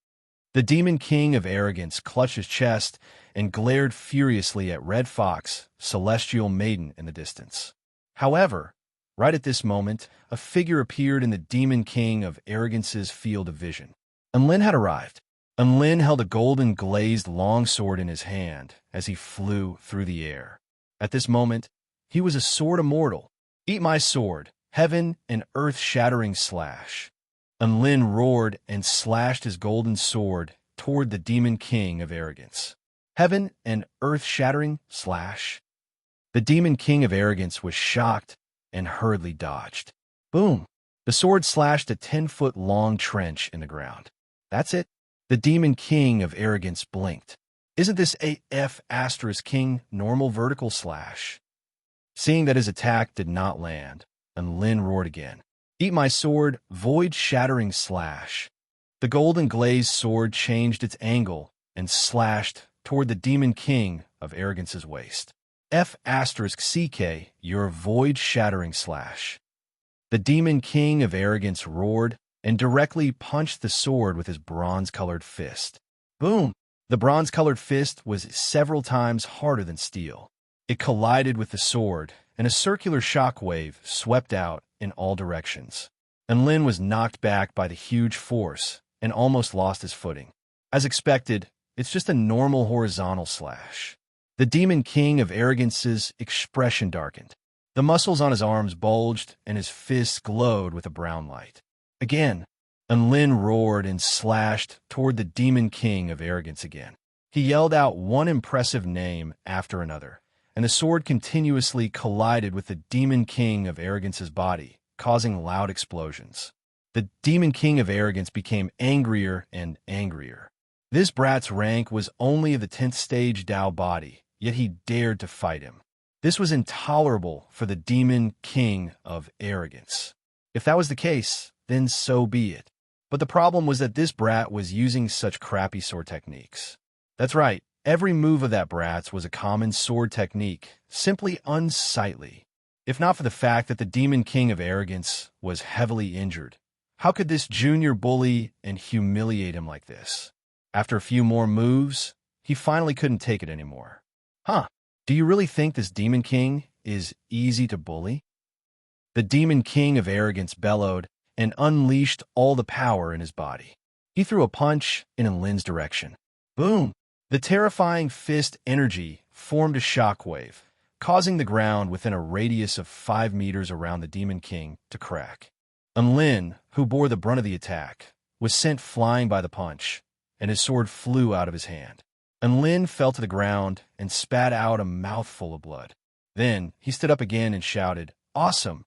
The Demon King of Arrogance clutched his chest and glared furiously at Red Fox, Celestial Maiden in the distance. However, right at this moment, a figure appeared in the Demon King of Arrogance's field of vision. Enlin had arrived. Enlin held a golden glazed longsword in his hand as he flew through the air. At this moment, he was a sword immortal. Eat my sword, heaven and earth-shattering slash. Enlin roared and slashed his golden sword toward the Demon King of Arrogance. Heaven and earth-shattering slash. The Demon King of Arrogance was shocked and hurriedly dodged. Boom! The sword slashed a 10-foot-long trench in the ground. That's it. The Demon King of Arrogance blinked. Isn't this AF asterisk king normal vertical slash? Seeing that his attack did not land, Enlin roared again. Eat my sword, void-shattering slash. The golden glazed sword changed its angle and slashed toward the Demon King of Arrogance's waist. F***CK, your void-shattering slash. The Demon King of Arrogance roared and directly punched the sword with his bronze-colored fist. Boom! The bronze-colored fist was several times harder than steel. It collided with the sword, and a circular shockwave swept out in all directions. Enlin was knocked back by the huge force and almost lost his footing. As expected, it's just a normal horizontal slash. The Demon King of Arrogance's expression darkened. The muscles on his arms bulged, and his fists glowed with a brown light. Again, Enlin roared and slashed toward the Demon King of Arrogance again. He yelled out one impressive name after another, and the sword continuously collided with the Demon King of Arrogance's body, causing loud explosions. The Demon King of Arrogance became angrier and angrier. This brat's rank was only of the 10th stage Dao body, yet he dared to fight him. This was intolerable for the Demon King of Arrogance. If that was the case, then so be it. But the problem was that this brat was using such crappy sword techniques. That's right, every move of that brat's was a common sword technique, simply unsightly. If not for the fact that the Demon King of Arrogance was heavily injured, how could this junior bully and humiliate him like this? After a few more moves, he finally couldn't take it anymore. Huh, do you really think this Demon King is easy to bully? The Demon King of Arrogance bellowed and unleashed all the power in his body. He threw a punch in Enlin's direction. Boom! The terrifying fist energy formed a shockwave, causing the ground within a radius of 5 meters around the Demon King to crack. Enlin, who bore the brunt of the attack, was sent flying by the punch, and his sword flew out of his hand. and Lin fell to the ground and spat out a mouthful of blood. Then he stood up again and shouted, "Awesome!"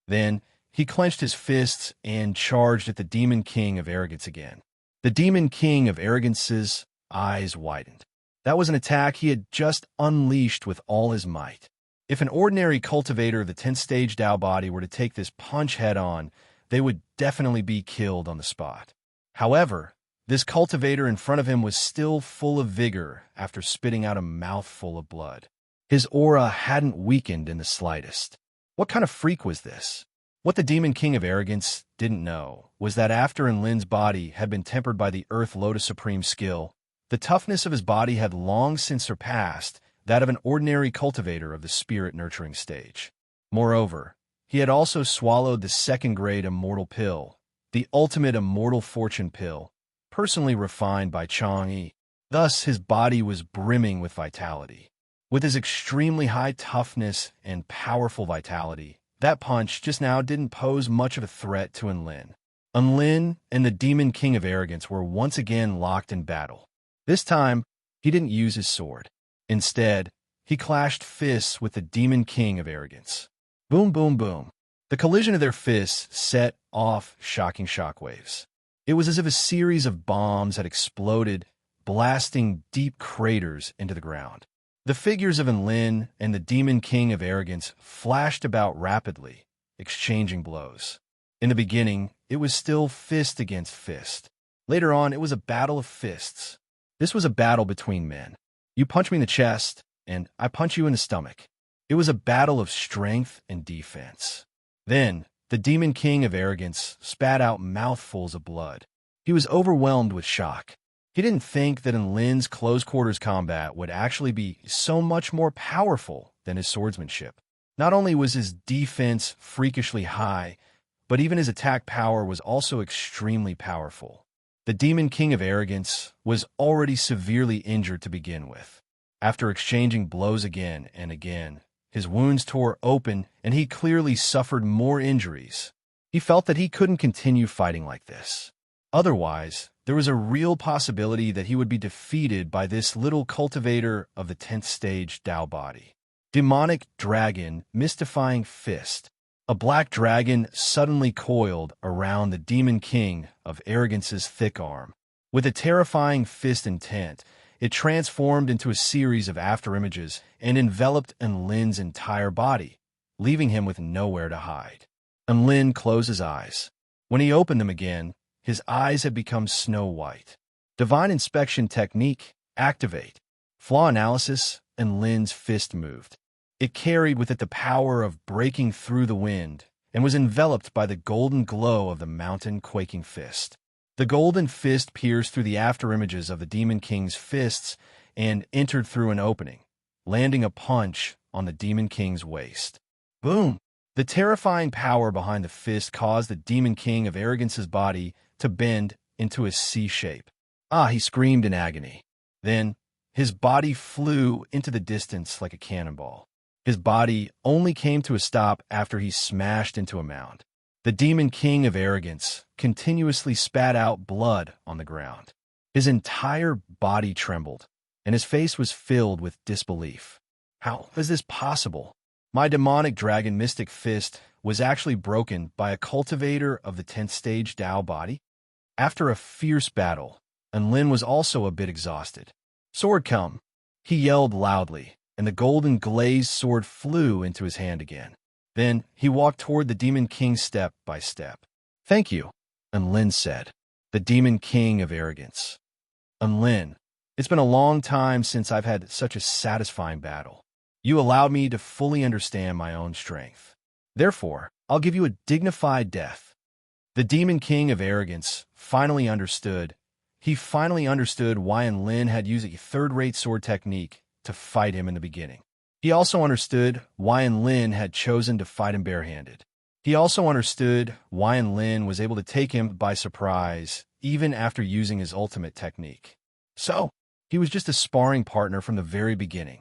Then he clenched his fists and charged at the Demon King of Arrogance again. The Demon King of Arrogance's eyes widened. That was an attack he had just unleashed with all his might. If an ordinary cultivator of the 10th stage Tao body were to take this punch head-on, they would definitely be killed on the spot. However, this cultivator in front of him was still full of vigor after spitting out a mouthful of blood. His aura hadn't weakened in the slightest. What kind of freak was this? What the Demon King of Arrogance didn't know was that after Lin's body had been tempered by the Earth Lotus Supreme skill, the toughness of his body had long since surpassed that of an ordinary cultivator of the spirit nurturing stage. Moreover, he had also swallowed the second-grade immortal pill, the ultimate immortal fortune pill, personally refined by Chang'e. Thus, his body was brimming with vitality. With his extremely high toughness and powerful vitality, that punch just now didn't pose much of a threat to Enlin. Enlin and the Demon King of Arrogance were once again locked in battle. This time, he didn't use his sword. Instead, he clashed fists with the Demon King of Arrogance. Boom, boom, boom. The collision of their fists set off shocking shockwaves. It was as if a series of bombs had exploded, blasting deep craters into the ground. The figures of Enlin and the Demon King of Arrogance flashed about rapidly, exchanging blows. In the beginning, it was still fist against fist. Later on, it was a battle of fists. This was a battle between men. You punch me in the chest, and I punch you in the stomach. It was a battle of strength and defense. Then, the Demon King of Arrogance spat out mouthfuls of blood. He was overwhelmed with shock. He didn't think that Enlin's close-quarters combat would actually be so much more powerful than his swordsmanship. Not only was his defense freakishly high, but even his attack power was also extremely powerful. The Demon King of Arrogance was already severely injured to begin with. After exchanging blows again and again, his wounds tore open and he clearly suffered more injuries. He felt that he couldn't continue fighting like this. Otherwise, there was a real possibility that he would be defeated by this little cultivator of the 10th stage Tao body. Demonic Dragon Mystifying Fist. A black dragon suddenly coiled around the Demon King of Arrogance's thick arm. With a terrifying fist intent, it transformed into a series of afterimages and enveloped Enlin's entire body, leaving him with nowhere to hide. Enlin closed his eyes. When he opened them again, his eyes had become snow white. Divine Inspection Technique, activate. Flaw analysis, Enlin's fist moved. It carried with it the power of breaking through the wind and was enveloped by the golden glow of the mountain-quaking fist. The golden fist pierced through the afterimages of the Demon King's fists and entered through an opening, landing a punch on the Demon King's waist. Boom! The terrifying power behind the fist caused the Demon King of Arrogance's body to bend into a C shape. Ah, he screamed in agony. Then, his body flew into the distance like a cannonball. His body only came to a stop after he smashed into a mound. The Demon King of Arrogance continuously spat out blood on the ground. His entire body trembled, and his face was filled with disbelief. How is this possible? My demonic dragon mystic fist was actually broken by a cultivator of the 10th stage Tao body? After a fierce battle, Enlin was also a bit exhausted. Sword come! He yelled loudly, and the golden glazed sword flew into his hand again. Then he walked toward the Demon King step by step. Thank you, Enlin said, the Demon King of Arrogance. Enlin, it's been a long time since I've had such a satisfying battle. You allowed me to fully understand my own strength. Therefore, I'll give you a dignified death. The Demon King of Arrogance finally understood. He finally understood why Enlin had used a third-rate sword technique to fight him in the beginning. He also understood why Enlin had chosen to fight him barehanded. He also understood why Enlin was able to take him by surprise, even after using his ultimate technique. So, he was just a sparring partner from the very beginning.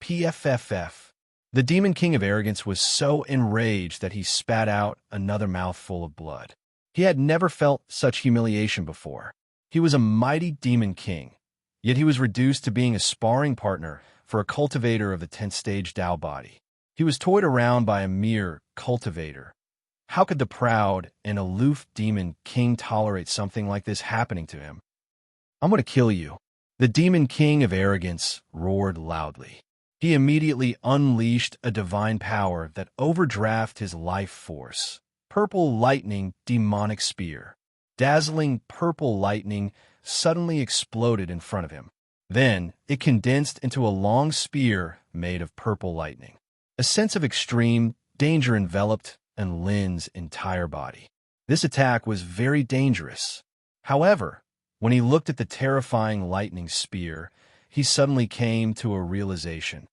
PFFF. The Demon King of Arrogance was so enraged that he spat out another mouthful of blood. He had never felt such humiliation before. He was a mighty Demon King. Yet he was reduced to being a sparring partner for a cultivator of the 10th stage Tao body. He was toyed around by a mere cultivator. How could the proud and aloof demon king tolerate something like this happening to him? "I'm going to kill you." The demon king of arrogance roared loudly. He immediately unleashed a divine power that overdrafted his life force. Purple lightning demonic spear. Dazzling purple lightning suddenly exploded in front of him. Then it condensed into a long spear made of purple lightning. A sense of extreme danger enveloped Lin's entire body. This attack was very dangerous. However, when he looked at the terrifying lightning spear, he suddenly came to a realization.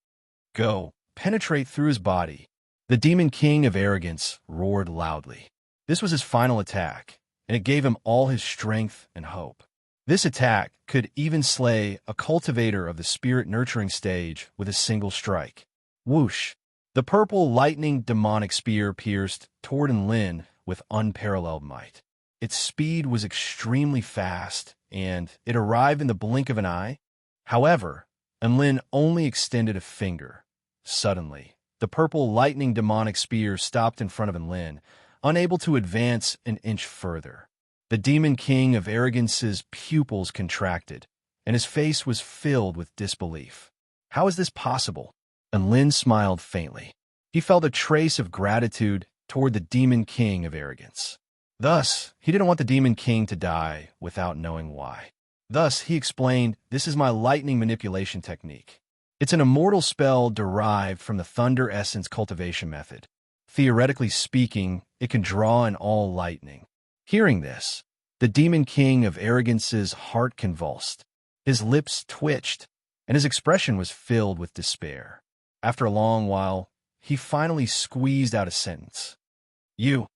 Go, penetrate through his body. The demon king of arrogance roared loudly. This was his final attack, and it gave him all his strength and hope. This attack could even slay a cultivator of the spirit-nurturing stage with a single strike. Whoosh! The purple lightning demonic spear pierced toward Lin with unparalleled might. Its speed was extremely fast, and it arrived in the blink of an eye. However, Lin only extended a finger. Suddenly, the purple lightning demonic spear stopped in front of Lin, unable to advance an inch further. The demon king of arrogance's pupils contracted, and his face was filled with disbelief. How is this possible? And Lin smiled faintly. He felt a trace of gratitude toward the demon king of arrogance. Thus, he didn't want the demon king to die without knowing why. Thus, he explained, "This is my lightning manipulation technique. It's an immortal spell derived from the thunder essence cultivation method. Theoretically speaking, it can draw in all lightning." Hearing this, the demon king of arrogance's heart convulsed. His lips twitched, and his expression was filled with despair. After a long while, he finally squeezed out a sentence. You're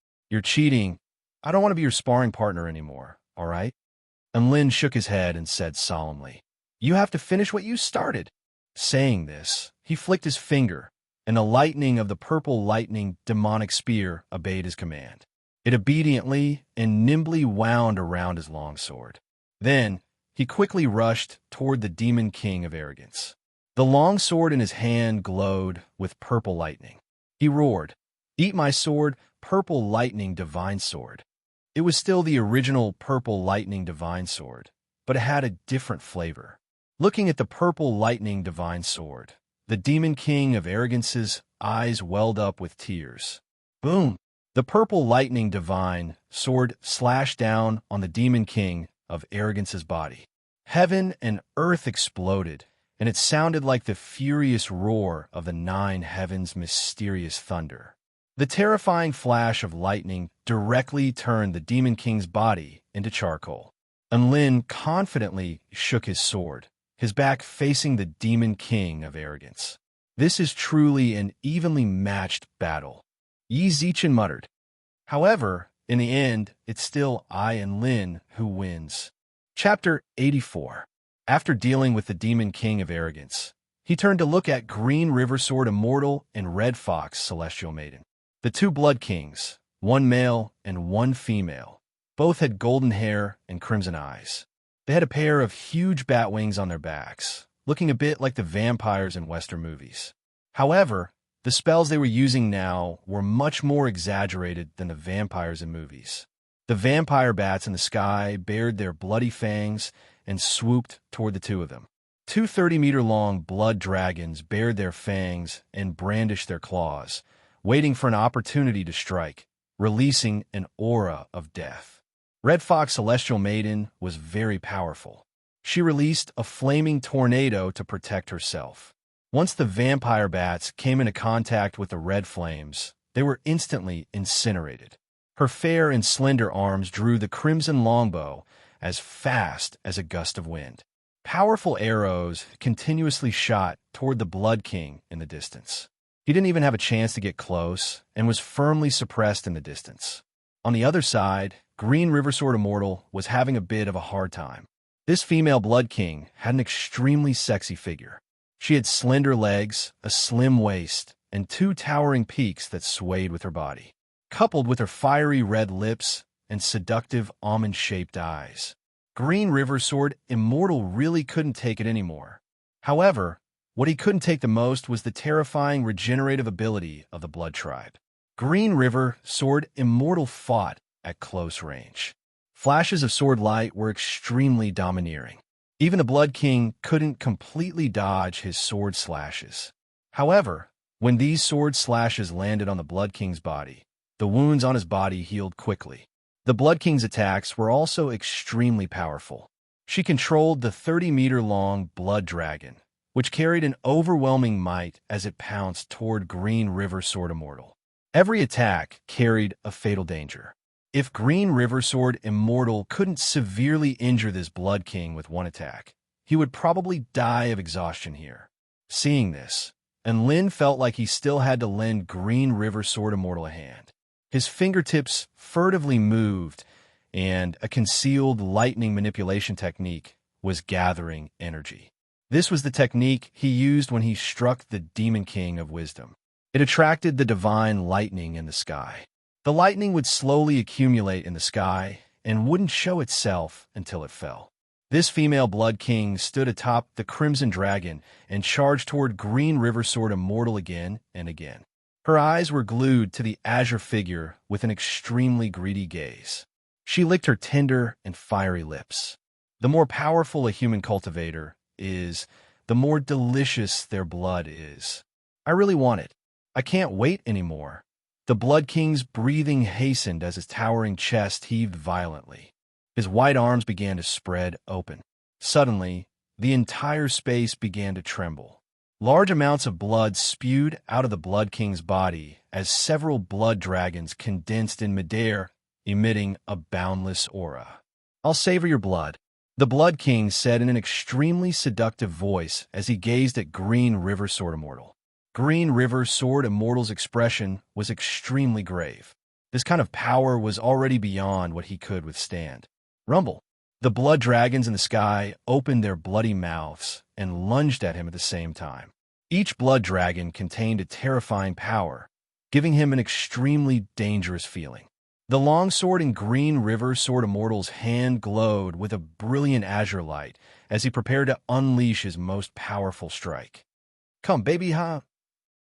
cheating. I don't want to be your sparring partner anymore, all right?" And Lin shook his head and said solemnly, "You have to finish what you started." Saying this, he flicked his finger, and the lightning of the purple lightning demonic spear obeyed his command. It obediently and nimbly wound around his longsword. Then, he quickly rushed toward the demon king of arrogance. The long sword in his hand glowed with purple lightning. He roared, "Eat my sword, purple lightning divine sword." It was still the original purple lightning divine sword, but it had a different flavor. Looking at the purple lightning divine sword, the demon king of arrogance's eyes welled up with tears. Boom! The purple lightning divine sword slashed down on the demon king of arrogance's body. Heaven and earth exploded, and it sounded like the furious roar of the 9 heavens' mysterious thunder. The terrifying flash of lightning directly turned the demon king's body into charcoal. And Lin confidently shook his sword, his back facing the demon king of arrogance. "This is truly an evenly matched battle," Yi Zichen muttered. However, in the end, it's still I and Lin who wins. Chapter 84. After dealing with the demon king of arrogance, he turned to look at Green River Sword Immortal and Red Fox Celestial Maiden. The 2 blood kings, one male and one female, both had golden hair and crimson eyes. They had a pair of huge bat wings on their backs, looking a bit like the vampires in Western movies. However, the spells they were using now were much more exaggerated than the vampires in movies. The vampire bats in the sky bared their bloody fangs and swooped toward the 2 of them. 2 30-meter-long blood dragons bared their fangs and brandished their claws, waiting for an opportunity to strike, releasing an aura of death. Red Fox Celestial Maiden was very powerful. She released a flaming tornado to protect herself. Once the vampire bats came into contact with the red flames, they were instantly incinerated. Her fair and slender arms drew the crimson longbow as fast as a gust of wind. Powerful arrows continuously shot toward the Blood King in the distance. He didn't even have a chance to get close and was firmly suppressed in the distance. On the other side, Green River Sword Immortal was having a bit of a hard time. This female Blood King had an extremely sexy figure. She had slender legs, a slim waist, and 2 towering peaks that swayed with her body. Coupled with her fiery red lips and seductive almond-shaped eyes, Green River Sword Immortal really couldn't take it anymore. However, what he couldn't take the most was the terrifying regenerative ability of the Blood Tribe. Green River Sword Immortal fought at close range. Flashes of sword light were extremely domineering. Even the Blood King couldn't completely dodge his sword slashes. However, when these sword slashes landed on the Blood King's body, the wounds on his body healed quickly. The Blood King's attacks were also extremely powerful. She controlled the 30-meter-long Blood Dragon, which carried an overwhelming might as it pounced toward Green River Sword Immortal. Every attack carried a fatal danger. If Green River Sword Immortal couldn't severely injure this Blood King with one attack, he would probably die of exhaustion here. Seeing this, Lin felt like he still had to lend Green River Sword Immortal a hand. His fingertips furtively moved, and a concealed lightning manipulation technique was gathering energy. This was the technique he used when he struck the Demon King of Wisdom. It attracted the divine lightning in the sky. The lightning would slowly accumulate in the sky and wouldn't show itself until it fell. This female Blood King stood atop the Crimson Dragon and charged toward Green River Sword Immortal again and again. Her eyes were glued to the azure figure with an extremely greedy gaze. She licked her tender and fiery lips. The more powerful a human cultivator is, the more delicious their blood is. I really want it. I can't wait anymore. The Blood King's breathing hastened as his towering chest heaved violently. His white arms began to spread open. Suddenly, the entire space began to tremble. Large amounts of blood spewed out of the Blood King's body as several blood dragons condensed in midair, emitting a boundless aura. "I'll savor your blood," the Blood King said in an extremely seductive voice as he gazed at Green River Sword Immortal. Green River Sword Immortal's expression was extremely grave. This kind of power was already beyond what he could withstand. Rumble. The blood dragons in the sky opened their bloody mouths and lunged at him at the same time. Each blood dragon contained a terrifying power, giving him an extremely dangerous feeling. The long sword in Green River Sword Immortal's hand glowed with a brilliant azure light as he prepared to unleash his most powerful strike. "Come, baby, huh?"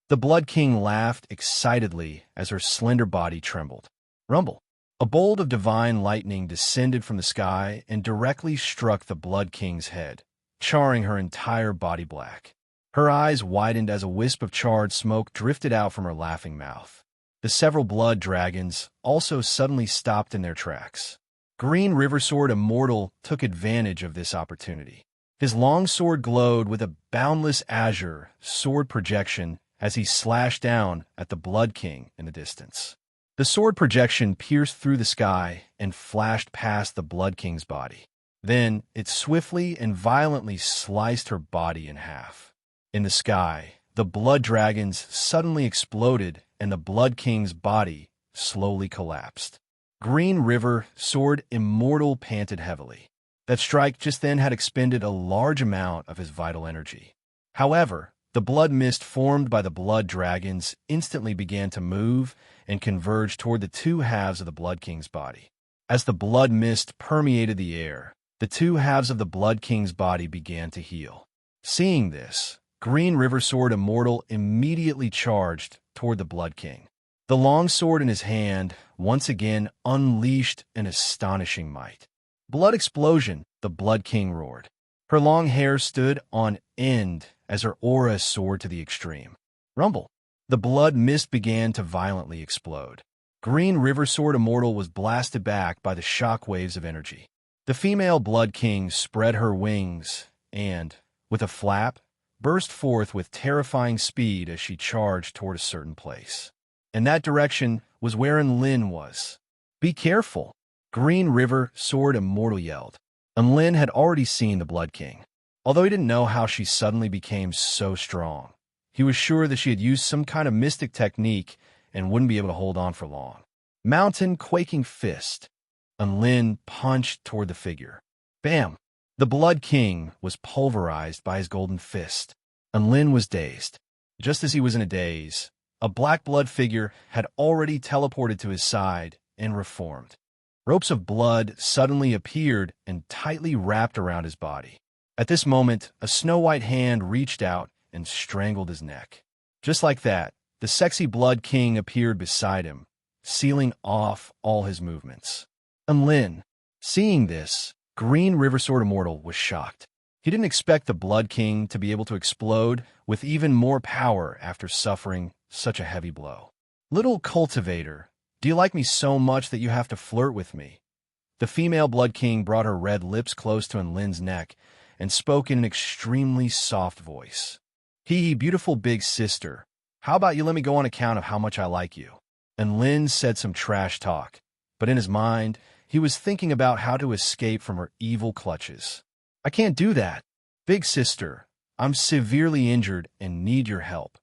The Blood King laughed excitedly as her slender body trembled. Rumble. A bolt of divine lightning descended from the sky and directly struck the Blood King's head, charring her entire body black. Her eyes widened as a wisp of charred smoke drifted out from her laughing mouth. The several blood dragons also suddenly stopped in their tracks. Green River Sword Immortal took advantage of this opportunity. His long sword glowed with a boundless azure sword projection as he slashed down at the Blood King in the distance. The sword projection pierced through the sky and flashed past the Blood King's body. Then it swiftly and violently sliced her body in half. In the sky, the blood dragons suddenly exploded and the Blood King's body slowly collapsed. Green River Sword Immortal panted heavily. That strike just then had expended a large amount of his vital energy. However, the blood mist formed by the blood dragons instantly began to move and converge toward the two halves of the Blood King's body. As the blood mist permeated the air, the two halves of the Blood King's body began to heal. Seeing this, Green River Sword Immortal immediately charged toward the Blood King. The long sword in his hand once again unleashed an astonishing might. "Blood explosion," the Blood King roared. Her long hair stood on end as her aura soared to the extreme. Rumble. The blood mist began to violently explode. Green River Sword Immortal was blasted back by the shock waves of energy. The female Blood King spread her wings and, with a flap, burst forth with terrifying speed as she charged toward a certain place. In that direction was where Lin was. "Be careful," Green River Sword Immortal yelled. Lin had already seen the Blood King. Although he didn't know how she suddenly became so strong, he was sure that she had used some kind of mystic technique and wouldn't be able to hold on for long. Mountain Quaking Fist. Lin punched toward the figure. Bam! The Blood King was pulverized by his golden fist. Lin was dazed. Just as he was in a daze, a black blood figure had already teleported to his side and reformed. Ropes of blood suddenly appeared and tightly wrapped around his body. At this moment, a snow-white hand reached out and strangled his neck. Just like that, the sexy Blood King appeared beside him, sealing off all his movements. And Lin, seeing this, Green River Sword Immortal was shocked. He didn't expect the Blood King to be able to explode with even more power after suffering such a heavy blow. Little Cultivator, do you like me so much that you have to flirt with me? The female Blood King brought her red lips close to Lin's neck and spoke in an extremely soft voice. Beautiful big sister, how about you let me go on account of how much I like you? And Lin said some trash talk, but in his mind, he was thinking about how to escape from her evil clutches. I can't do that. Big sister, I'm severely injured and need your help.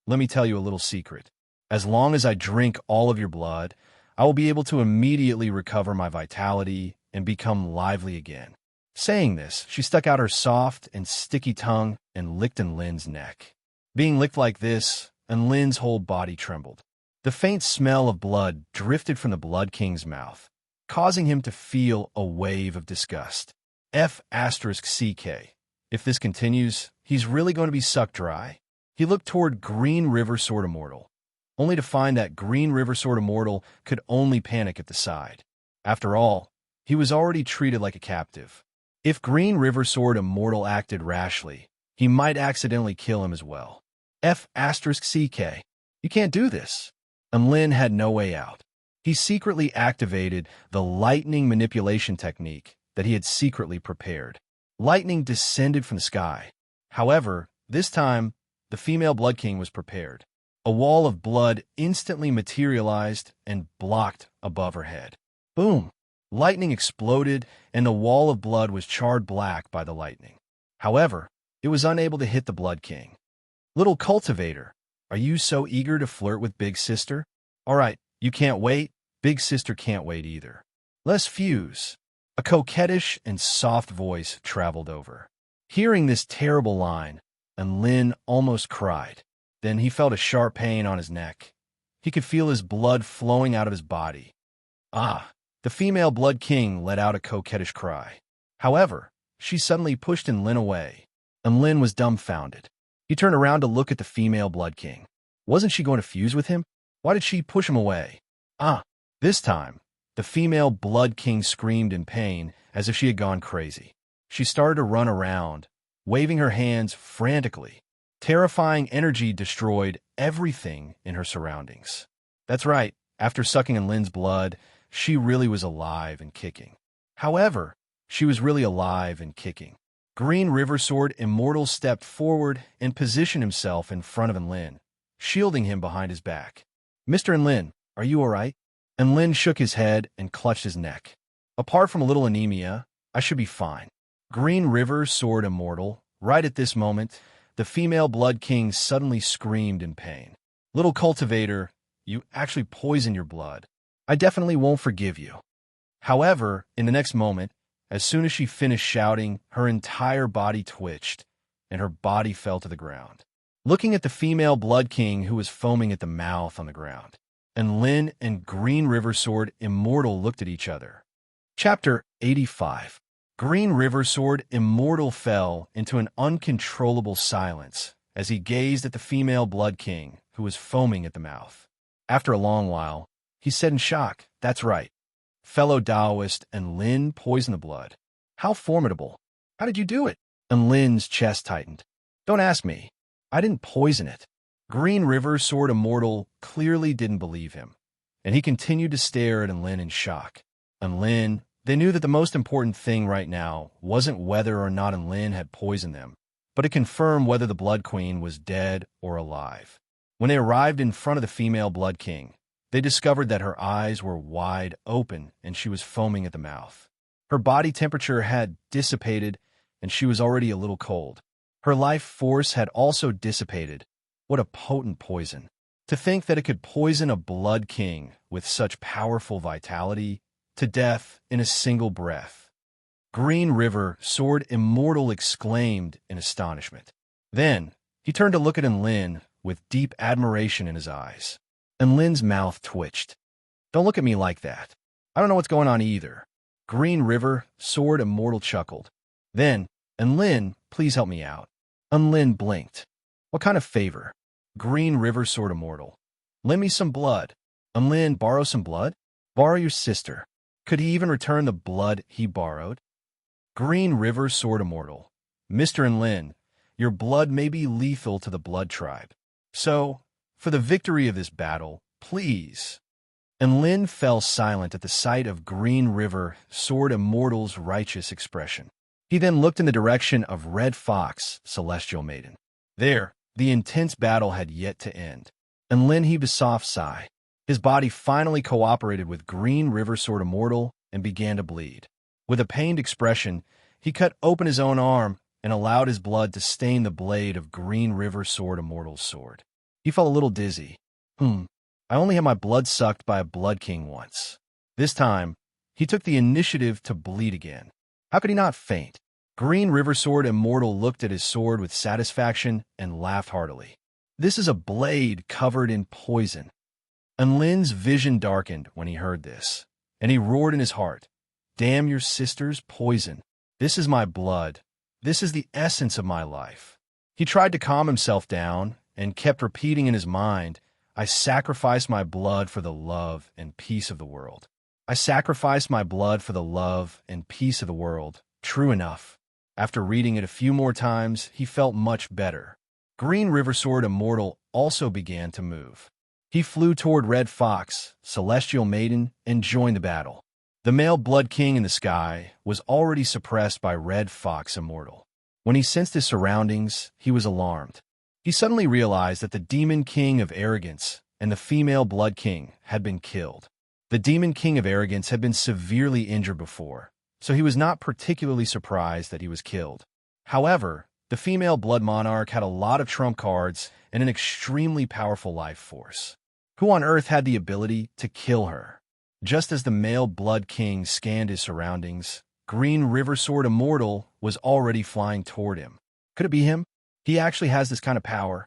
Let me tell you a little secret. As long as I drink all of your blood, I will be able to immediately recover my vitality and become lively again. Saying this, she stuck out her soft and sticky tongue and licked Lin's neck. Being licked like this, Lin's whole body trembled. The faint smell of blood drifted from the Blood King's mouth, causing him to feel a wave of disgust. F***CK. If this continues, he's really going to be sucked dry. He looked toward Green River Sword Immortal, only to find that Green River Sword Immortal could only panic at the side. After all, he was already treated like a captive. If Green River Sword Immortal acted rashly, he might accidentally kill him as well. F***CK. You can't do this. And Lin had no way out. He secretly activated the lightning manipulation technique that he had secretly prepared. Lightning descended from the sky. However, this time, the female Blood King was prepared. A wall of blood instantly materialized and blocked above her head. Boom! Lightning exploded, and the wall of blood was charred black by the lightning. However, it was unable to hit the Blood King. Little Cultivator, are you so eager to flirt with Big Sister? All right, you can't wait. Big Sister can't wait either. Let's fuse. A coquettish and soft voice traveled over. Hearing this terrible line, and Lin almost cried. Then he felt a sharp pain on his neck. He could feel his blood flowing out of his body. Ah! The female Blood King let out a coquettish cry. However, she suddenly pushed Lin away, and Lin was dumbfounded. He turned around to look at the female Blood King. Wasn't she going to fuse with him? Why did she push him away? This time, the female Blood King screamed in pain as if she had gone crazy. She started to run around, waving her hands frantically. Terrifying energy destroyed everything in her surroundings. That's right, after sucking Lin's blood, she really was alive and kicking. However, she was really alive and kicking. Green River Sword Immortal stepped forward and positioned himself in front of Lin, shielding him behind his back. Mr. Lin, are you all right? And Lin shook his head and clutched his neck. Apart from a little anemia, I should be fine. Green River Sword Immortal, right at this moment, the female Blood King suddenly screamed in pain. Little Cultivator, you actually poisoned your blood. I definitely won't forgive you. However, in the next moment, as soon as she finished shouting, her entire body twitched, and her body fell to the ground. Looking at the female Blood King who was foaming at the mouth on the ground, and Lin and Green River Sword Immortal looked at each other. Chapter 85. Green River Sword Immortal fell into an uncontrollable silence as he gazed at the female Blood King who was foaming at the mouth. After a long while, he said in shock, "That's right. Fellow Taoist and Lin poisoned the blood. How formidable. How did you do it?" And Lin's chest tightened. "Don't ask me. I didn't poison it." Green River Sword Immortal clearly didn't believe him, and he continued to stare at Lin in shock. And Lin, they knew that the most important thing right now wasn't whether or not Lin had poisoned them, but to confirm whether the Blood Queen was dead or alive. When they arrived in front of the female Blood King, they discovered that her eyes were wide open and she was foaming at the mouth. Her body temperature had dissipated and she was already a little cold. Her life force had also dissipated. What a potent poison. To think that it could poison a Blood King with such powerful vitality to death in a single breath. Green River Sword Immortal exclaimed in astonishment. Then, he turned to look at Lin with deep admiration in his eyes. And Lin's mouth twitched. "Don't look at me like that. I don't know what's going on either. Green River, Sword Immortal chuckled. Then, Enlin, please help me out. Enlin blinked. What kind of favor? Green River, Sword Immortal. Lend me some blood. Enlin, borrow some blood? Borrow your sister. Could he even return the blood he borrowed? Green River, Sword Immortal. Mr. Enlin, your blood may be lethal to the blood tribe. So, for the victory of this battle, please. Enlin fell silent at the sight of Green River, Sword Immortal's righteous expression. He then looked in the direction of Red Fox, Celestial Maiden. There, the intense battle had yet to end. Enlin heaved a soft sigh. His body finally cooperated with Green River, Sword Immortal and began to bleed. With a pained expression, he cut open his own arm and allowed his blood to stain the blade of Green River, Sword Immortal's sword. He felt a little dizzy. I only had my blood sucked by a Blood King once. This time, he took the initiative to bleed again. How could he not faint? Green River Sword Immortal looked at his sword with satisfaction and laughed heartily. This is a blade covered in poison. Enlin's vision darkened when he heard this, and he roared in his heart, Damn your sister's poison. This is my blood. This is the essence of my life. He tried to calm himself down and kept repeating in his mind, I sacrifice my blood for the love and peace of the world. I sacrifice my blood for the love and peace of the world. True enough. After reading it a few more times, he felt much better. Green River Sword Immortal also began to move. He flew toward Red Fox, Celestial Maiden, and joined the battle. The male Blood King in the sky was already suppressed by Red Fox Immortal. When he sensed his surroundings, he was alarmed. He suddenly realized that the Demon King of Arrogance and the female Blood King had been killed. The Demon King of Arrogance had been severely injured before, so he was not particularly surprised that he was killed. However, the female Blood Monarch had a lot of trump cards and an extremely powerful life force. Who on earth had the ability to kill her? Just as the male Blood King scanned his surroundings, Green River Sword Immortal was already flying toward him. Could it be him? He actually has this kind of power.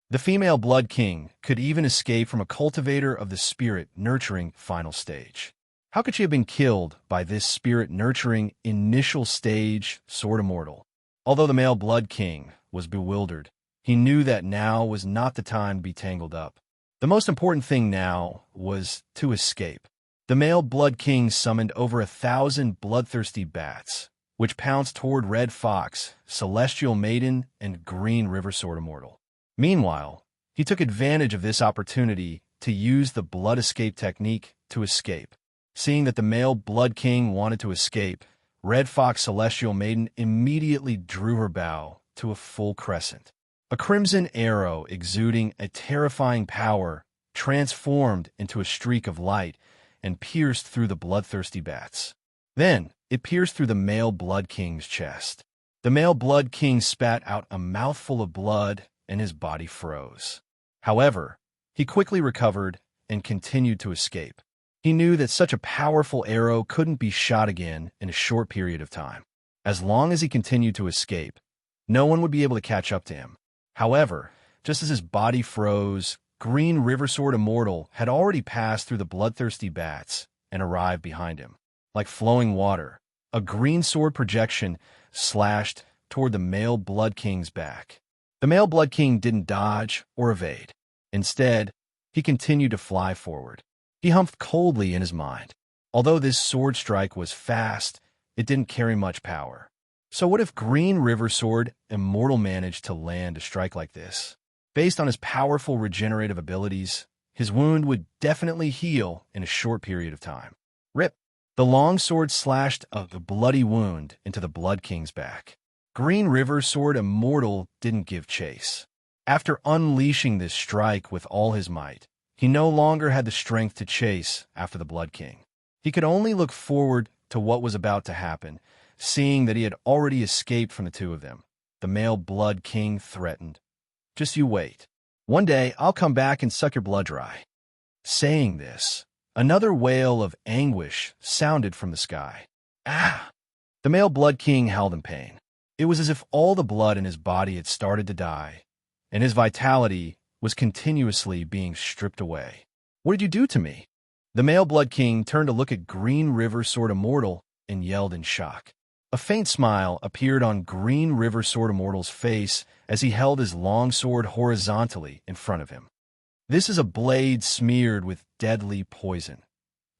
The female Blood King could even escape from a Cultivator of the Spirit Nurturing final stage. How could she have been killed by this Spirit Nurturing initial stage Sword Immortal? Although the male Blood King was bewildered, he knew that now was not the time to be tangled up. The most important thing now was to escape. The male Blood King summoned over 1,000 bloodthirsty bats, which pounced toward Red Fox, Celestial Maiden, and Green River Sword Immortal. Meanwhile, he took advantage of this opportunity to use the blood escape technique to escape. Seeing that the male Blood King wanted to escape, Red Fox Celestial Maiden immediately drew her bow to a full crescent. A crimson arrow exuding a terrifying power transformed into a streak of light and pierced through the bloodthirsty bats. Then, it pierced through the male Blood King's chest. The male Blood King spat out a mouthful of blood and his body froze. However, he quickly recovered and continued to escape. He knew that such a powerful arrow couldn't be shot again in a short period of time. As long as he continued to escape, no one would be able to catch up to him. However, just as his body froze, Green River Sword Immortal had already passed through the bloodthirsty bats and arrived behind him. Like flowing water, a green sword projection slashed toward the male Blood King's back. The male Blood King didn't dodge or evade. Instead, he continued to fly forward. He humphed coldly in his mind. Although this sword strike was fast, it didn't carry much power. So what if Green River Sword Immortal managed to land a strike like this? Based on his powerful regenerative abilities, his wound would definitely heal in a short period of time. Rip! The long sword slashed a bloody wound into the Blood King's back. Green River Sword Immortal didn't give chase. After unleashing this strike with all his might, he no longer had the strength to chase after the Blood King. He could only look forward to what was about to happen, seeing that he had already escaped from the two of them. The male Blood King threatened, Just you wait. One day, I'll come back and suck your blood dry. Saying this, another wail of anguish sounded from the sky. Ah! The male Blood King howled in pain. It was as if all the blood in his body had started to die, and his vitality was continuously being stripped away. What did you do to me? The male Blood King turned to look at Green River Sword Immortal and yelled in shock. A faint smile appeared on Green River Sword Immortal's face as he held his long sword horizontally in front of him. This is a blade smeared with deadly poison.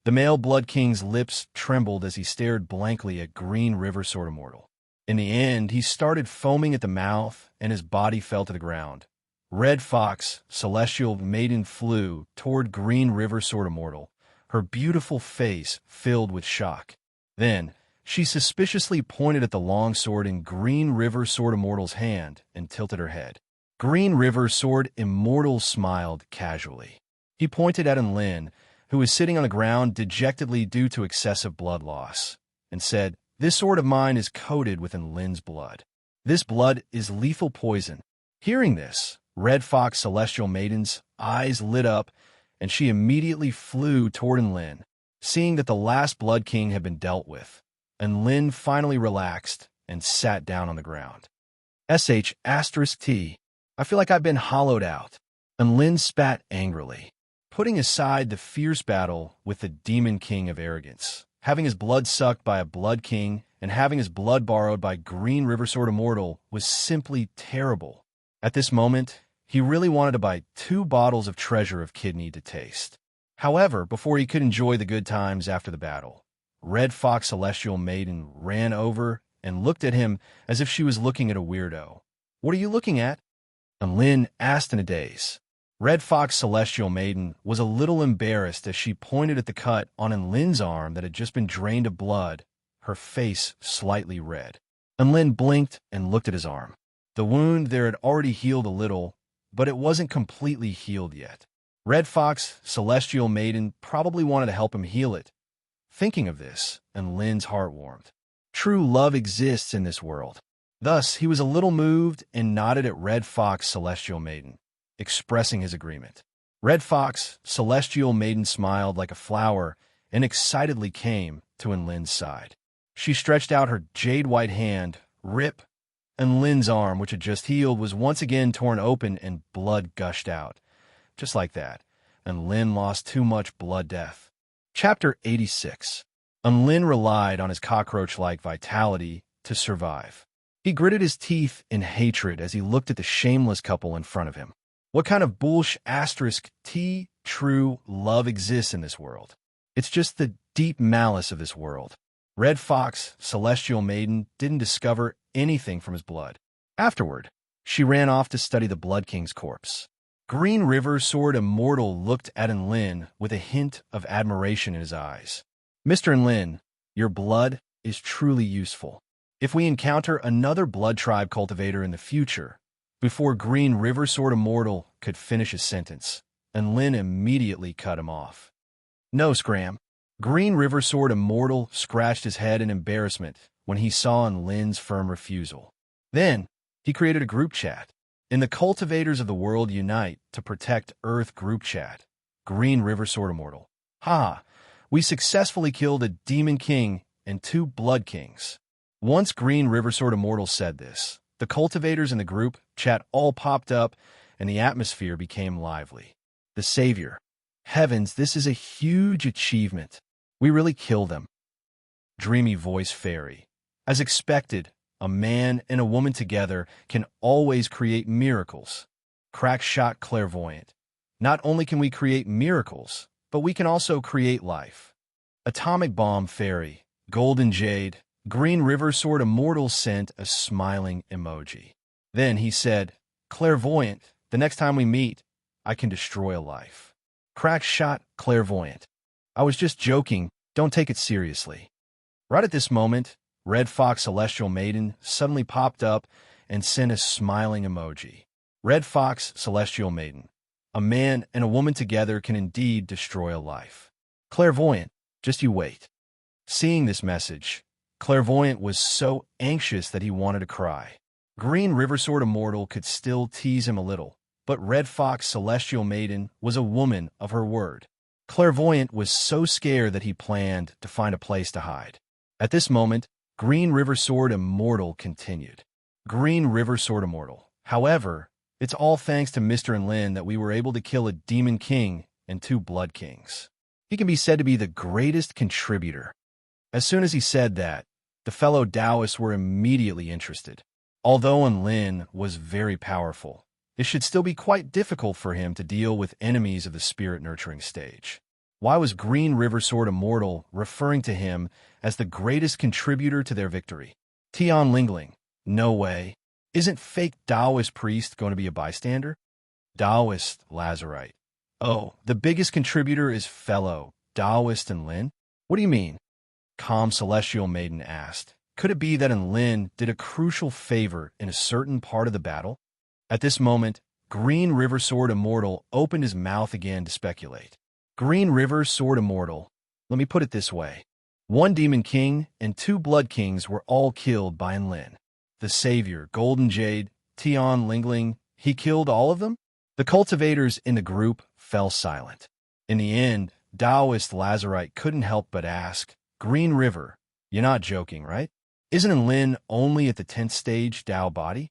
The male Blood King's lips trembled as he stared blankly at Green River Sword Immortal. In the end, he started foaming at the mouth and his body fell to the ground. Red Fox, Celestial Maiden, flew toward Green River Sword Immortal, her beautiful face filled with shock. Then, she suspiciously pointed at the long sword in Green River Sword Immortal's hand and tilted her head. Green River Sword Immortal smiled casually. He pointed at Enlin, who was sitting on the ground dejectedly due to excessive blood loss, and said, "This sword of mine is coated with Enlin's blood. This blood is lethal poison." Hearing this, Red Fox Celestial Maiden's eyes lit up, and she immediately flew toward Enlin. Seeing that the last Blood King had been dealt with, Enlin finally relaxed and sat down on the ground. *T. I feel like I've been hollowed out. Enlin spat angrily. Putting aside the fierce battle with the Demon King of Arrogance, having his blood sucked by a Blood King and having his blood borrowed by Green River Sword Immortal was simply terrible. At this moment, he really wanted to buy 2 bottles of Treasure of Kidney to taste. However, before he could enjoy the good times after the battle, Red Fox Celestial Maiden ran over and looked at him as if she was looking at a weirdo. "What are you looking at?" Enlin asked in a daze. Red Fox Celestial Maiden was a little embarrassed as she pointed at the cut on Enlin's arm that had just been drained of blood, her face slightly red. Enlin blinked and looked at his arm. The wound there had already healed a little, but it wasn't completely healed yet. Red Fox Celestial Maiden probably wanted to help him heal it. Thinking of this, Enlin's heart warmed. True love exists in this world. Thus, he was a little moved and nodded at Red Fox Celestial Maiden, expressing his agreement. Red Fox Celestial Maiden smiled like a flower and excitedly came to Enlin's side. She stretched out her jade-white hand, rip. Enlin's arm, which had just healed, was once again torn open and blood gushed out. Just like that, Enlin lost too much blood death. Chapter 86. Enlin relied on his cockroach-like vitality to survive. He gritted his teeth in hatred as he looked at the shameless couple in front of him. What kind of *T true love exists in this world? It's just the deep malice of this world. Red Fox Celestial Maiden didn't discover anything from his blood. Afterward, she ran off to study the Blood King's corpse. Green River Sword Immortal looked at Enlin with a hint of admiration in his eyes. "Mr. Enlin, your blood is truly useful. If we encounter another blood tribe cultivator in the future," before Green River Sword Immortal could finish his sentence, Enlin immediately cut him off. "No, Scram." Green River Sword Immortal scratched his head in embarrassment when he saw Enlin's firm refusal. Then, he created a group chat. In the Cultivators of the World Unite to Protect Earth group chat, Green River Sword Immortal. "Ha! We successfully killed a Demon King and 2 Blood Kings." Once Green River Sword Immortal said this, the cultivators in the group chat all popped up and the atmosphere became lively. "The Savior. Heavens, this is a huge achievement. We really killed them." Dreamy Voice Fairy. As expected, a man and a woman together can always create miracles. Crack Shot Clairvoyant. Not only can we create miracles, but we can also create life. Atomic Bomb Fairy. Golden Jade. Green River Sword Immortal sent a smiling emoji. Then he said, "Clairvoyant, the next time we meet, I can destroy a life." Crack Shot Clairvoyant. "I was just joking, don't take it seriously." Right at this moment, Red Fox Celestial Maiden suddenly popped up and sent a smiling emoji. Red Fox Celestial Maiden. A man and a woman together can indeed destroy a life. Clairvoyant, just you wait. Seeing this message, Clairvoyant was so anxious that he wanted to cry. Green River Sword Immortal could still tease him a little, but Red Fox Celestial Maiden was a woman of her word. Clairvoyant was so scared that he planned to find a place to hide. At this moment, Green River Sword Immortal continued. Green River Sword Immortal. However, it's all thanks to Mr. Enlin that we were able to kill a Demon King and 2 Blood Kings. He can be said to be the greatest contributor. As soon as he said that, the fellow Taoists were immediately interested. Although Enlin was very powerful, it should still be quite difficult for him to deal with enemies of the spirit-nurturing stage. Why was Green River Sword Immortal referring to him as the greatest contributor to their victory? Tian Lingling, no way. Isn't fake Taoist priest going to be a bystander? Taoist Lazarite. Oh, the biggest contributor is fellow Taoist Enlin? What do you mean? Calm Celestial Maiden asked. Could it be that Enlin did a crucial favor in a certain part of the battle? At this moment, Green River Sword Immortal opened his mouth again to speculate. Green River Sword Immortal. Let me put it this way. One Demon King and 2 Blood Kings were all killed by Enlin. The Savior, Golden Jade, Tian Lingling, he killed all of them? The cultivators in the group fell silent. In the end, Taoist Lazarite couldn't help but ask, Green River, you're not joking, right? Isn't Enlin only at the 10th stage Tao body?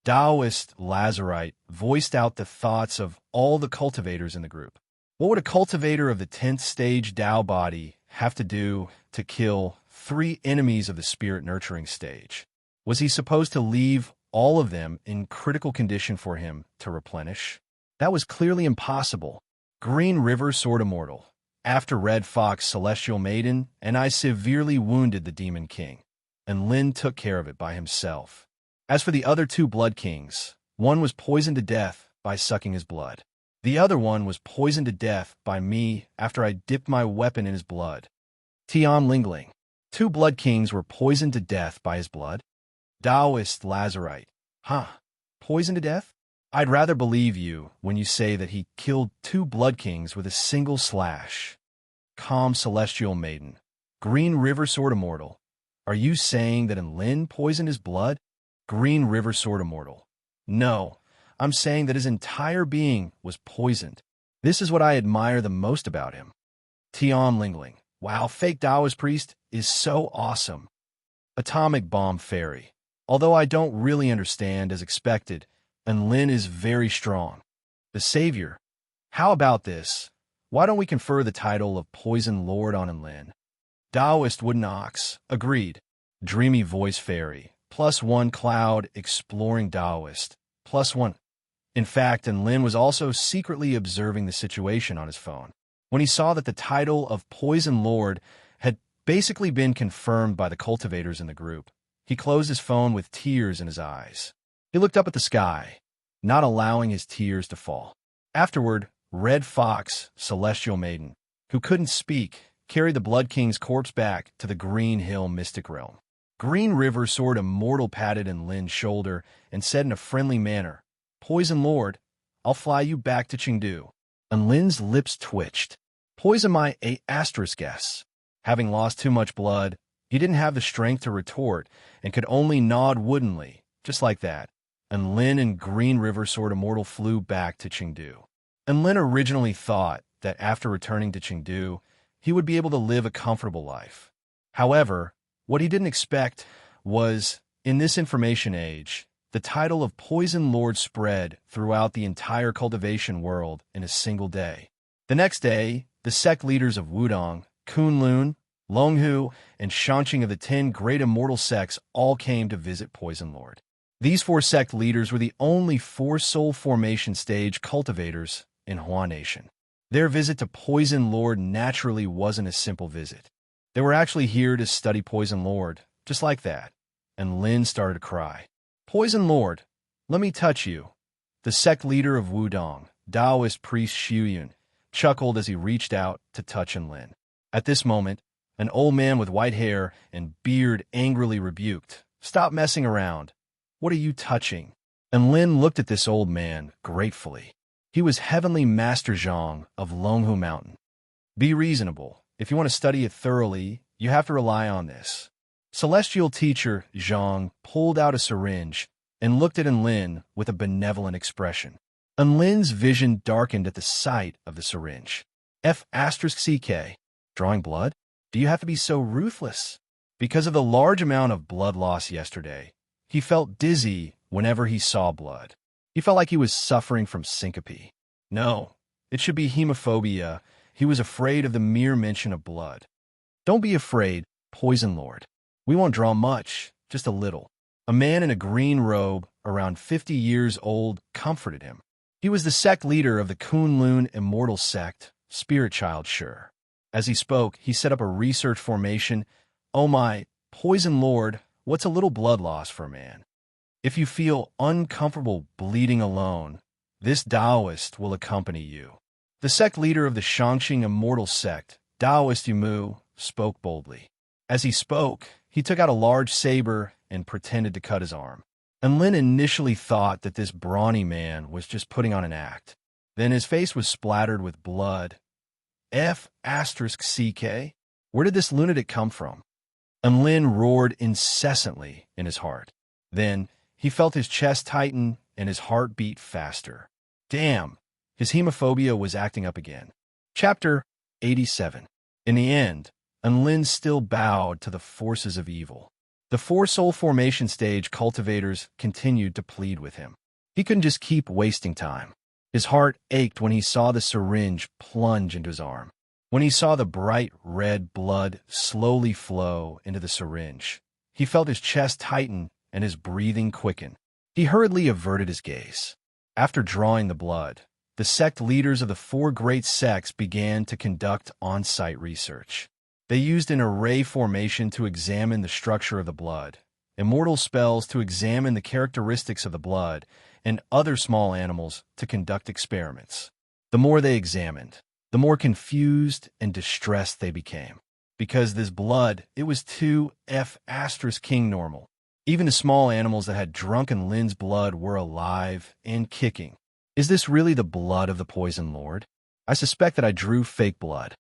Taoist Lazarite voiced out the thoughts of all the cultivators in the group. What would a cultivator of the 10th stage Tao body have to do to kill 3 enemies of the spirit-nurturing stage? Was he supposed to leave all of them in critical condition for him to replenish? That was clearly impossible. Green River Sword Immortal. After Red Fox Celestial Maiden and I severely wounded the Demon King, and Lin took care of it by himself. As for the other 2 Blood Kings, one was poisoned to death by sucking his blood. The other one was poisoned to death by me after I dipped my weapon in his blood. Tian Lingling. 2 Blood Kings were poisoned to death by his blood? Taoist Lazarite. Huh. Poisoned to death? I'd rather believe you when you say that he killed 2 Blood Kings with a single slash. Calm Celestial Maiden. Green River Sword Immortal. Are you saying that Enlin poisoned his blood? Green River Sword Immortal. No, I'm saying that his entire being was poisoned. This is what I admire the most about him. Tian Lingling. Wow, fake Taoist priest is so awesome. Atomic Bomb Fairy. Although I don't really understand as expected, Enlin is very strong. The Savior. How about this? Why don't we confer the title of Poison Lord on Enlin? Taoist Wooden Ox. Agreed. Dreamy Voice Fairy. +1 Cloud Exploring Taoist. +1. In fact, Enlin was also secretly observing the situation on his phone. When he saw that the title of Poison Lord had basically been confirmed by the cultivators in the group, he closed his phone with tears in his eyes. He looked up at the sky, not allowing his tears to fall. Afterward, Red Fox, Celestial Maiden, who couldn't speak, carried the Blood King's corpse back to the Green Hill Mystic Realm. Green River Sword Immortal patted Enlin's shoulder and said in a friendly manner, Poison Lord, I'll fly you back to Chengdu. Enlin's lips twitched. Poison my A***s. Having lost too much blood, he didn't have the strength to retort and could only nod woodenly, just like that. Enlin and Green River Sword Immortal flew back to Chengdu. Enlin originally thought that after returning to Chengdu, he would be able to live a comfortable life. However, what he didn't expect was, in this information age, the title of Poison Lord spread throughout the entire cultivation world in a single day. The next day, the sect leaders of Wudong, Kunlun, Longhu, and Shanqing of the 10 great immortal sects all came to visit Poison Lord. These 4 sect leaders were the only 4 soul formation stage cultivators in Hua Nation. Their visit to Poison Lord naturally wasn't a simple visit. They were actually here to study Poison Lord, just like that. And Lin started to cry. Poison Lord, let me touch you. The sect leader of Wudong, Taoist priest Xuyun, chuckled as he reached out to touch Enlin. At this moment, an old man with white hair and beard angrily rebuked, Stop messing around. What are you touching? Enlin looked at this old man gratefully. He was Heavenly Master Zhang of Longhu Mountain. Be reasonable. If you want to study it thoroughly, you have to rely on this. Celestial teacher Zhang pulled out a syringe and looked at Enlin with a benevolent expression. Enlin's vision darkened at the sight of the syringe. F***CK. Drawing blood? Do you have to be so ruthless? Because of the large amount of blood loss yesterday, he felt dizzy whenever he saw blood. He felt like he was suffering from syncope. No, it should be hemophobia. He was afraid of the mere mention of blood. "Don't be afraid, Poison Lord. We won't draw much, just a little." A man in a green robe, around 50 years old, comforted him. He was the sect leader of the Kunlun immortal sect, Spirit Child Sure. As he spoke, he set up a research formation. "Oh my, Poison Lord, what's a little blood loss for a man? If you feel uncomfortable bleeding alone, this Taoist will accompany you." The sect leader of the Shangqing immortal sect, Taoist Yumu, spoke boldly. As he spoke, he took out a large saber and pretended to cut his arm. And Lin initially thought that this brawny man was just putting on an act. Then his face was splattered with blood. F***CK? Where did this lunatic come from? And Lin roared incessantly in his heart. Then he felt his chest tighten and his heart beat faster. Damn, his hemophobia was acting up again. Chapter 87. In the end, Lin still bowed to the forces of evil. The 4 soul formation stage cultivators continued to plead with him. He couldn't just keep wasting time. His heart ached when he saw the syringe plunge into his arm. When he saw the bright red blood slowly flow into the syringe, he felt his chest tighten and his breathing quicken. He hurriedly averted his gaze. After drawing the blood, the sect leaders of the 4 great sects began to conduct on-site research. They used an array formation to examine the structure of the blood, immortal spells to examine the characteristics of the blood, and other small animals to conduct experiments. The more they examined, the more confused and distressed they became. Because this blood, it was too F***king normal. Even the small animals that had drunken Lin's blood were alive and kicking. Is this really the blood of the Poison Lord? I suspect that I drew fake blood.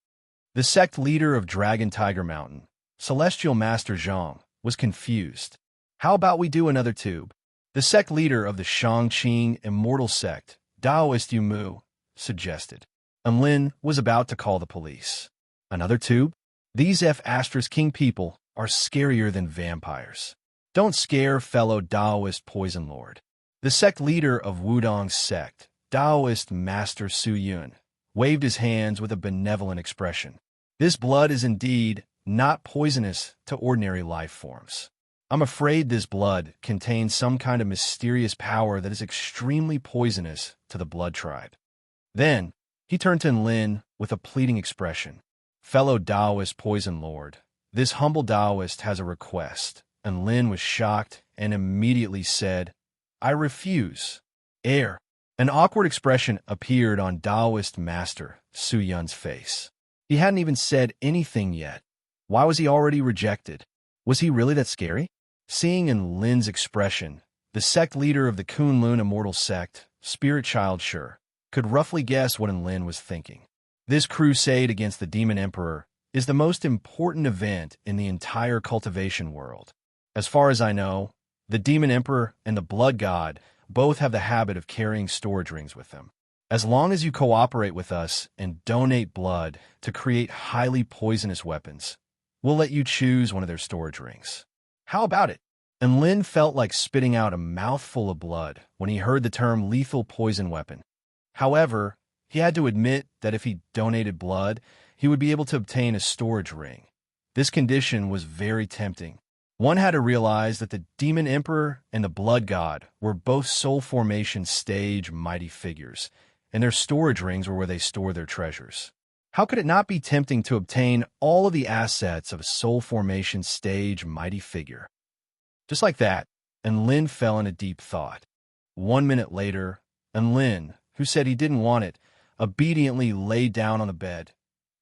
The sect leader of Dragon Tiger Mountain, Celestial Master Zhang, was confused. How about we do another tube? The sect leader of the Shangqing immortal sect, Taoist Yumu, suggested. And Lin was about to call the police. Another tube? These F***king people are scarier than vampires. Don't scare fellow Taoist Poison Lord. The sect leader of Wudong's sect, Taoist Master Su Yun, waved his hands with a benevolent expression. This blood is indeed not poisonous to ordinary life forms. I'm afraid this blood contains some kind of mysterious power that is extremely poisonous to the blood tribe. Then, he turned to Lin with a pleading expression. Fellow Taoist Poison Lord, this humble Taoist has a request. And Lin was shocked and immediately said, I refuse. An awkward expression appeared on Taoist Master Su Yun's face. He hadn't even said anything yet. Why was he already rejected? Was he really that scary? Seeing in Lin's expression, the sect leader of the Kunlun immortal sect, Spirit Child Sure, could roughly guess what Lin was thinking. This crusade against the Demon Emperor is the most important event in the entire cultivation world. As far as I know, the Demon Emperor and the Blood God both have the habit of carrying storage rings with them. As long as you cooperate with us and donate blood to create highly poisonous weapons, we'll let you choose one of their storage rings. How about it? And Lin felt like spitting out a mouthful of blood when he heard the term lethal poison weapon. However, he had to admit that if he donated blood, he would be able to obtain a storage ring. This condition was very tempting. One had to realize that the Demon Emperor and the Blood God were both soul formation stage mighty figures, and their storage rings were where they store their treasures. How could it not be tempting to obtain all of the assets of a soul formation stage mighty figure? Just like that, and Lin fell into deep thought. 1 minute later, and Lin, who said he didn't want it, obediently lay down on the bed.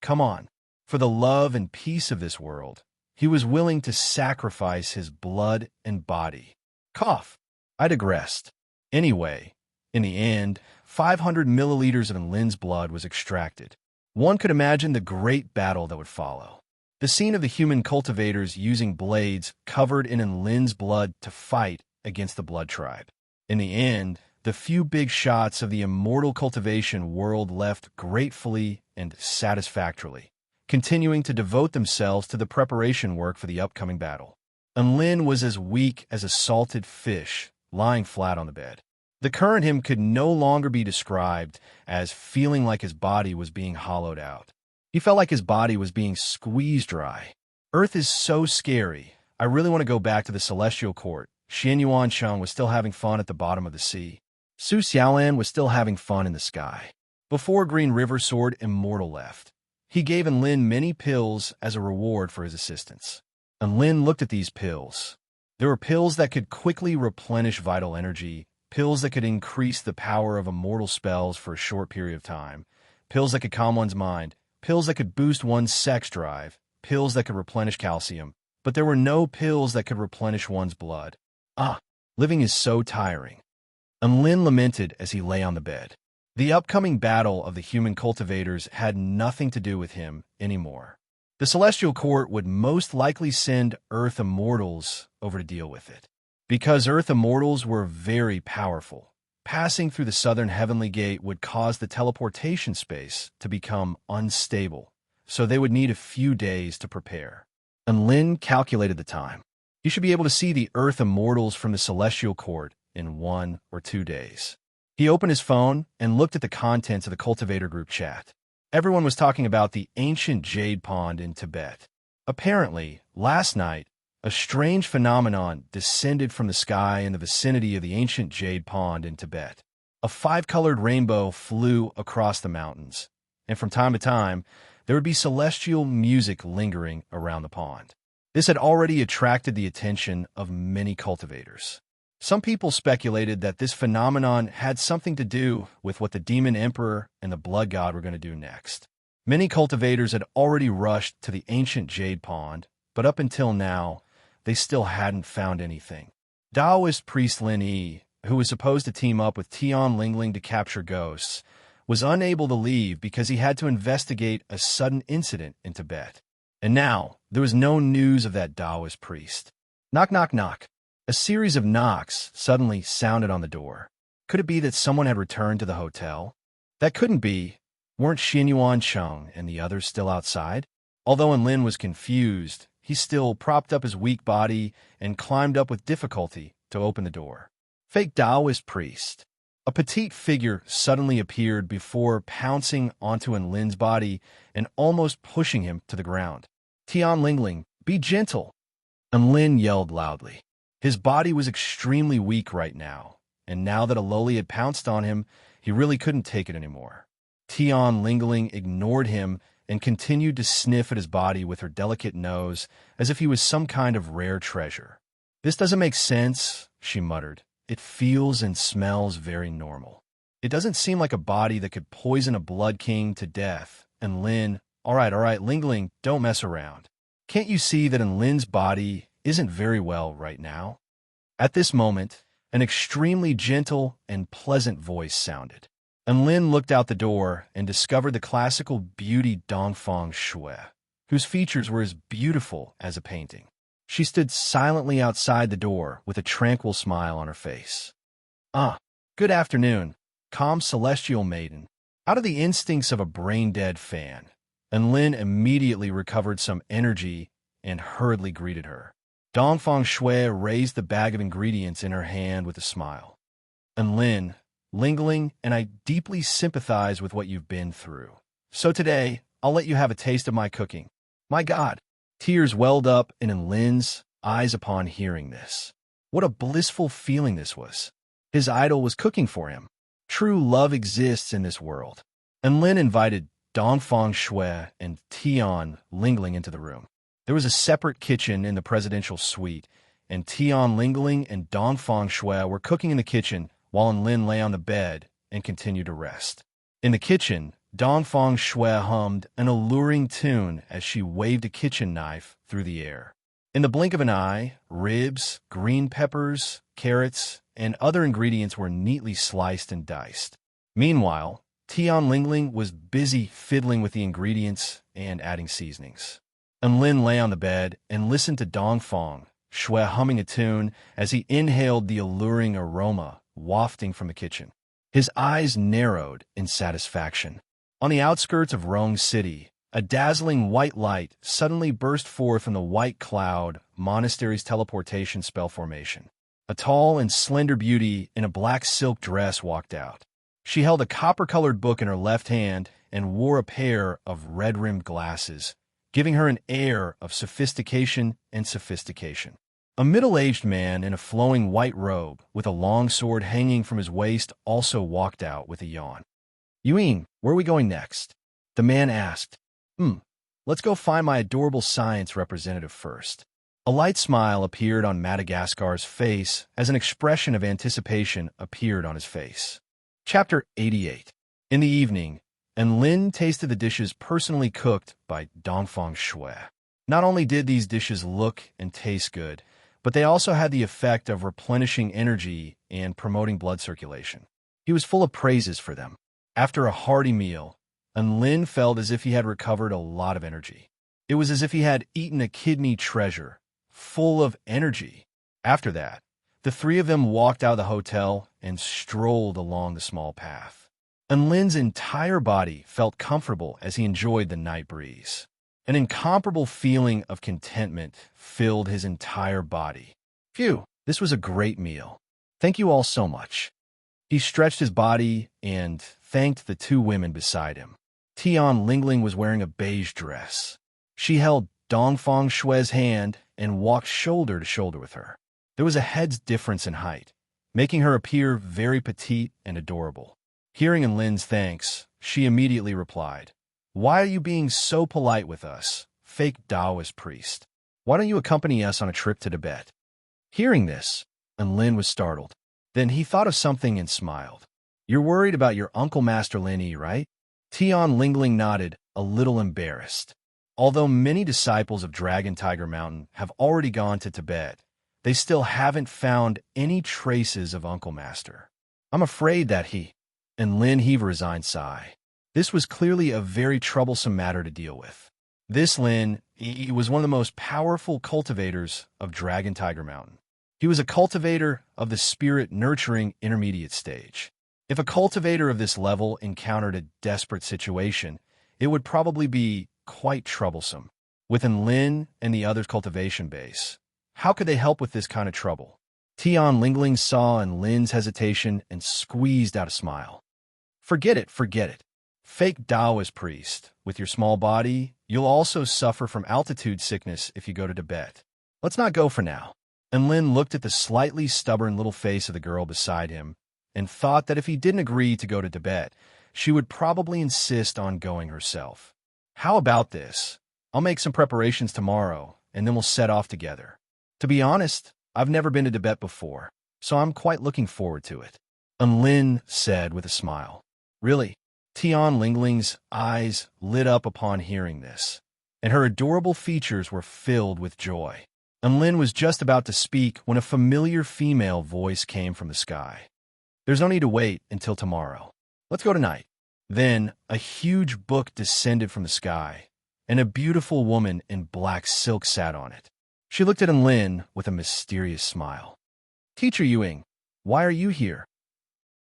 Come on, for the love and peace of this world, he was willing to sacrifice his blood and body. Cough. I digressed. Anyway, in the end, 500 milliliters of Lin's blood was extracted. One could imagine the great battle that would follow. The scene of the human cultivators using blades covered in Lin's blood to fight against the blood tribe. In the end, the few big shots of the immortal cultivation world left gratefully and satisfactorily, continuing to devote themselves to the preparation work for the upcoming battle. And Lin was as weak as a salted fish, lying flat on the bed. The current him could no longer be described as feeling like his body was being hollowed out. He felt like his body was being squeezed dry. Earth is so scary. I really want to go back to the celestial court. Xian Yuancheng was still having fun at the bottom of the sea. Su Xiaolan was still having fun in the sky. Before Green River Sword Immortal left, he gave Enlin many pills as a reward for his assistance. Enlin looked at these pills. There were pills that could quickly replenish vital energy, pills that could increase the power of immortal spells for a short period of time, pills that could calm one's mind, pills that could boost one's sex drive, pills that could replenish calcium, but there were no pills that could replenish one's blood. Living is so tiring. Enlin lamented as he lay on the bed. The upcoming battle of the human cultivators had nothing to do with him anymore. The Celestial Court would most likely send Earth Immortals over to deal with it. Because Earth Immortals were very powerful, passing through the Southern Heavenly Gate would cause the teleportation space to become unstable, so they would need a few days to prepare. Enlin calculated the time. He should be able to see the Earth Immortals from the Celestial Court in 1 or 2 days. He opened his phone and looked at the contents of the Cultivator group chat. Everyone was talking about the ancient jade pond in Tibet. Apparently, last night, a strange phenomenon descended from the sky in the vicinity of the ancient jade pond in Tibet. A 5-colored rainbow flew across the mountains, and from time to time, there would be celestial music lingering around the pond. This had already attracted the attention of many cultivators. Some people speculated that this phenomenon had something to do with what the Demon Emperor and the Blood God were going to do next. Many cultivators had already rushed to the ancient jade pond, but up until now, they still hadn't found anything. Taoist priest Lin Yi, who was supposed to team up with Tian Lingling to capture ghosts, was unable to leave because he had to investigate a sudden incident in Tibet. And now, there was no news of that Taoist priest. Knock, knock, knock. A series of knocks suddenly sounded on the door. Could it be that someone had returned to the hotel? That couldn't be. Weren't Xian Yuancheng and the others still outside? Although Enlin was confused, he still propped up his weak body and climbed up with difficulty to open the door. Fake Taoist priest. A petite figure suddenly appeared before pouncing onto Enlin's body and almost pushing him to the ground. Tian Lingling, be gentle! Enlin yelled loudly. His body was extremely weak right now, and now that Aloli had pounced on him, he really couldn't take it anymore. Tian Lingling ignored him and continued to sniff at his body with her delicate nose as if he was some kind of rare treasure. This doesn't make sense, she muttered. It feels and smells very normal. It doesn't seem like a body that could poison a blood king to death. And Lin, all right, Lingling, don't mess around. Can't you see that Enlin's body isn't very well right now? At this moment, an extremely gentle and pleasant voice sounded. Enlin looked out the door and discovered the classical beauty Dongfang Shui, whose features were as beautiful as a painting. She stood silently outside the door with a tranquil smile on her face. Good afternoon, calm celestial maiden. Out of the instincts of a brain-dead fan, Enlin immediately recovered some energy and hurriedly greeted her. Dongfang Shui raised the bag of ingredients in her hand with a smile. Enlin, Lingling, and I deeply sympathize with what you've been through. So today, I'll let you have a taste of my cooking. My God! Tears welled up in Enlin's eyes upon hearing this. What a blissful feeling this was. His idol was cooking for him. True love exists in this world. Enlin invited Dongfang Shui and Tian Lingling into the room. There was a separate kitchen in the presidential suite, and Tian Lingling and Dongfang Shui were cooking in the kitchen while Enlin lay on the bed and continued to rest. In the kitchen, Dongfang Shui hummed an alluring tune as she waved a kitchen knife through the air. In the blink of an eye, ribs, green peppers, carrots, and other ingredients were neatly sliced and diced. Meanwhile, Tian Lingling was busy fiddling with the ingredients and adding seasonings. Enlin lay on the bed and listened to Dongfang Shui humming a tune as he inhaled the alluring aroma wafting from the kitchen. His eyes narrowed in satisfaction. On the outskirts of Rong City, a dazzling white light suddenly burst forth from the white cloud monastery's teleportation spell formation. A tall and slender beauty in a black silk dress walked out. She held a copper-colored book in her left hand and wore a pair of red-rimmed glasses, giving her an air of sophistication and sophistication. A middle-aged man in a flowing white robe with a long sword hanging from his waist also walked out with a yawn. "Yuing, where are we going next?" the man asked. Let's go find my adorable science representative first." A light smile appeared on Madagascar's face as an expression of anticipation appeared on his face. Chapter 88. In the evening, Lin tasted the dishes personally cooked by Dongfang Shui. Not only did these dishes look and taste good, but they also had the effect of replenishing energy and promoting blood circulation. He was full of praises for them. After a hearty meal, Lin felt as if he had recovered a lot of energy. It was as if he had eaten a kidney treasure, full of energy. After that, the three of them walked out of the hotel and strolled along the small path. Lin's entire body felt comfortable as he enjoyed the night breeze. An incomparable feeling of contentment filled his entire body. Phew, this was a great meal. Thank you all so much. He stretched his body and thanked the two women beside him. Tian Lingling was wearing a beige dress. She held Dongfang Shui's hand and walked shoulder to shoulder with her. There was a head's difference in height, making her appear very petite and adorable. Hearing Lin's thanks, she immediately replied, "Why are you being so polite with us, fake Taoist priest? Why don't you accompany us on a trip to Tibet?" Hearing this, Lin was startled. Then he thought of something and smiled. "You're worried about your Uncle Master Lin Yi, right?" Tian Lingling nodded, a little embarrassed. Although many disciples of Dragon Tiger Mountain have already gone to Tibet, they still haven't found any traces of Uncle Master. "I'm afraid that he..." And Lin heaved a resigned sigh. This was clearly a very troublesome matter to deal with. This Lin, he was one of the most powerful cultivators of Dragon Tiger Mountain. He was a cultivator of the spirit-nurturing intermediate stage. If a cultivator of this level encountered a desperate situation, it would probably be quite troublesome. Within Lin and the others' cultivation base, how could they help with this kind of trouble? Tian Lingling saw Lin's hesitation and squeezed out a smile. Forget it. Fake Taoist priest, with your small body, you'll also suffer from altitude sickness if you go to Tibet. Let's not go for now." And Lin looked at the slightly stubborn little face of the girl beside him and thought that if he didn't agree to go to Tibet, she would probably insist on going herself. "How about this? I'll make some preparations tomorrow, and then we'll set off together. To be honest, I've never been to Tibet before, so I'm quite looking forward to it." And Lin said with a smile. "Really?" Tian Lingling's eyes lit up upon hearing this, and her adorable features were filled with joy. And Lin was just about to speak when a familiar female voice came from the sky. "There's no need to wait until tomorrow. Let's go tonight." Then a huge book descended from the sky, and a beautiful woman in black silk sat on it. She looked at Lin with a mysterious smile. "Teacher Yuing, why are you here?"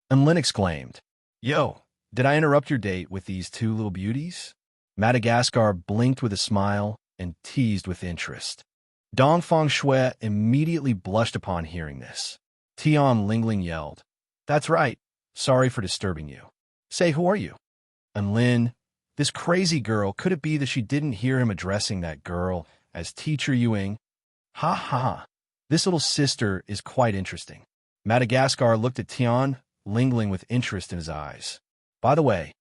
And Lin exclaimed, "Yo, did I interrupt your date with these two little beauties?" Madagascar blinked with a smile and teased with interest. Dongfang Shui immediately blushed upon hearing this. Tian Lingling yelled, "That's right. Sorry for disturbing you. Say, who are you?" And Lin, this crazy girl, could it be that she didn't hear him addressing that girl as Teacher Yuing? Ha ha, this little sister is quite interesting. Madagascar looked at Tian Lingling with interest in his eyes. "By the way,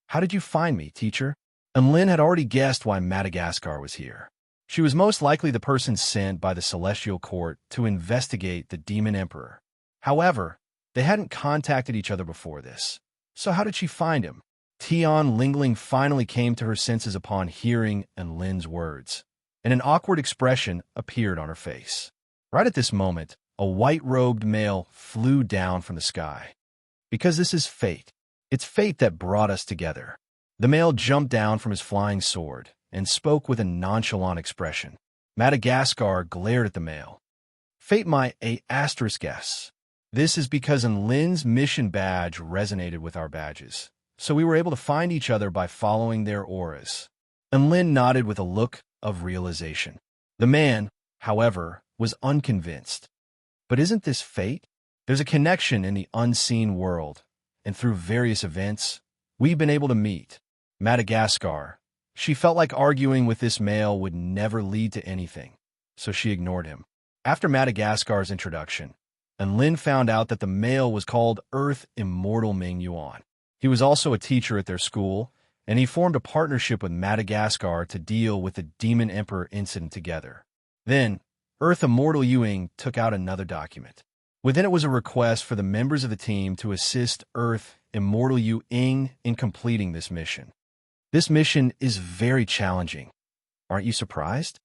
how did you find me, teacher?" And Lin had already guessed why Madagascar was here. She was most likely the person sent by the Celestial Court to investigate the Demon Emperor. However, they hadn't contacted each other before this. So how did she find him? Tian Lingling finally came to her senses upon hearing Lin's words, and an awkward expression appeared on her face. Right at this moment, a white-robed male flew down from the sky. "Because this is fate. It's fate that brought us together." The male jumped down from his flying sword and spoke with a nonchalant expression. Madagascar glared at the male. "Fate my A**S. This is because Lin's mission badge resonated with our badges, so we were able to find each other by following their auras." And Lin nodded with a look of realization. The man, however, was unconvinced. "But isn't this fate? There's a connection in the unseen world, and through various events, we've been able to meet. Madagascar. She felt like arguing with this male would never lead to anything, so she ignored him. After Madagascar's introduction, Lin found out that the male was called Earth Immortal Ming Yuan. He was also a teacher at their school, and he formed a partnership with Madagascar to deal with the Demon Emperor incident together. Then, Earth Immortal Yuing took out another document. Within it was a request for the members of the team to assist Earth Immortal Yuing in completing this mission. This mission is very challenging. Aren't you surprised?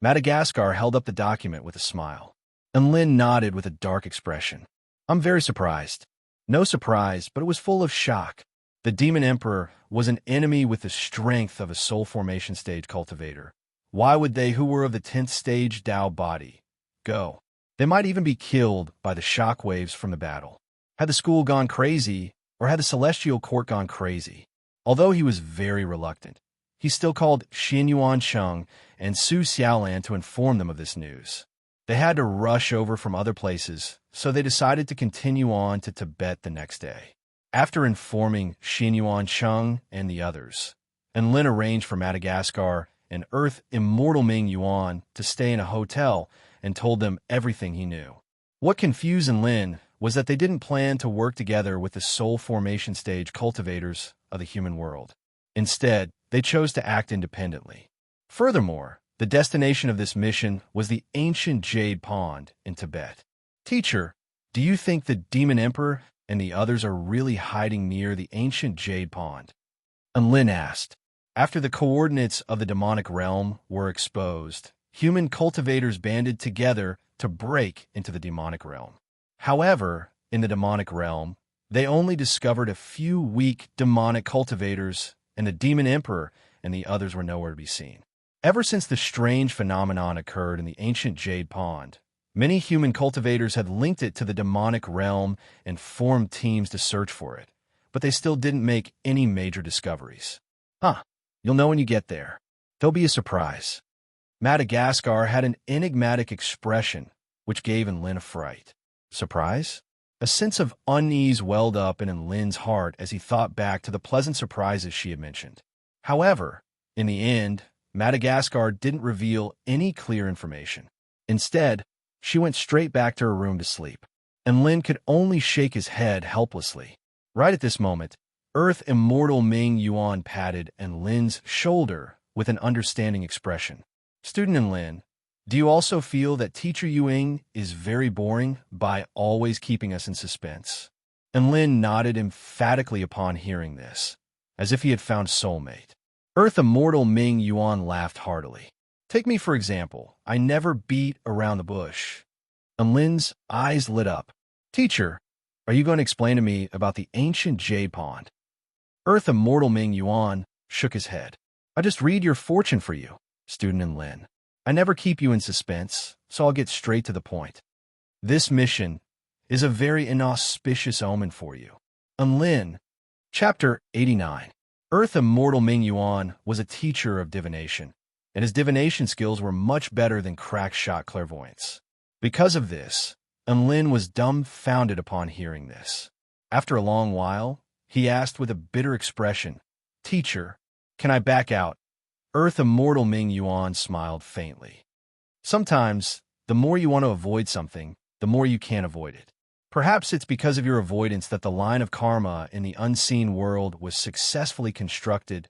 Madagascar held up the document with a smile, and Lin nodded with a dark expression. I'm very surprised. No surprise, but it was full of shock. The Demon Emperor was an enemy with the strength of a soul formation stage cultivator. Why would they, who were of the 10th stage Tao body, go? They might even be killed by the shock waves from the battle. Had the school gone crazy, or had the celestial court gone crazy? Although he was very reluctant, he still called Xin Yuan Cheng and Su Xiaolan to inform them of this news. They had to rush over from other places, so they decided to continue on to Tibet the next day. After informing Xin Yuan Cheng and the others, Lin arranged for Madagascar and Earth Immortal Ming Yuan to stay in a hotel and told them everything he knew. What confused Lin was that they didn't plan to work together with the soul formation stage cultivators of the human world. Instead, they chose to act independently. Furthermore, the destination of this mission was the ancient Jade Pond in Tibet. Teacher, do you think the Demon Emperor and the others are really hiding near the ancient Jade Pond? Lin asked. After the coordinates of the demonic realm were exposed, human cultivators banded together to break into the demonic realm. However, in the demonic realm, they only discovered a few weak demonic cultivators, and the Demon Emperor and the others were nowhere to be seen. Ever since the strange phenomenon occurred in the ancient Jade Pond, many human cultivators had linked it to the demonic realm and formed teams to search for it, but they still didn't make any major discoveries. You'll know when you get there. There'll be a surprise. Madagascar had an enigmatic expression, which gave Lin a fright. Surprise? A sense of unease welled up in Lin's heart as he thought back to the pleasant surprises she had mentioned. However, in the end, Madagascar didn't reveal any clear information. Instead, she went straight back to her room to sleep, and Lin could only shake his head helplessly. Right at this moment, Earth Immortal Ming Yuan patted Lin's shoulder with an understanding expression. Student Lin, do you also feel that Teacher Yuing is very boring by always keeping us in suspense? Lin nodded emphatically upon hearing this, as if he had found soulmate. Earth Immortal Ming Yuan laughed heartily. Take me for example. I never beat around the bush. Lin's eyes lit up. Teacher, are you going to explain to me about the ancient Jade Pond? Earth Immortal Ming Yuan shook his head. I just read your fortune for you, student Lin. I never keep you in suspense, so I'll get straight to the point. This mission is a very inauspicious omen for you. Lin. Chapter 89. Earth Immortal Ming Yuan was a teacher of divination, and his divination skills were much better than crack-shot clairvoyance. Because of this, Lin was dumbfounded upon hearing this. After a long while, he asked with a bitter expression, Teacher, can I back out? Earth Immortal Ming Yuan smiled faintly. Sometimes, the more you want to avoid something, the more you can't avoid it. Perhaps it's because of your avoidance that the line of karma in the unseen world was successfully constructed.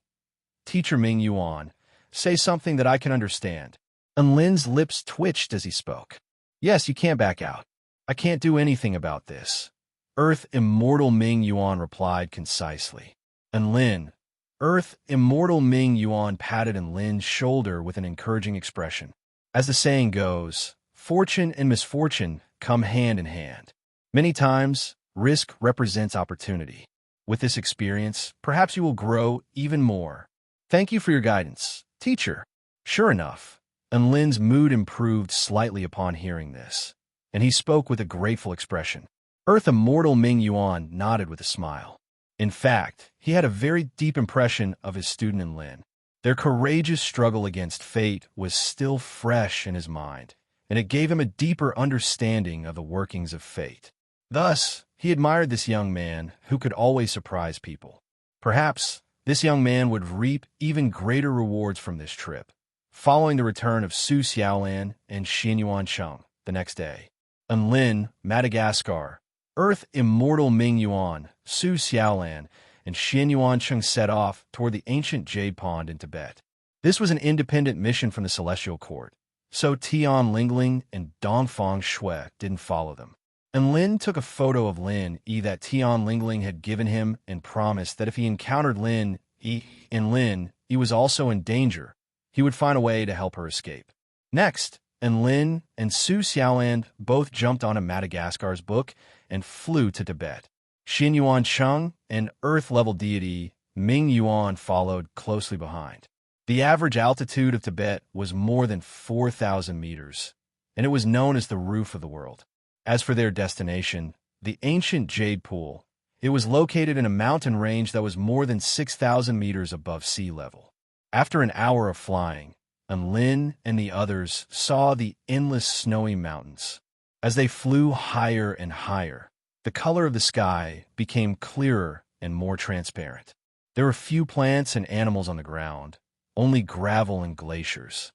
Teacher Ming Yuan, say something that I can understand. Lin's lips twitched as he spoke. Yes, you can't back out. I can't do anything about this. Earth Immortal Ming Yuan replied concisely. Lin. Earth Immortal Ming Yuan patted Lin's shoulder with an encouraging expression. As the saying goes, fortune and misfortune come hand in hand. Many times, risk represents opportunity. With this experience, perhaps you will grow even more. Thank you for your guidance, teacher. Sure enough, Lin's mood improved slightly upon hearing this, and he spoke with a grateful expression. Earth Immortal Ming Yuan nodded with a smile. In fact, he had a very deep impression of his student Lin. Their courageous struggle against fate was still fresh in his mind, and it gave him a deeper understanding of the workings of fate. Thus, he admired this young man who could always surprise people. Perhaps This young man would reap even greater rewards from this trip, following the return of Su Xiaolan and Xianyuan Cheng the next day. Enlin, Madagascar, Earth Immortal Ming Yuan, Su Xiaolan, and Xianyuan Cheng set off toward the ancient Jade Pond in Tibet. This was an independent mission from the Celestial Court, so Tian Lingling and Dongfang Shui didn't follow them. And Lin took a photo of Lin Yi that Tian Lingling had given him and promised that if he encountered Lin Yi and Lin Yi was also in danger, he would find a way to help her escape. Next, Lin and Su Xiaolan both jumped onto Madagascar's book and flew to Tibet. Xianyuan Cheng and Earth-level deity Ming Yuan followed closely behind. The average altitude of Tibet was more than 4,000 meters, and it was known as the roof of the world. As for their destination, the ancient Jade Pool, it was located in a mountain range that was more than 6,000 meters above sea level. After an hour of flying, Lin and the others saw the endless snowy mountains. As they flew higher and higher, the color of the sky became clearer and more transparent. There were few plants and animals on the ground, only gravel and glaciers.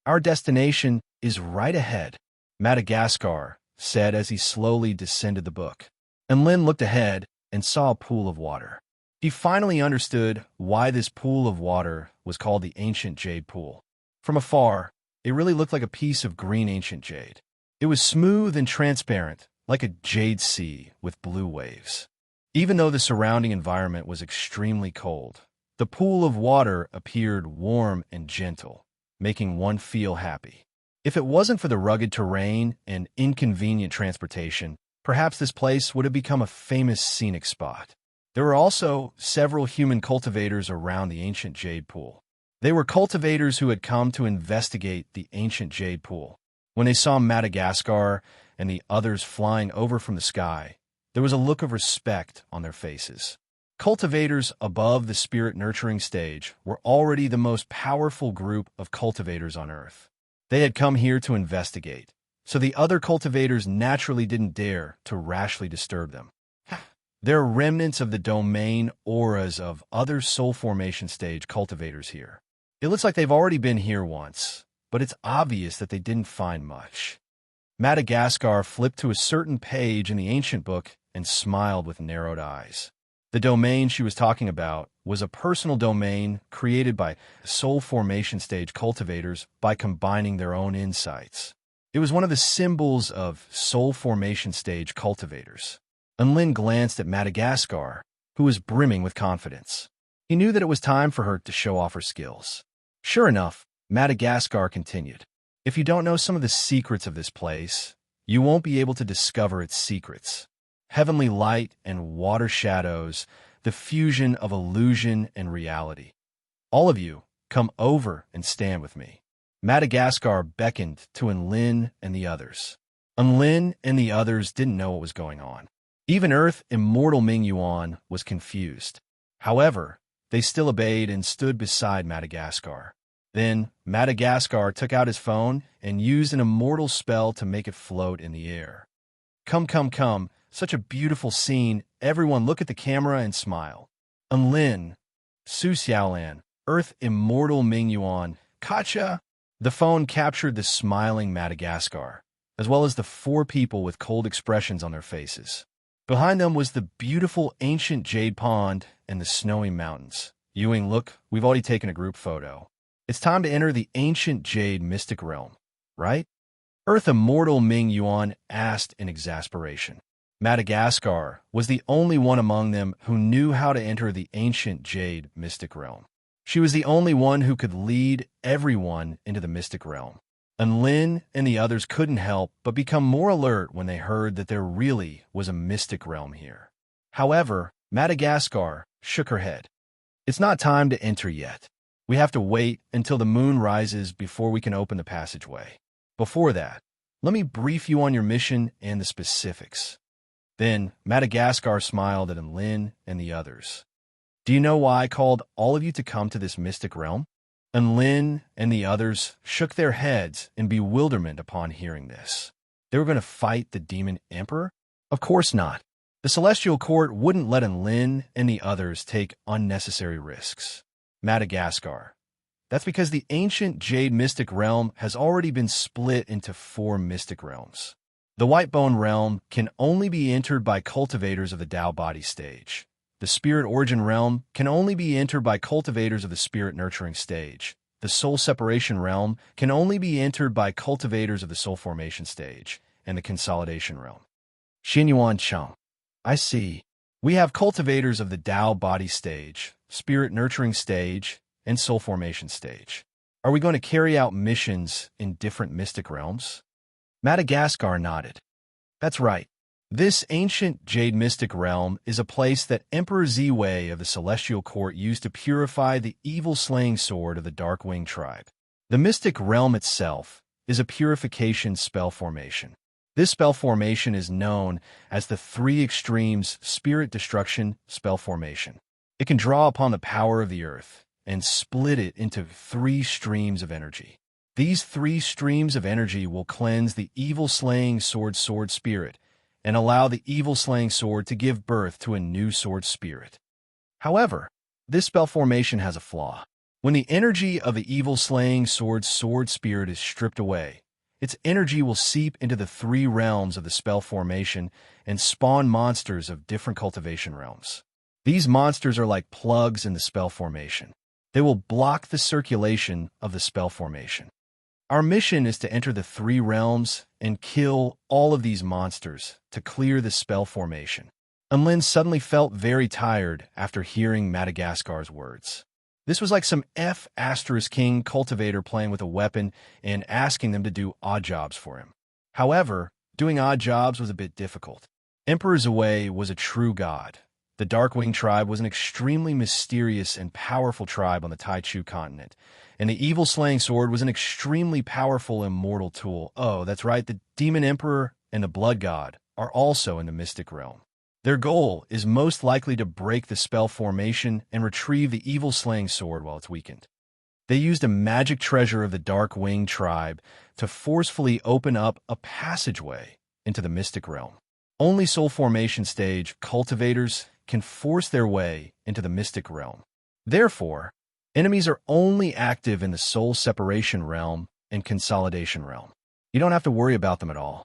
"Our destination is right ahead," Madagascar said as he slowly descended the book. And Lin looked ahead and saw a pool of water. He finally understood why this pool of water was called the Ancient Jade Pool. From afar, it really looked like a piece of green ancient jade. It was smooth and transparent, like a jade sea with blue waves. Even though the surrounding environment was extremely cold, the pool of water appeared warm and gentle, making one feel happy. If it wasn't for the rugged terrain and inconvenient transportation, perhaps this place would have become a famous scenic spot. There were also several human cultivators around the ancient jade pool. They were cultivators who had come to investigate the ancient jade pool. When they saw Madagascar and the others flying over from the sky, there was a look of respect on their faces. Cultivators above the spirit-nurturing stage were already the most powerful group of cultivators on Earth. They had come here to investigate, so the other cultivators naturally didn't dare to rashly disturb them. There are remnants of the domain auras of other soul formation stage cultivators here. It looks like they've already been here once, but it's obvious that they didn't find much. Madagascar flipped to a certain page in the ancient book and smiled with narrowed eyes. The domain she was talking about was a personal domain created by soul formation stage cultivators by combining their own insights. It was one of the symbols of soul formation stage cultivators. And Lin glanced at Madagascar, who was brimming with confidence. He knew that it was time for her to show off her skills. Sure enough, Madagascar continued. "If you don't know some of the secrets of this place, you won't be able to discover its secrets. Heavenly light and water shadows, the fusion of illusion and reality. All of you, come over and stand with me." Madagascar beckoned to Enlin and the others. Enlin and the others didn't know what was going on. Even Earth Immortal Ming Yuan was confused. However, they still obeyed and stood beside Madagascar. Then, Madagascar took out his phone and used an immortal spell to make it float in the air. "Come, come, come. Such a beautiful scene. Everyone look at the camera and smile." Enlin, Su Xiaolan, Earth Immortal Ming Yuan, Kacha. The phone captured the smiling Madagascar, as well as the four people with cold expressions on their faces. Behind them was the beautiful ancient jade pond and the snowy mountains. "Ewing, look, we've already taken a group photo. It's time to enter the ancient jade mystic realm, right?" Earth Immortal Ming Yuan asked in exasperation. Madagascar was the only one among them who knew how to enter the ancient jade mystic realm. She was the only one who could lead everyone into the mystic realm. And Lin and the others couldn't help but become more alert when they heard that there really was a mystic realm here. However, Madagascar shook her head. "It's not time to enter yet. We have to wait until the moon rises before we can open the passageway. Before that, let me brief you on your mission and the specifics." Then Madagascar smiled at Lin and the others. "Do you know why I called all of you to come to this mystic realm?" And Lin and the others shook their heads in bewilderment upon hearing this. They were going to fight the demon emperor? Of course not. The Celestial Court wouldn't let Lin and the others take unnecessary risks. Madagascar. That's because the ancient Jade Mystic Realm has already been split into 4 mystic realms. The Whitebone Realm can only be entered by cultivators of the Tao Body stage. The Spirit Origin Realm can only be entered by cultivators of the Spirit Nurturing stage. The Soul Separation Realm can only be entered by cultivators of the Soul Formation stage. And the Consolidation Realm. Xinyuan Cheng. I see. We have cultivators of the Tao Body stage, Spirit Nurturing stage, and Soul Formation stage. Are we going to carry out missions in different mystic realms? Madagascar nodded. That's right. This ancient Jade Mystic Realm is a place that Emperor Ziwei of the Celestial Court used to purify the evil-slaying sword of the Darkwing tribe. The Mystic Realm itself is a purification spell formation. This spell formation is known as the 3 Extremes Spirit Destruction Spell Formation. It can draw upon the power of the earth and split it into 3 streams of energy. These 3 streams of energy will cleanse the evil-slaying sword spirit and allow the evil-slaying sword to give birth to a new sword spirit. However, this spell formation has a flaw. When the energy of the evil-slaying sword spirit is stripped away, its energy will seep into the 3 realms of the spell formation and spawn monsters of different cultivation realms. These monsters are like plugs in the spell formation. They will block the circulation of the spell formation. Our mission is to enter the 3 realms and kill all of these monsters to clear the spell formation. Lin suddenly felt very tired after hearing Madagascar's words. This was like some King cultivator playing with a weapon and asking them to do odd jobs for him. However, doing odd jobs was a bit difficult. Emperor Ziwei was a true god. The Darkwing tribe was an extremely mysterious and powerful tribe on the Taichu continent, and the evil-slaying sword was an extremely powerful immortal tool. Oh, that's right, the Demon Emperor and the Blood God are also in the Mystic Realm. Their goal is most likely to break the spell formation and retrieve the evil-slaying sword while it's weakened. They used a magic treasure of the Darkwing tribe to forcefully open up a passageway into the Mystic Realm. Only Soul Formation stage cultivators can force their way into the Mystic Realm. Therefore, enemies are only active in the Soul Separation Realm and Consolidation Realm. You don't have to worry about them at all.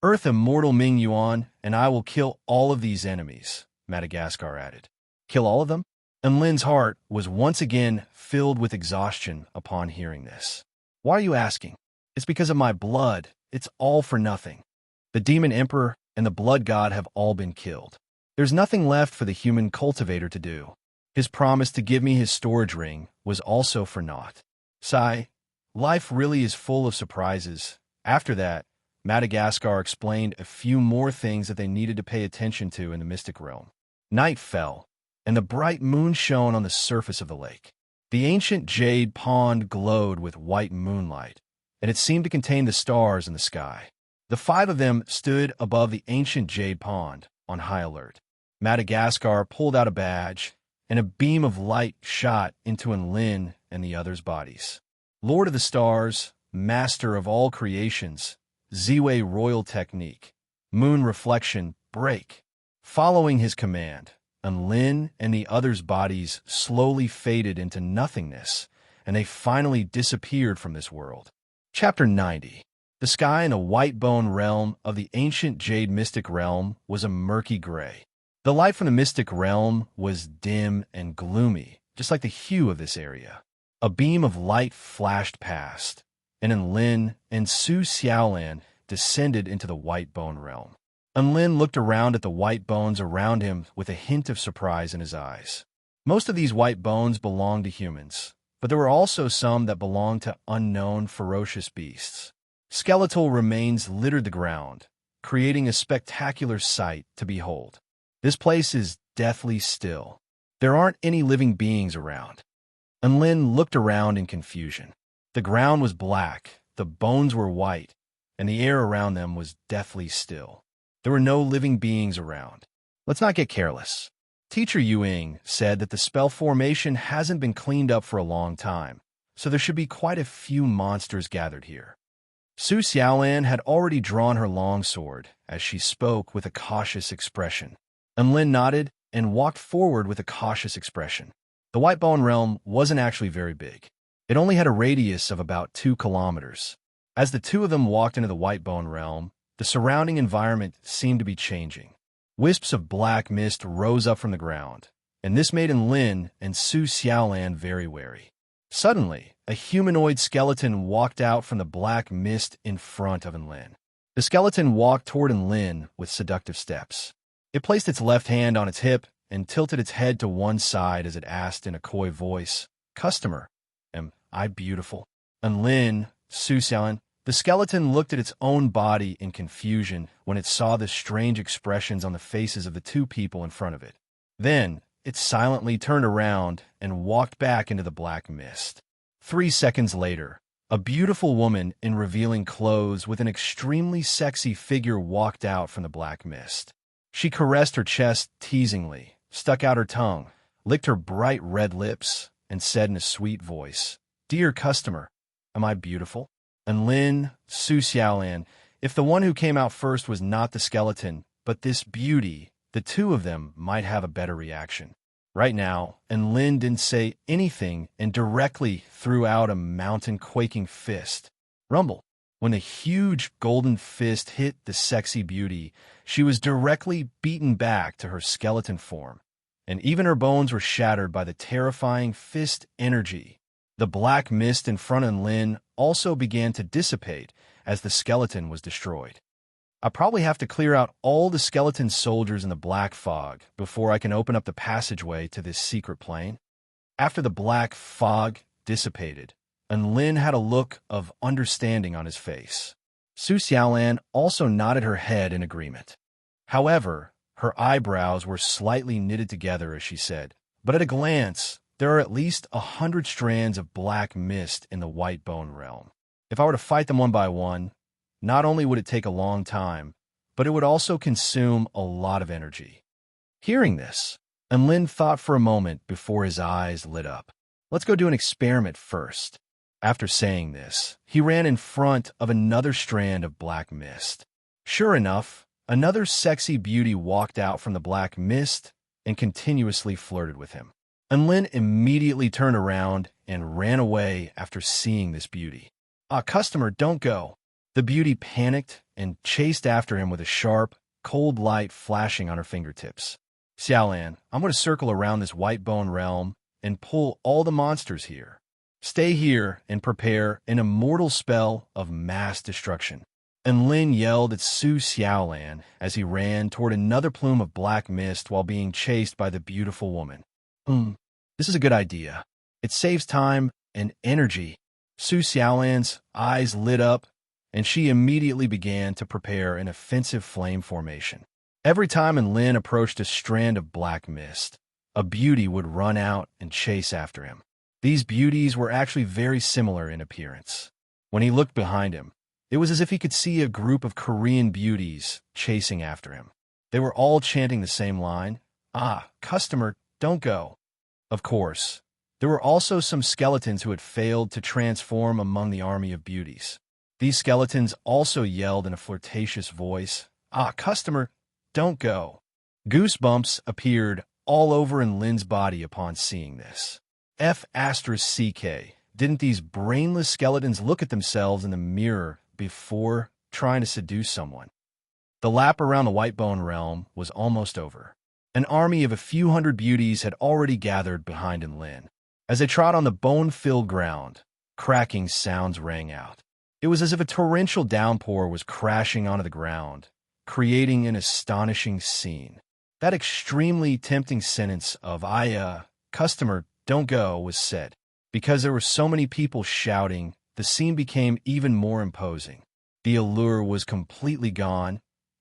Earth Immortal Ming Yuan and I will kill all of these enemies, Madagascar added. Kill all of them? And Lin's heart was once again filled with exhaustion upon hearing this. Why are you asking? It's because of my blood. It's all for nothing. The Demon Emperor and the Blood God have all been killed. There's nothing left for the human cultivator to do. His promise to give me his storage ring was also for naught. Sigh, life really is full of surprises. After that, Madagascar explained a few more things that they needed to pay attention to in the Mystic Realm. Night fell, and the bright moon shone on the surface of the lake. The ancient jade pond glowed with white moonlight, and it seemed to contain the stars in the sky. The 5 of them stood above the ancient jade pond, on high alert. Madagascar pulled out a badge, and a beam of light shot into Lin and the others' bodies. Lord of the Stars, Master of all creations, Ziwei Royal Technique, Moon Reflection, Break. Following his command, Lin and the others' bodies slowly faded into nothingness, and they finally disappeared from this world. Chapter 90. The sky in the Whitebone realm of the ancient Jade Mystic Realm was a murky gray. The light from the Mystic Realm was dim and gloomy, just like the hue of this area. A beam of light flashed past, and Lin and Su Xiaolan descended into the Whitebone realm. Lin looked around at the white bones around him with a hint of surprise in his eyes. Most of these white bones belonged to humans, but there were also some that belonged to unknown ferocious beasts. Skeletal remains littered the ground, creating a spectacular sight to behold. This place is deathly still. There aren't any living beings around. Lin looked around in confusion. The ground was black, the bones were white, and the air around them was deathly still. There were no living beings around. Let's not get careless. Teacher Yuing said that the spell formation hasn't been cleaned up for a long time, so there should be quite a few monsters gathered here. Su Xiaolan had already drawn her long sword as she spoke with a cautious expression. And Lin nodded and walked forward with a cautious expression. The White Bone Realm wasn't actually very big. It only had a radius of about 2 kilometers. As the two of them walked into the White Bone Realm, the surrounding environment seemed to be changing. Wisps of black mist rose up from the ground, and this made Lin and Su Xiaolan very wary. Suddenly, a humanoid skeleton walked out from the black mist in front of Lin. The skeleton walked toward Lin with seductive steps. It placed its left hand on its hip and tilted its head to one side as it asked in a coy voice, "Customer, am I beautiful?" Lin, Su Xiaolan, the skeleton looked at its own body in confusion when it saw the strange expressions on the faces of the two people in front of it. Then, it silently turned around and walked back into the black mist. 3 seconds later, a beautiful woman in revealing clothes with an extremely sexy figure walked out from the black mist. She caressed her chest teasingly, stuck out her tongue, licked her bright red lips, and said in a sweet voice, "Dear customer, am I beautiful?" And Lin, Su Xiaolan, if the one who came out first was not the skeleton, but this beauty, the two of them might have a better reaction. Right now, and Lin didn't say anything and directly threw out a mountain-quaking fist. Rumble. When the huge golden fist hit the sexy beauty, she was directly beaten back to her skeleton form, and even her bones were shattered by the terrifying fist energy. The black mist in front of Lin also began to dissipate as the skeleton was destroyed. I probably have to clear out all the skeleton soldiers in the black fog before I can open up the passageway to this secret plane. After the black fog dissipated, and Lin had a look of understanding on his face. Su Xiaolan also nodded her head in agreement. However, her eyebrows were slightly knitted together as she said, "But at a glance, there are at least 100 strands of black mist in the White Bone Realm. If I were to fight them one by one, not only would it take a long time, but it would also consume a lot of energy." Hearing this, Lin thought for a moment before his eyes lit up. "Let's go do an experiment first." After saying this, he ran in front of another strand of black mist. Sure enough, another sexy beauty walked out from the black mist and continuously flirted with him. Lin immediately turned around and ran away after seeing this beauty. "Customer, don't go." The beauty panicked and chased after him with a sharp, cold light flashing on her fingertips. "Xiaolan, I'm going to circle around this White Bone Realm and pull all the monsters here. Stay here and prepare an immortal spell of mass destruction." And Lin yelled at Su Xiaolan as he ran toward another plume of black mist while being chased by the beautiful woman. This is a good idea. It saves time and energy." Su Xiaolan's eyes lit up, and she immediately began to prepare an offensive flame formation. Every time Lin approached a strand of black mist, a beauty would run out and chase after him. These beauties were actually very similar in appearance. When he looked behind him, it was as if he could see a group of Korean beauties chasing after him. They were all chanting the same line, "Customer, don't go." Of course, there were also some skeletons who had failed to transform among the army of beauties. These skeletons also yelled in a flirtatious voice, "Customer, don't go." Goosebumps appeared all over Lin's body upon seeing this. F***, didn't these brainless skeletons look at themselves in the mirror before trying to seduce someone? The lap around the White Bone Realm was almost over. An army of a few hundred beauties had already gathered behind Lin. As they trod on the bone-filled ground, cracking sounds rang out. It was as if a torrential downpour was crashing onto the ground, creating an astonishing scene. That extremely tempting sentence of "Customer, don't go," was said. Because there were so many people shouting, the scene became even more imposing. The allure was completely gone,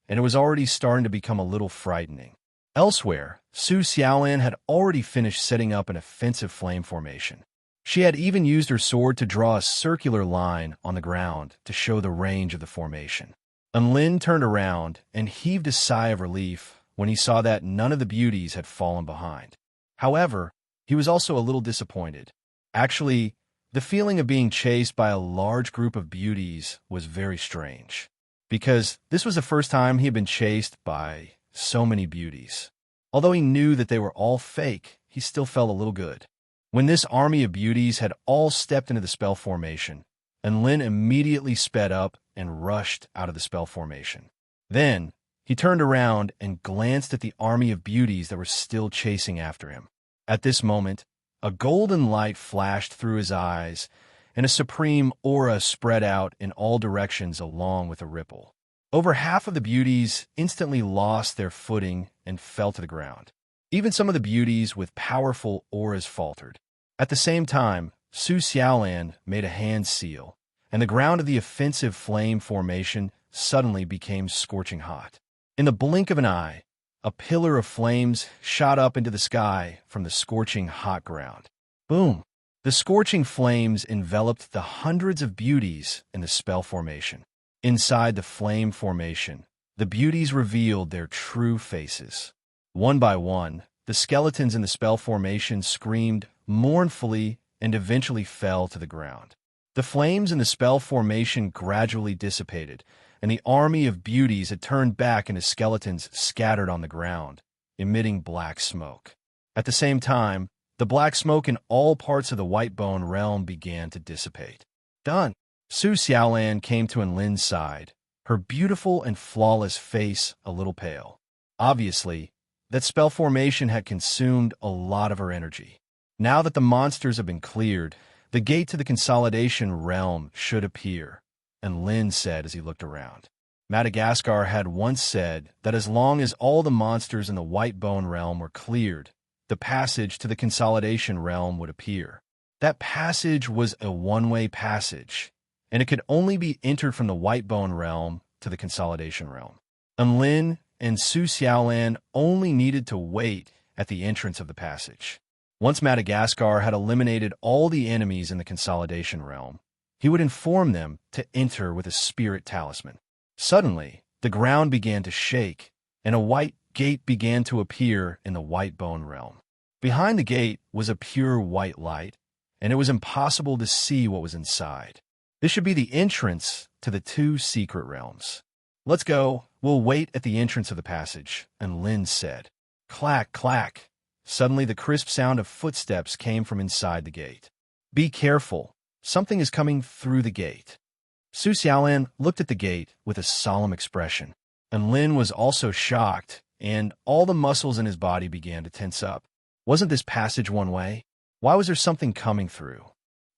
and it was already starting to become a little frightening. Elsewhere, Su Xiaolan had already finished setting up an offensive flame formation. She had even used her sword to draw a circular line on the ground to show the range of the formation. Lin turned around and heaved a sigh of relief when he saw that none of the beauties had fallen behind. However, he was also a little disappointed. Actually, the feeling of being chased by a large group of beauties was very strange, because this was the first time he had been chased by so many beauties. Although he knew that they were all fake, he still felt a little good. When this army of beauties had all stepped into the spell formation, and Lin immediately sped up and rushed out of the spell formation. Then, he turned around and glanced at the army of beauties that were still chasing after him. At this moment, a golden light flashed through his eyes, and a supreme aura spread out in all directions along with a ripple. Over half of the beauties instantly lost their footing and fell to the ground. Even some of the beauties with powerful auras faltered. At the same time, Su Xiaolan made a hand seal, and the ground of the offensive flame formation suddenly became scorching hot. In the blink of an eye, a pillar of flames shot up into the sky from the scorching hot ground. Boom! The scorching flames enveloped the hundreds of beauties in the spell formation. Inside the flame formation, the beauties revealed their true faces. One by one, the skeletons in the spell formation screamed mournfully and eventually fell to the ground. The flames in the spell formation gradually dissipated, and the army of beauties had turned back into skeletons scattered on the ground, emitting black smoke. At the same time, the black smoke in all parts of the white bone realm began to dissipate. Done! Su Xiaolan came to Enlin's side, her beautiful and flawless face a little pale. Obviously, that spell formation had consumed a lot of her energy. Now that the monsters have been cleared, the gate to the consolidation realm should appear, and Lin said as he looked around. Madagascar had once said that as long as all the monsters in the white bone realm were cleared, the passage to the consolidation realm would appear. That passage was a one-way passage, and it could only be entered from the white bone realm to the consolidation realm. And Lin and Su Xiaolan only needed to wait at the entrance of the passage. Once Madagascar had eliminated all the enemies in the consolidation realm, he would inform them to enter with a spirit talisman. Suddenly, the ground began to shake, and a white gate began to appear in the white bone realm. Behind the gate was a pure white light, and it was impossible to see what was inside. This should be the entrance to the two secret realms. Let's go. We'll wait at the entrance of the passage, and Lin said. Clack, clack. Suddenly, the crisp sound of footsteps came from inside the gate. Be careful. Something is coming through the gate. Su Xiaolan looked at the gate with a solemn expression, and Lin was also shocked, and all the muscles in his body began to tense up. Wasn't this passage one way? Why was there something coming through?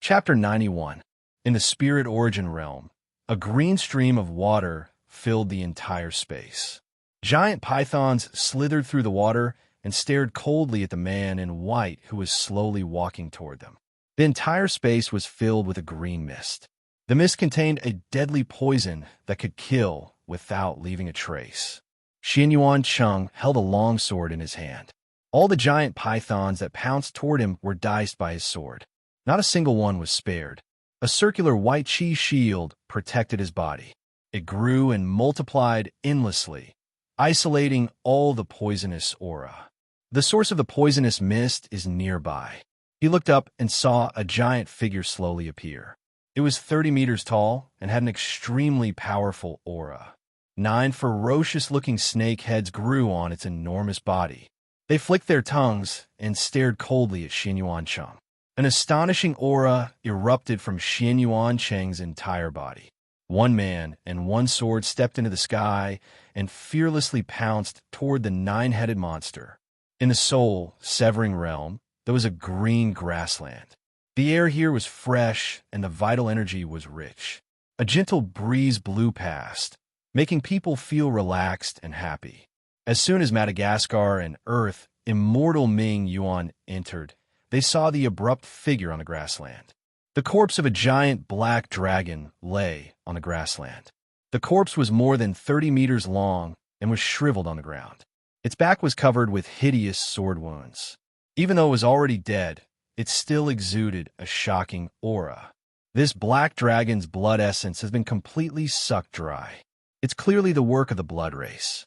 Chapter 91. In the spirit origin realm, a green stream of water filled the entire space. Giant pythons slithered through the water and stared coldly at the man in white who was slowly walking toward them. The entire space was filled with a green mist. The mist contained a deadly poison that could kill without leaving a trace. Xianyuan Cheng held a long sword in his hand. All the giant pythons that pounced toward him were diced by his sword. Not a single one was spared. A circular white chi shield protected his body. It grew and multiplied endlessly, isolating all the poisonous aura. The source of the poisonous mist is nearby. He looked up and saw a giant figure slowly appear. It was 30 meters tall and had an extremely powerful aura. 9 ferocious-looking snake heads grew on its enormous body. They flicked their tongues and stared coldly at Xianyuan Cheng. An astonishing aura erupted from Xianyuan Cheng's entire body. One man and one sword stepped into the sky and fearlessly pounced toward the 9-headed monster. In the soul-severing realm, there was a green grassland. The air here was fresh and the vital energy was rich. A gentle breeze blew past, making people feel relaxed and happy. As soon as Madagascar and Earth, immortal Ming Yuan entered, they saw the abrupt figure on the grassland. The corpse of a giant black dragon lay on the grassland. The corpse was more than 30 meters long and was shriveled on the ground. Its back was covered with hideous sword wounds. Even though it was already dead, it still exuded a shocking aura. This black dragon's blood essence has been completely sucked dry. It's clearly the work of the blood race.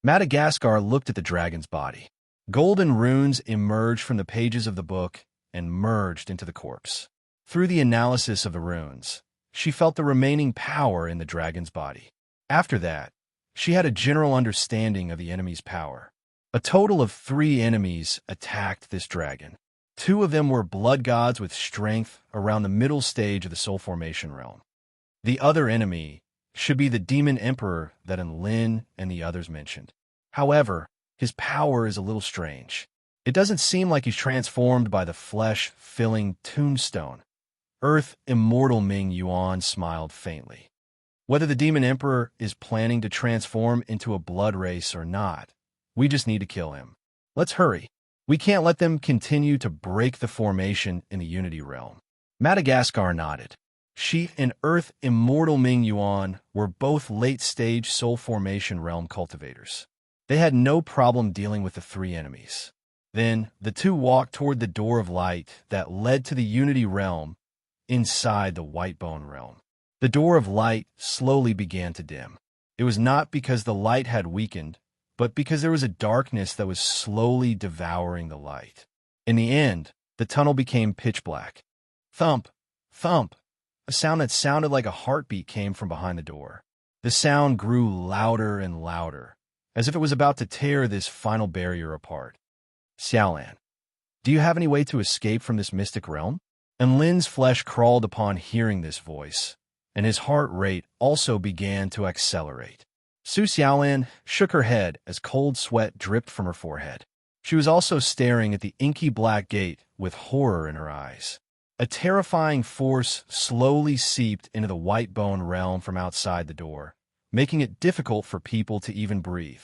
Madagascar looked at the dragon's body. Golden runes emerged from the pages of the book and merged into the corpse. Through the analysis of the runes, she felt the remaining power in the dragon's body. After that, she had a general understanding of the enemy's power. A total of 3 enemies attacked this dragon. 2 of them were blood gods with strength around the middle stage of the soul formation realm. The other enemy should be the demon emperor that Lin and the others mentioned. However, his power is a little strange. It doesn't seem like he's transformed by the flesh-filling tombstone. Earth Immortal Ming Yuan smiled faintly. Whether the demon emperor is planning to transform into a blood race or not, we just need to kill him. Let's hurry. We can't let them continue to break the formation in the Unity Realm. Madagascar nodded. She and Earth Immortal Ming Yuan were both late-stage soul formation realm cultivators. They had no problem dealing with the 3 enemies. Then, the 2 walked toward the door of light that led to the Unity Realm inside the Whitebone Realm. The door of light slowly began to dim. It was not because the light had weakened, but because there was a darkness that was slowly devouring the light. In the end, the tunnel became pitch black. Thump, thump. A sound that sounded like a heartbeat came from behind the door. The sound grew louder and louder, as if it was about to tear this final barrier apart. Xiaolan, do you have any way to escape from this mystic realm? And Lin's flesh crawled upon hearing this voice, and his heart rate also began to accelerate. Su Xiaolan shook her head as cold sweat dripped from her forehead. She was also staring at the inky black gate with horror in her eyes. A terrifying force slowly seeped into the Whitebone realm from outside the door, making it difficult for people to even breathe.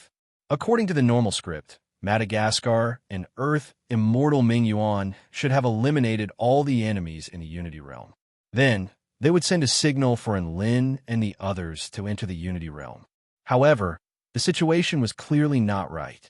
According to the normal script, Madagascar and Earth Immortal Ming Yuan should have eliminated all the enemies in the Unity Realm. Then, they would send a signal for Lin and the others to enter the Unity Realm. However, the situation was clearly not right.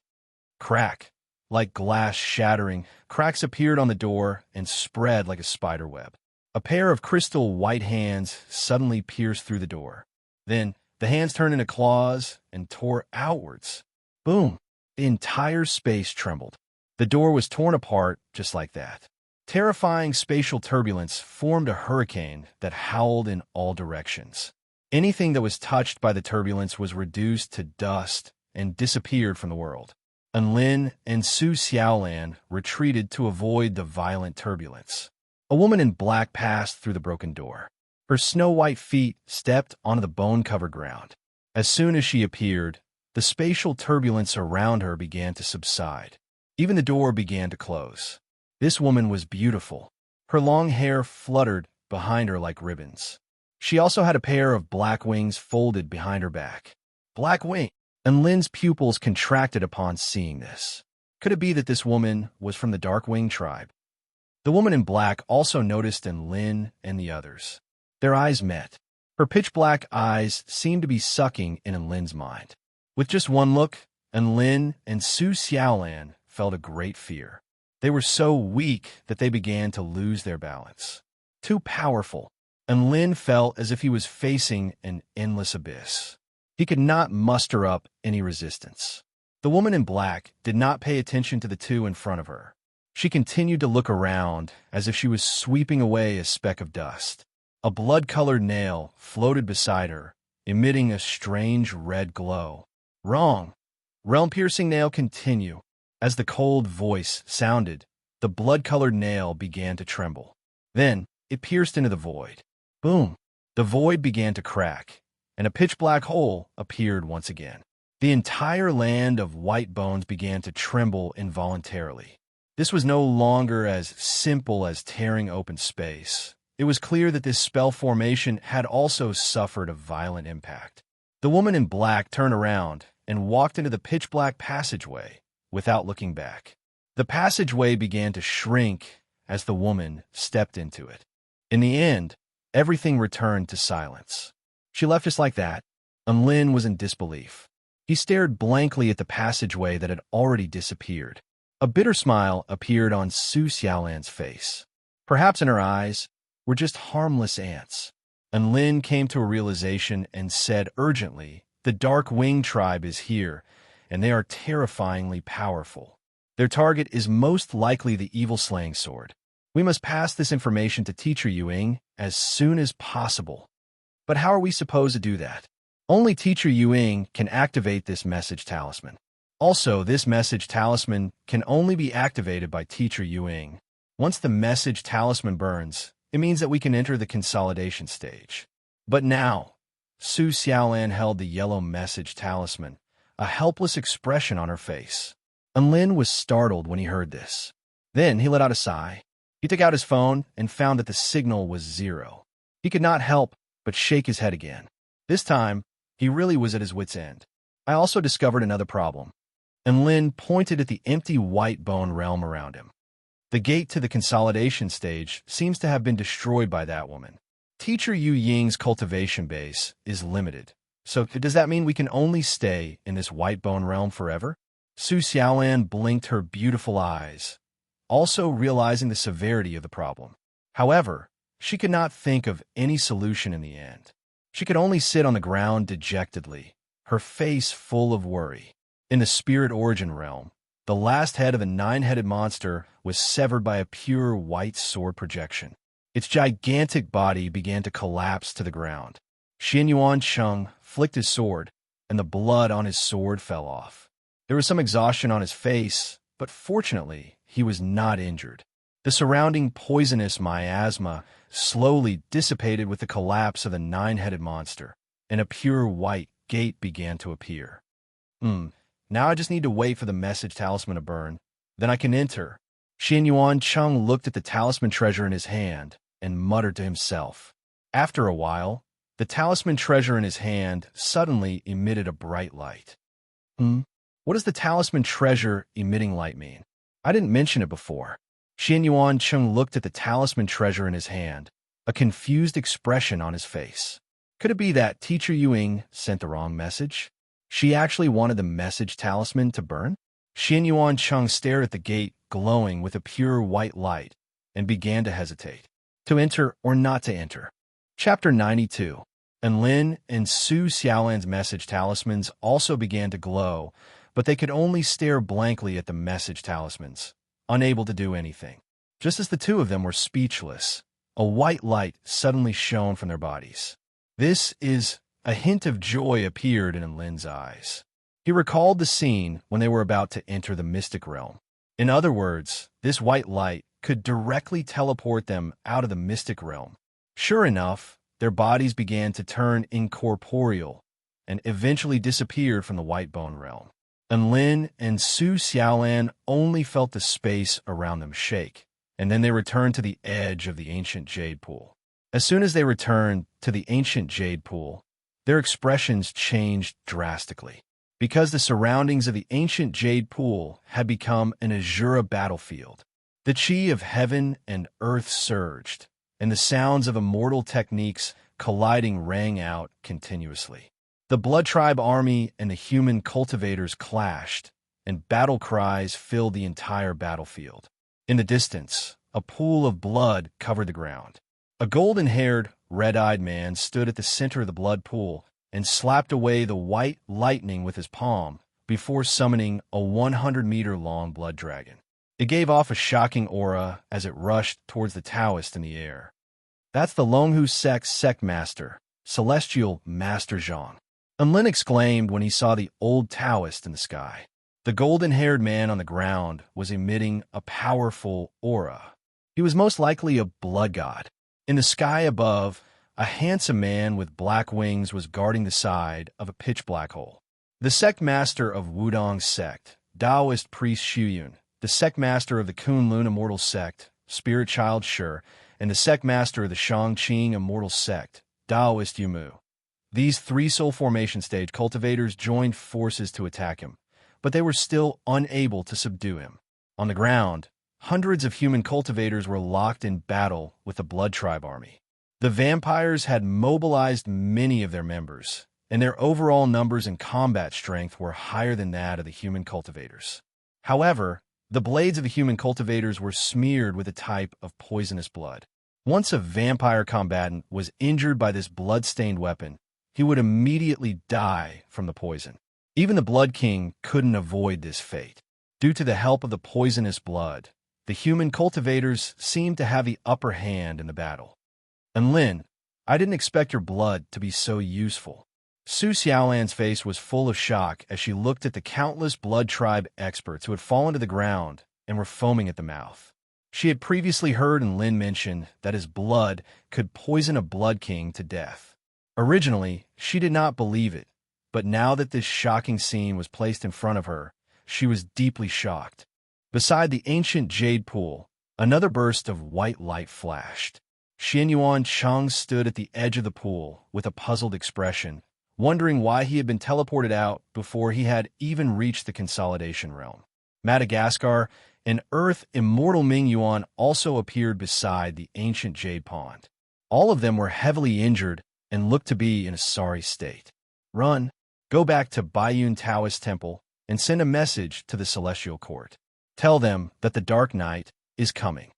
Crack. Like glass shattering, cracks appeared on the door and spread like a spider web. A pair of crystal white hands suddenly pierced through the door. Then, the hands turned into claws and tore outwards. Boom! The entire space trembled. The door was torn apart just like that. Terrifying spatial turbulence formed a hurricane that howled in all directions. Anything that was touched by the turbulence was reduced to dust and disappeared from the world. Lin and Su Xiaolan retreated to avoid the violent turbulence. A woman in black passed through the broken door. Her snow-white feet stepped onto the bone-covered ground. As soon as she appeared, the spatial turbulence around her began to subside. Even the door began to close. This woman was beautiful. Her long hair fluttered behind her like ribbons. She also had a pair of black wings folded behind her back. Black wing! And Lin's pupils contracted upon seeing this. Could it be that this woman was from the Darkwing tribe? The woman in black also noticed Lin and the others. Their eyes met. Her pitch-black eyes seemed to be sucking in Lin's mind. With just one look, Lin and Su Xiaolan felt a great fear. They were so weak that they began to lose their balance. Too powerful, Lin felt as if he was facing an endless abyss. He could not muster up any resistance. The woman in black did not pay attention to the 2 in front of her. She continued to look around as if she was sweeping away a speck of dust. A blood-colored nail floated beside her, emitting a strange red glow. Wrong. Realm-piercing nail continue. As the cold voice sounded, the blood-colored nail began to tremble. Then, it pierced into the void. Boom! The void began to crack, and a pitch-black hole appeared once again. The entire land of white bones began to tremble involuntarily. This was no longer as simple as tearing open space. It was clear that this spell formation had also suffered a violent impact. The woman in black turned around and walked into the pitch-black passageway without looking back. The passageway began to shrink as the woman stepped into it. In the end, everything returned to silence. She left just like that, and Lin was in disbelief. He stared blankly at the passageway that had already disappeared. A bitter smile appeared on Su Xiaolan's face. Perhaps in her eyes were just harmless ants. And Lin came to a realization and said urgently, "The Dark Wing tribe is here, and they are terrifyingly powerful. Their target is most likely the evil slaying sword. We must pass this information to Teacher Yuing as soon as possible." But how are we supposed to do that? Only Teacher Yuing can activate this message talisman. Also, this message talisman can only be activated by Teacher Yuing. Once the message talisman burns, it means that we can enter the consolidation stage. But now, Su Xiaolan held the yellow message talisman, a helpless expression on her face. And Lin was startled when he heard this. Then he let out a sigh. He took out his phone and found that the signal was 0. He could not help but shake his head again. This time, he really was at his wit's end. I also discovered another problem. And Lin pointed at the empty white bone realm around him. The gate to the consolidation stage seems to have been destroyed by that woman. Teacher Yu Ying's cultivation base is limited. So does that mean we can only stay in this white bone realm forever? Su Xiaolan blinked her beautiful eyes, also realizing the severity of the problem. However, she could not think of any solution in the end. She could only sit on the ground dejectedly, her face full of worry. In the spirit origin realm, the last head of the 9-headed monster was severed by a pure white sword projection. Its gigantic body began to collapse to the ground. Xin Yuan Cheng flicked his sword, and the blood on his sword fell off. There was some exhaustion on his face, but fortunately, he was not injured. The surrounding poisonous miasma slowly dissipated with the collapse of the 9-headed monster, and a pure white gate began to appear. Now I just need to wait for the message talisman to burn. Then I can enter. Xin Yuan Cheng looked at the talisman treasure in his hand and muttered to himself. After a while, the talisman treasure in his hand suddenly emitted a bright light. What does the talisman treasure emitting light mean? I didn't mention it before. Xin Yuan Cheng looked at the talisman treasure in his hand, a confused expression on his face. Could it be that Teacher Yuing sent the wrong message? She actually wanted the message talisman to burn? Xin Yuan Cheng stared at the gate glowing with a pure white light and began to hesitate. To enter or not to enter. Chapter 92. And Lin and Su Xiaolan's message talismans also began to glow, but they could only stare blankly at the message talismans, unable to do anything. Just as the two of them were speechless, a white light suddenly shone from their bodies. A hint of joy appeared in Lin's eyes. He recalled the scene when they were about to enter the mystic realm. In other words, this white light could directly teleport them out of the mystic realm. Sure enough, their bodies began to turn incorporeal and eventually disappeared from the white bone realm. And Lin and Su Xiaolan only felt the space around them shake, and then they returned to the edge of the ancient jade pool. As soon as they returned to the ancient jade pool, their expressions changed drastically, because the surroundings of the ancient jade pool had become an azure battlefield. The chi of heaven and earth surged, and the sounds of immortal techniques colliding rang out continuously. The Blood Tribe army and the human cultivators clashed, and battle cries filled the entire battlefield. In the distance, a pool of blood covered the ground. A golden-haired, red-eyed man stood at the center of the blood pool and slapped away the white lightning with his palm before summoning a 100-meter-long blood dragon. It gave off a shocking aura as it rushed towards the Taoist in the air. That's the Longhu sect master, Celestial Master Zhang. And Lin exclaimed when he saw the old Taoist in the sky. The golden-haired man on the ground was emitting a powerful aura. He was most likely a blood god. In the sky above, a handsome man with black wings was guarding the side of a pitch-black hole. The sect master of Wudong sect, Taoist priest Xuyun, the sect master of the Kunlun immortal sect, Spirit Child Shi, and the sect master of the Shangqing immortal sect, Taoist Yumu. These three soul formation stage cultivators joined forces to attack him, but they were still unable to subdue him. On the ground, hundreds of human cultivators were locked in battle with the Blood Tribe army. The vampires had mobilized many of their members, and their overall numbers and combat strength were higher than that of the human cultivators. However, the blades of the human cultivators were smeared with a type of poisonous blood. Once a vampire combatant was injured by this blood-stained weapon, he would immediately die from the poison. Even the Blood King couldn't avoid this fate. Due to the help of the poisonous blood, the human cultivators seemed to have the upper hand in the battle. And Lin, I didn't expect your blood to be so useful. Su Xiaolan's face was full of shock as she looked at the countless blood tribe experts who had fallen to the ground and were foaming at the mouth. She had previously heard Lin mention that his blood could poison a blood king to death. Originally, she did not believe it, but now that this shocking scene was placed in front of her, she was deeply shocked. Beside the ancient jade pool, another burst of white light flashed. Xianyuan Cheng stood at the edge of the pool with a puzzled expression, wondering why he had been teleported out before he had even reached the consolidation realm. Madagascar and Earth Immortal Mingyuan also appeared beside the ancient jade pond. All of them were heavily injured and looked to be in a sorry state. Run, go back to Baiyun Taoist Temple and send a message to the Celestial Court. Tell them that the Dark Night is coming.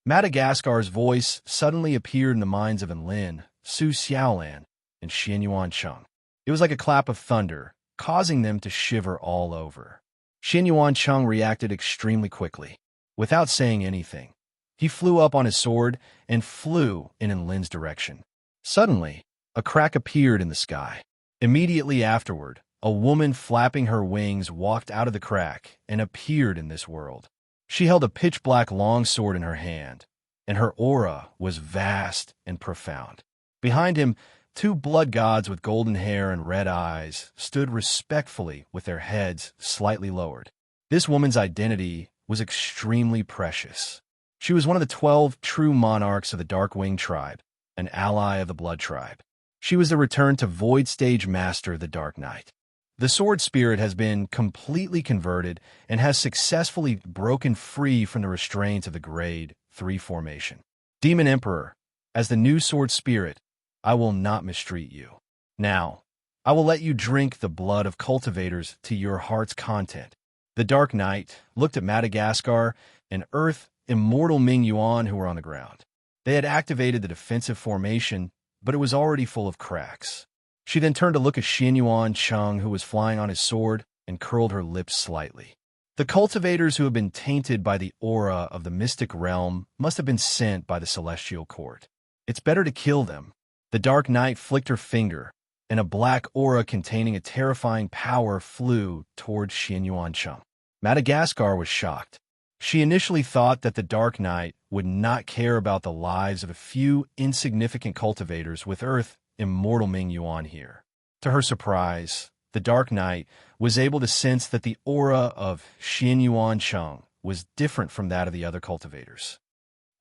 Madagascar's voice suddenly appeared in the minds of Lin, Su Xiaolan, and Xianyuan Cheng. It was like a clap of thunder, causing them to shiver all over. Xianyuan Cheng reacted extremely quickly. Without saying anything, he flew up on his sword and flew in Lin's direction. Suddenly, a crack appeared in the sky. Immediately afterward, a woman flapping her wings walked out of the crack and appeared in this world. She held a pitch-black longsword in her hand, and her aura was vast and profound. Behind him, two blood gods with golden hair and red eyes stood respectfully with their heads slightly lowered. This woman's identity was extremely precious. She was one of the 12 true monarchs of the Darkwing tribe, an ally of the Blood tribe. She was the return to Void Stage Master of the Dark Knight. The Sword Spirit has been completely converted and has successfully broken free from the restraints of the Grade 3 formation. Demon Emperor, as the new Sword Spirit, I will not mistreat you. Now, I will let you drink the blood of cultivators to your heart's content. The Dark Knight looked at Madagascar and Earth Immortal Mingyuan who were on the ground. They had activated the defensive formation, but it was already full of cracks. She then turned to look at Xianyuan Cheng, who was flying on his sword, and curled her lips slightly. The cultivators who have been tainted by the aura of the mystic realm must have been sent by the Celestial Court. It's better to kill them. The Dark Knight flicked her finger, and a black aura containing a terrifying power flew towards Xianyuan Cheng. Madagascar was shocked. She initially thought that the Dark Knight would not care about the lives of a few insignificant cultivators with Earth Immortal Mingyuan here. To her surprise, the Dark Knight was able to sense that the aura of Xianyuan Cheng was different from that of the other cultivators.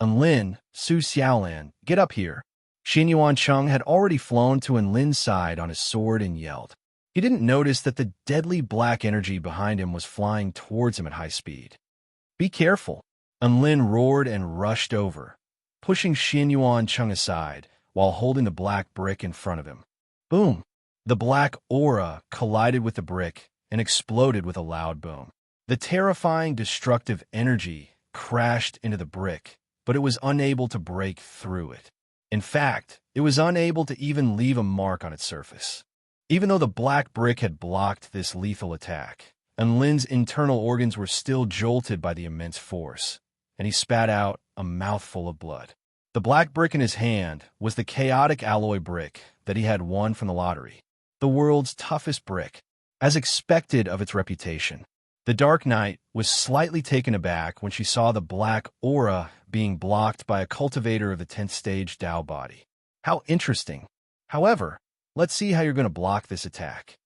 Lin, Su Xiaolan, get up here. Xianyuan Cheng had already flown to Lin's side on his sword and yelled. He didn't notice that the deadly black energy behind him was flying towards him at high speed. Be careful. Lin roared and rushed over, pushing Xianyuan Cheng aside while holding the black brick in front of him. Boom! The black aura collided with the brick and exploded with a loud boom. The terrifying, destructive energy crashed into the brick, but it was unable to break through it. In fact, it was unable to even leave a mark on its surface. Even though the black brick had blocked this lethal attack, Lin's internal organs were still jolted by the immense force, and he spat out a mouthful of blood. The black brick in his hand was the chaotic alloy brick that he had won from the lottery, the world's toughest brick. As expected of its reputation, the Dark Knight was slightly taken aback when she saw the black aura being blocked by a cultivator of the 10th stage Tao body. How interesting. However, let's see how you're going to block this attack.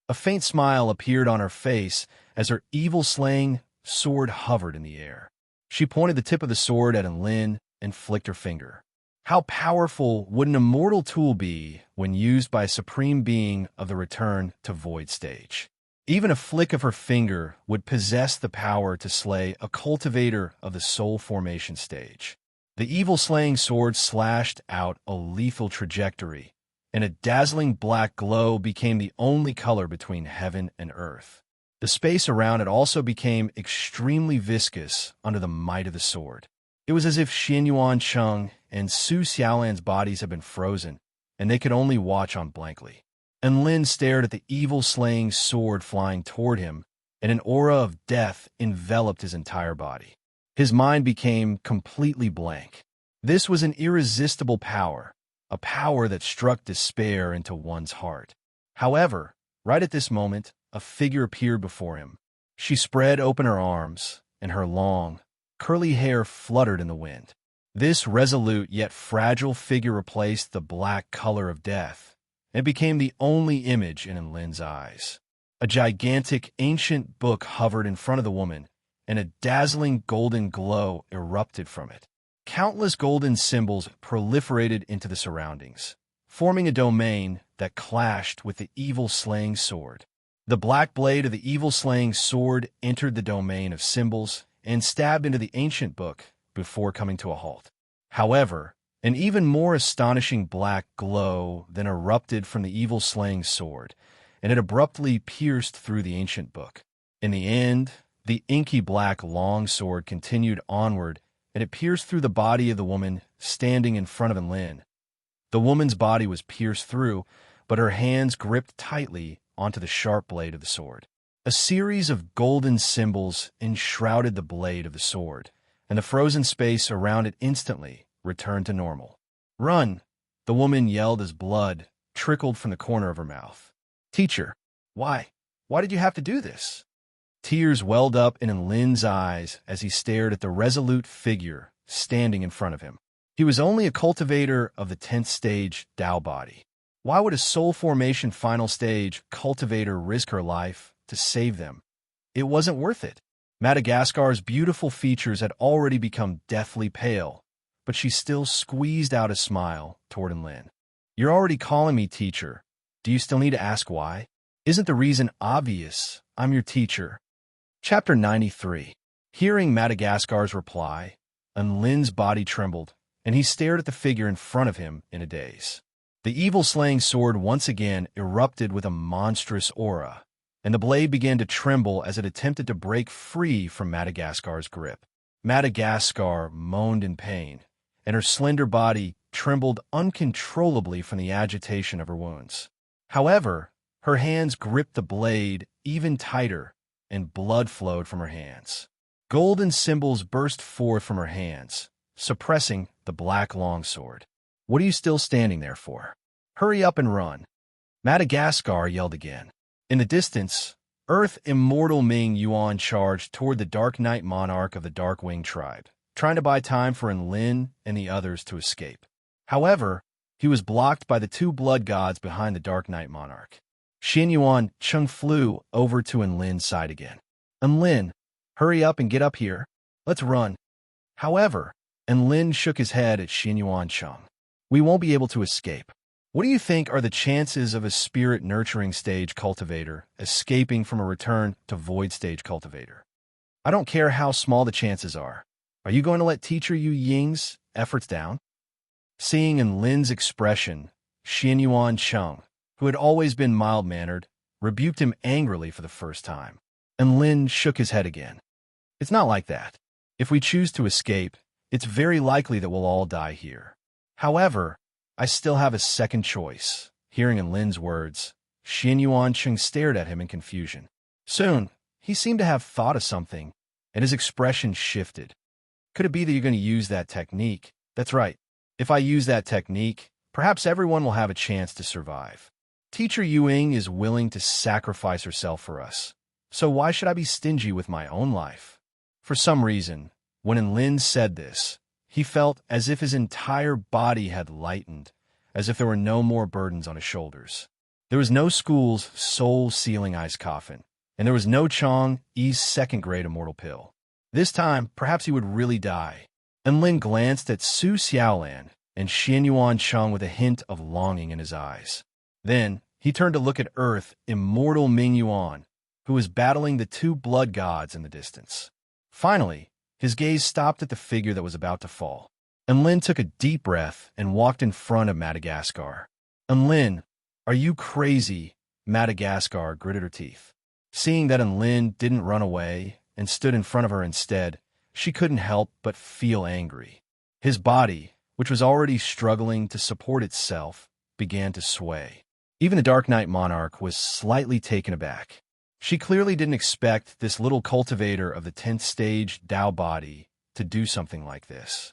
A faint smile appeared on her face as her evil-slaying sword hovered in the air. She pointed the tip of the sword at Lin and flicked her finger. How powerful would an immortal tool be when used by a supreme being of the return to void stage? Even a flick of her finger would possess the power to slay a cultivator of the soul formation stage. The evil-slaying sword slashed out a lethal trajectory, and a dazzling black glow became the only color between heaven and earth. The space around it also became extremely viscous under the might of the sword. It was as if Xianyuan Cheng and Su Xiaolan's bodies had been frozen, and they could only watch on blankly. And Lin stared at the evil-slaying sword flying toward him, and an aura of death enveloped his entire body. His mind became completely blank. This was an irresistible power, a power that struck despair into one's heart. However, right at this moment, a figure appeared before him. She spread open her arms, and her long, curly hair fluttered in the wind. This resolute yet fragile figure replaced the black color of death, and became the only image in Lin's eyes. A gigantic, ancient book hovered in front of the woman, and a dazzling golden glow erupted from it. Countless golden symbols proliferated into the surroundings, forming a domain that clashed with the evil-slaying sword. The black blade of the evil-slaying sword entered the domain of symbols and stabbed into the ancient book before coming to a halt. However, an even more astonishing black glow then erupted from the evil-slaying sword, and it abruptly pierced through the ancient book. In the end, the inky black long sword continued onward, and it pierced through the body of the woman standing in front of Lin. The woman's body was pierced through, but her hands gripped tightly onto the sharp blade of the sword. A series of golden symbols enshrouded the blade of the sword, and the frozen space around it instantly returned to normal. "Run!" the woman yelled as blood trickled from the corner of her mouth. "Teacher, why? Why did you have to do this?" Tears welled up in Lin's eyes as he stared at the resolute figure standing in front of him. He was only a cultivator of the 10th stage Tao body. Why would a soul formation final stage cultivator risk her life to save them? It wasn't worth it. Madagascar's beautiful features had already become deathly pale, but she still squeezed out a smile toward Lin. "You're already calling me teacher. Do you still need to ask why? Isn't the reason obvious? I'm your teacher." Chapter 93. Hearing Madagascar's reply, Lin's body trembled, and he stared at the figure in front of him in a daze. The evil-slaying sword once again erupted with a monstrous aura, and the blade began to tremble as it attempted to break free from Madagascar's grip. Madagascar moaned in pain, and her slender body trembled uncontrollably from the agitation of her wounds. However, her hands gripped the blade even tighter, and blood flowed from her hands. Golden symbols burst forth from her hands, suppressing the black longsword. "What are you still standing there for? Hurry up and run!" Madagascar yelled again. In the distance, Earth Immortal Ming Yuan charged toward the Dark Knight monarch of the Darkwing tribe, trying to buy time for Lin and the others to escape. However, he was blocked by the two blood gods behind the Dark Knight monarch. Xin Yuan Chung flew over to Lin's side again. "Lin, hurry up and get up here. Let's run." However, Lin shook his head at Xin Yuan Chung. "We won't be able to escape. What do you think are the chances of a spirit nurturing stage cultivator escaping from a return to void stage cultivator? I don't care how small the chances are. Are you going to let teacher Yu Ying's efforts down?" Seeing Lin's expression, Xin Yuan Chung, who had always been mild-mannered, rebuked him angrily for the first time. Lin shook his head again. "It's not like that. If we choose to escape, it's very likely that we'll all die here. However, I still have a second choice." Hearing Lin's words, Xin Yuan Chung stared at him in confusion. Soon, he seemed to have thought of something, and his expression shifted. "Could it be that you're going to use that technique?" "That's right. If I use that technique, perhaps everyone will have a chance to survive. Teacher Yuing is willing to sacrifice herself for us, so why should I be stingy with my own life?" For some reason, when Lin said this, he felt as if his entire body had lightened, as if there were no more burdens on his shoulders. There was no school's soul-sealing ice coffin, and there was no Chong Yi's second-grade immortal pill. This time, perhaps he would really die. Lin glanced at Su Xiaolan and Xin Yuan Chung with a hint of longing in his eyes. Then, he turned to look at Earth Immortal Ming Yuan, who was battling the two blood gods in the distance. Finally, his gaze stopped at the figure that was about to fall. Lin took a deep breath and walked in front of Madagascar. "Lin, are you crazy?" Madagascar gritted her teeth. Seeing that Lin didn't run away and stood in front of her instead, she couldn't help but feel angry. His body, which was already struggling to support itself, began to sway. Even the Dark Knight monarch was slightly taken aback. She clearly didn't expect this little cultivator of the 10th stage Tao body to do something like this.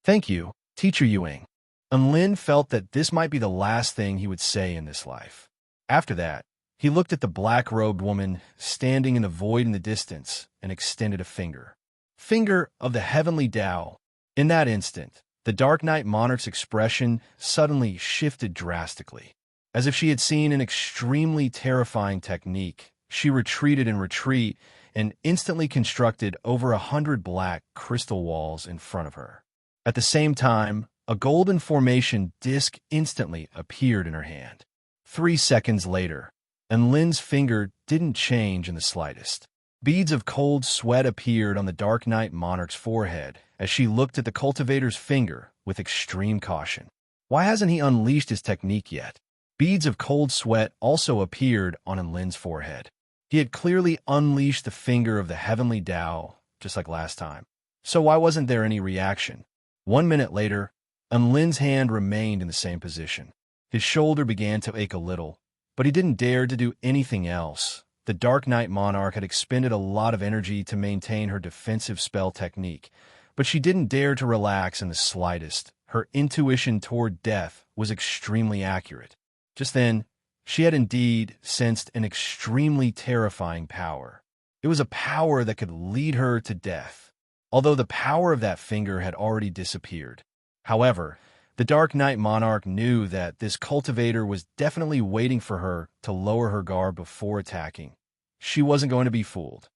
"Thank you, Teacher Yuing." Lin felt that this might be the last thing he would say in this life. After that, he looked at the black-robed woman standing in the void in the distance and extended a finger. Finger of the heavenly Tao. In that instant, the Dark Knight Monarch's expression suddenly shifted drastically. As if she had seen an extremely terrifying technique, she retreated in retreat and instantly constructed over 100 black crystal walls in front of her. At the same time, a golden formation disc instantly appeared in her hand. 3 seconds later, and Lin's finger didn't change in the slightest. Beads of cold sweat appeared on the Dark Knight Monarch's forehead as she looked at the cultivator's finger with extreme caution. Why hasn't he unleashed his technique yet? Beads of cold sweat also appeared on Lin's forehead. He had clearly unleashed the finger of the heavenly Tao, just like last time. So why wasn't there any reaction? 1 minute later, Lin's hand remained in the same position. His shoulder began to ache a little, but he didn't dare to do anything else. The Dark Knight Monarch had expended a lot of energy to maintain her defensive spell technique, but she didn't dare to relax in the slightest. Her intuition toward death was extremely accurate. Just then, she had indeed sensed an extremely terrifying power. It was a power that could lead her to death, although the power of that finger had already disappeared. However, the Dark Knight Monarch knew that this cultivator was definitely waiting for her to lower her guard before attacking. She wasn't going to be fooled.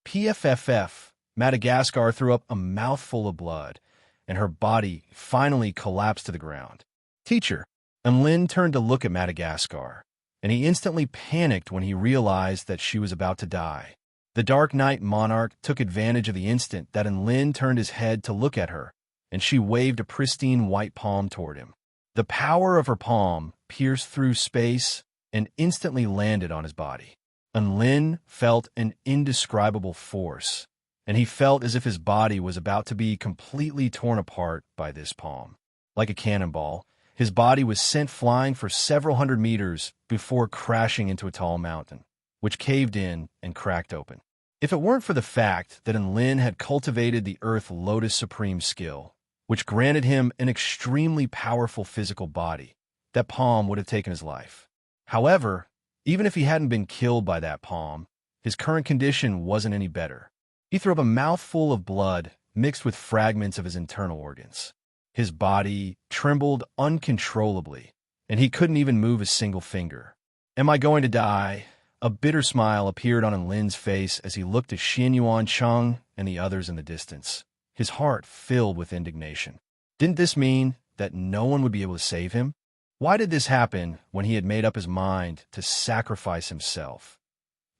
PFFF, Madagascar threw up a mouthful of blood, and her body finally collapsed to the ground. Teacher, and Lin turned to look at Madagascar, and he instantly panicked when he realized that she was about to die. The Dark Knight Monarch took advantage of the instant that Lin turned his head to look at her, and she waved a pristine white palm toward him. The power of her palm pierced through space and instantly landed on his body. And Lin felt an indescribable force, and he felt as if his body was about to be completely torn apart by this palm. Like a cannonball, his body was sent flying for several hundred meters before crashing into a tall mountain, which caved in and cracked open. If it weren't for the fact that Lin had cultivated the Earth Lotus Supreme skill, which granted him an extremely powerful physical body, that palm would have taken his life. However, even if he hadn't been killed by that palm, his current condition wasn't any better. He threw up a mouthful of blood mixed with fragments of his internal organs. His body trembled uncontrollably, and he couldn't even move a single finger. Am I going to die? A bitter smile appeared on Lin's face as he looked at Xin Yuan Cheng and the others in the distance, his heart filled with indignation. Didn't this mean that no one would be able to save him? Why did this happen when he had made up his mind to sacrifice himself?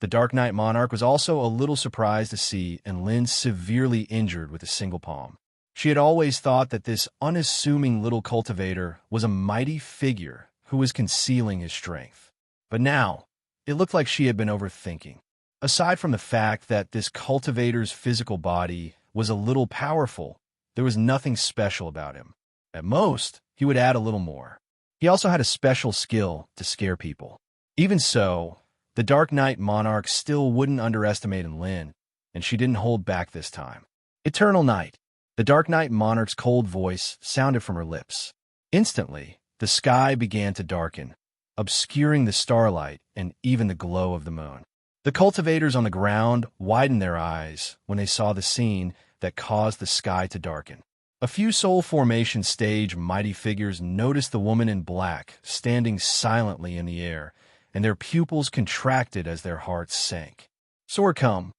The Dark Knight Monarch was also a little surprised to see Lin severely injured with a single palm. She had always thought that this unassuming little cultivator was a mighty figure who was concealing his strength. But now, it looked like she had been overthinking. Aside from the fact that this cultivator's physical body was a little powerful, there was nothing special about him. At most, he would add a little more. He also had a special skill to scare people. Even so, the Dark Knight Monarch still wouldn't underestimate Lin, and she didn't hold back this time. Eternal night. The Dark Knight Monarch's cold voice sounded from her lips. Instantly, the sky began to darken, obscuring the starlight and even the glow of the moon. The cultivators on the ground widened their eyes when they saw the scene that caused the sky to darken. A few Soul Formation stage mighty figures noticed the woman in black standing silently in the air, and their pupils contracted as their hearts sank. Sword come.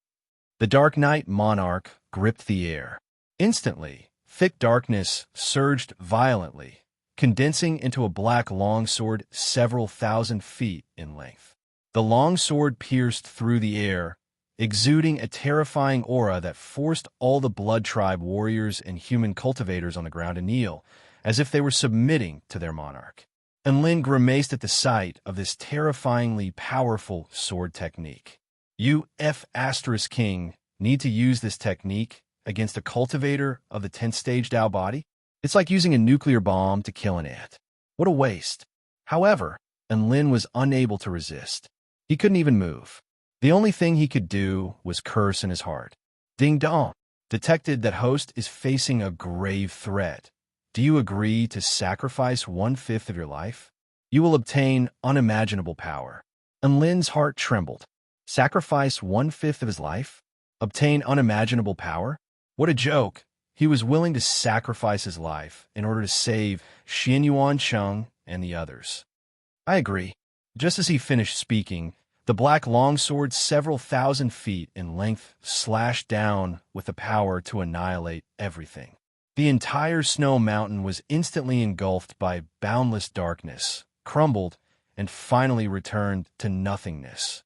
The Dark Knight Monarch gripped the air. Instantly, thick darkness surged violently, condensing into a black longsword several thousand feet in length. The longsword pierced through the air, exuding a terrifying aura that forced all the Blood Tribe warriors and human cultivators on the ground to kneel, as if they were submitting to their monarch. And Lin grimaced at the sight of this terrifyingly powerful sword technique. You F***king need to use this technique against a cultivator of the 10th stage Tao body? It's like using a nuclear bomb to kill an ant. What a waste. However, Lin was unable to resist. He couldn't even move. The only thing he could do was curse in his heart. Ding dong. Detected that host is facing a grave threat. Do you agree to sacrifice 1/5 of your life? You will obtain unimaginable power. And Lin's heart trembled. Sacrifice 1/5 of his life? Obtain unimaginable power? What a joke! He was willing to sacrifice his life in order to save Xin Yuan Cheng and the others. I agree. Just as he finished speaking, the black longsword several thousand feet in length slashed down with the power to annihilate everything. The entire snow mountain was instantly engulfed by boundless darkness, crumbled, and finally returned to nothingness.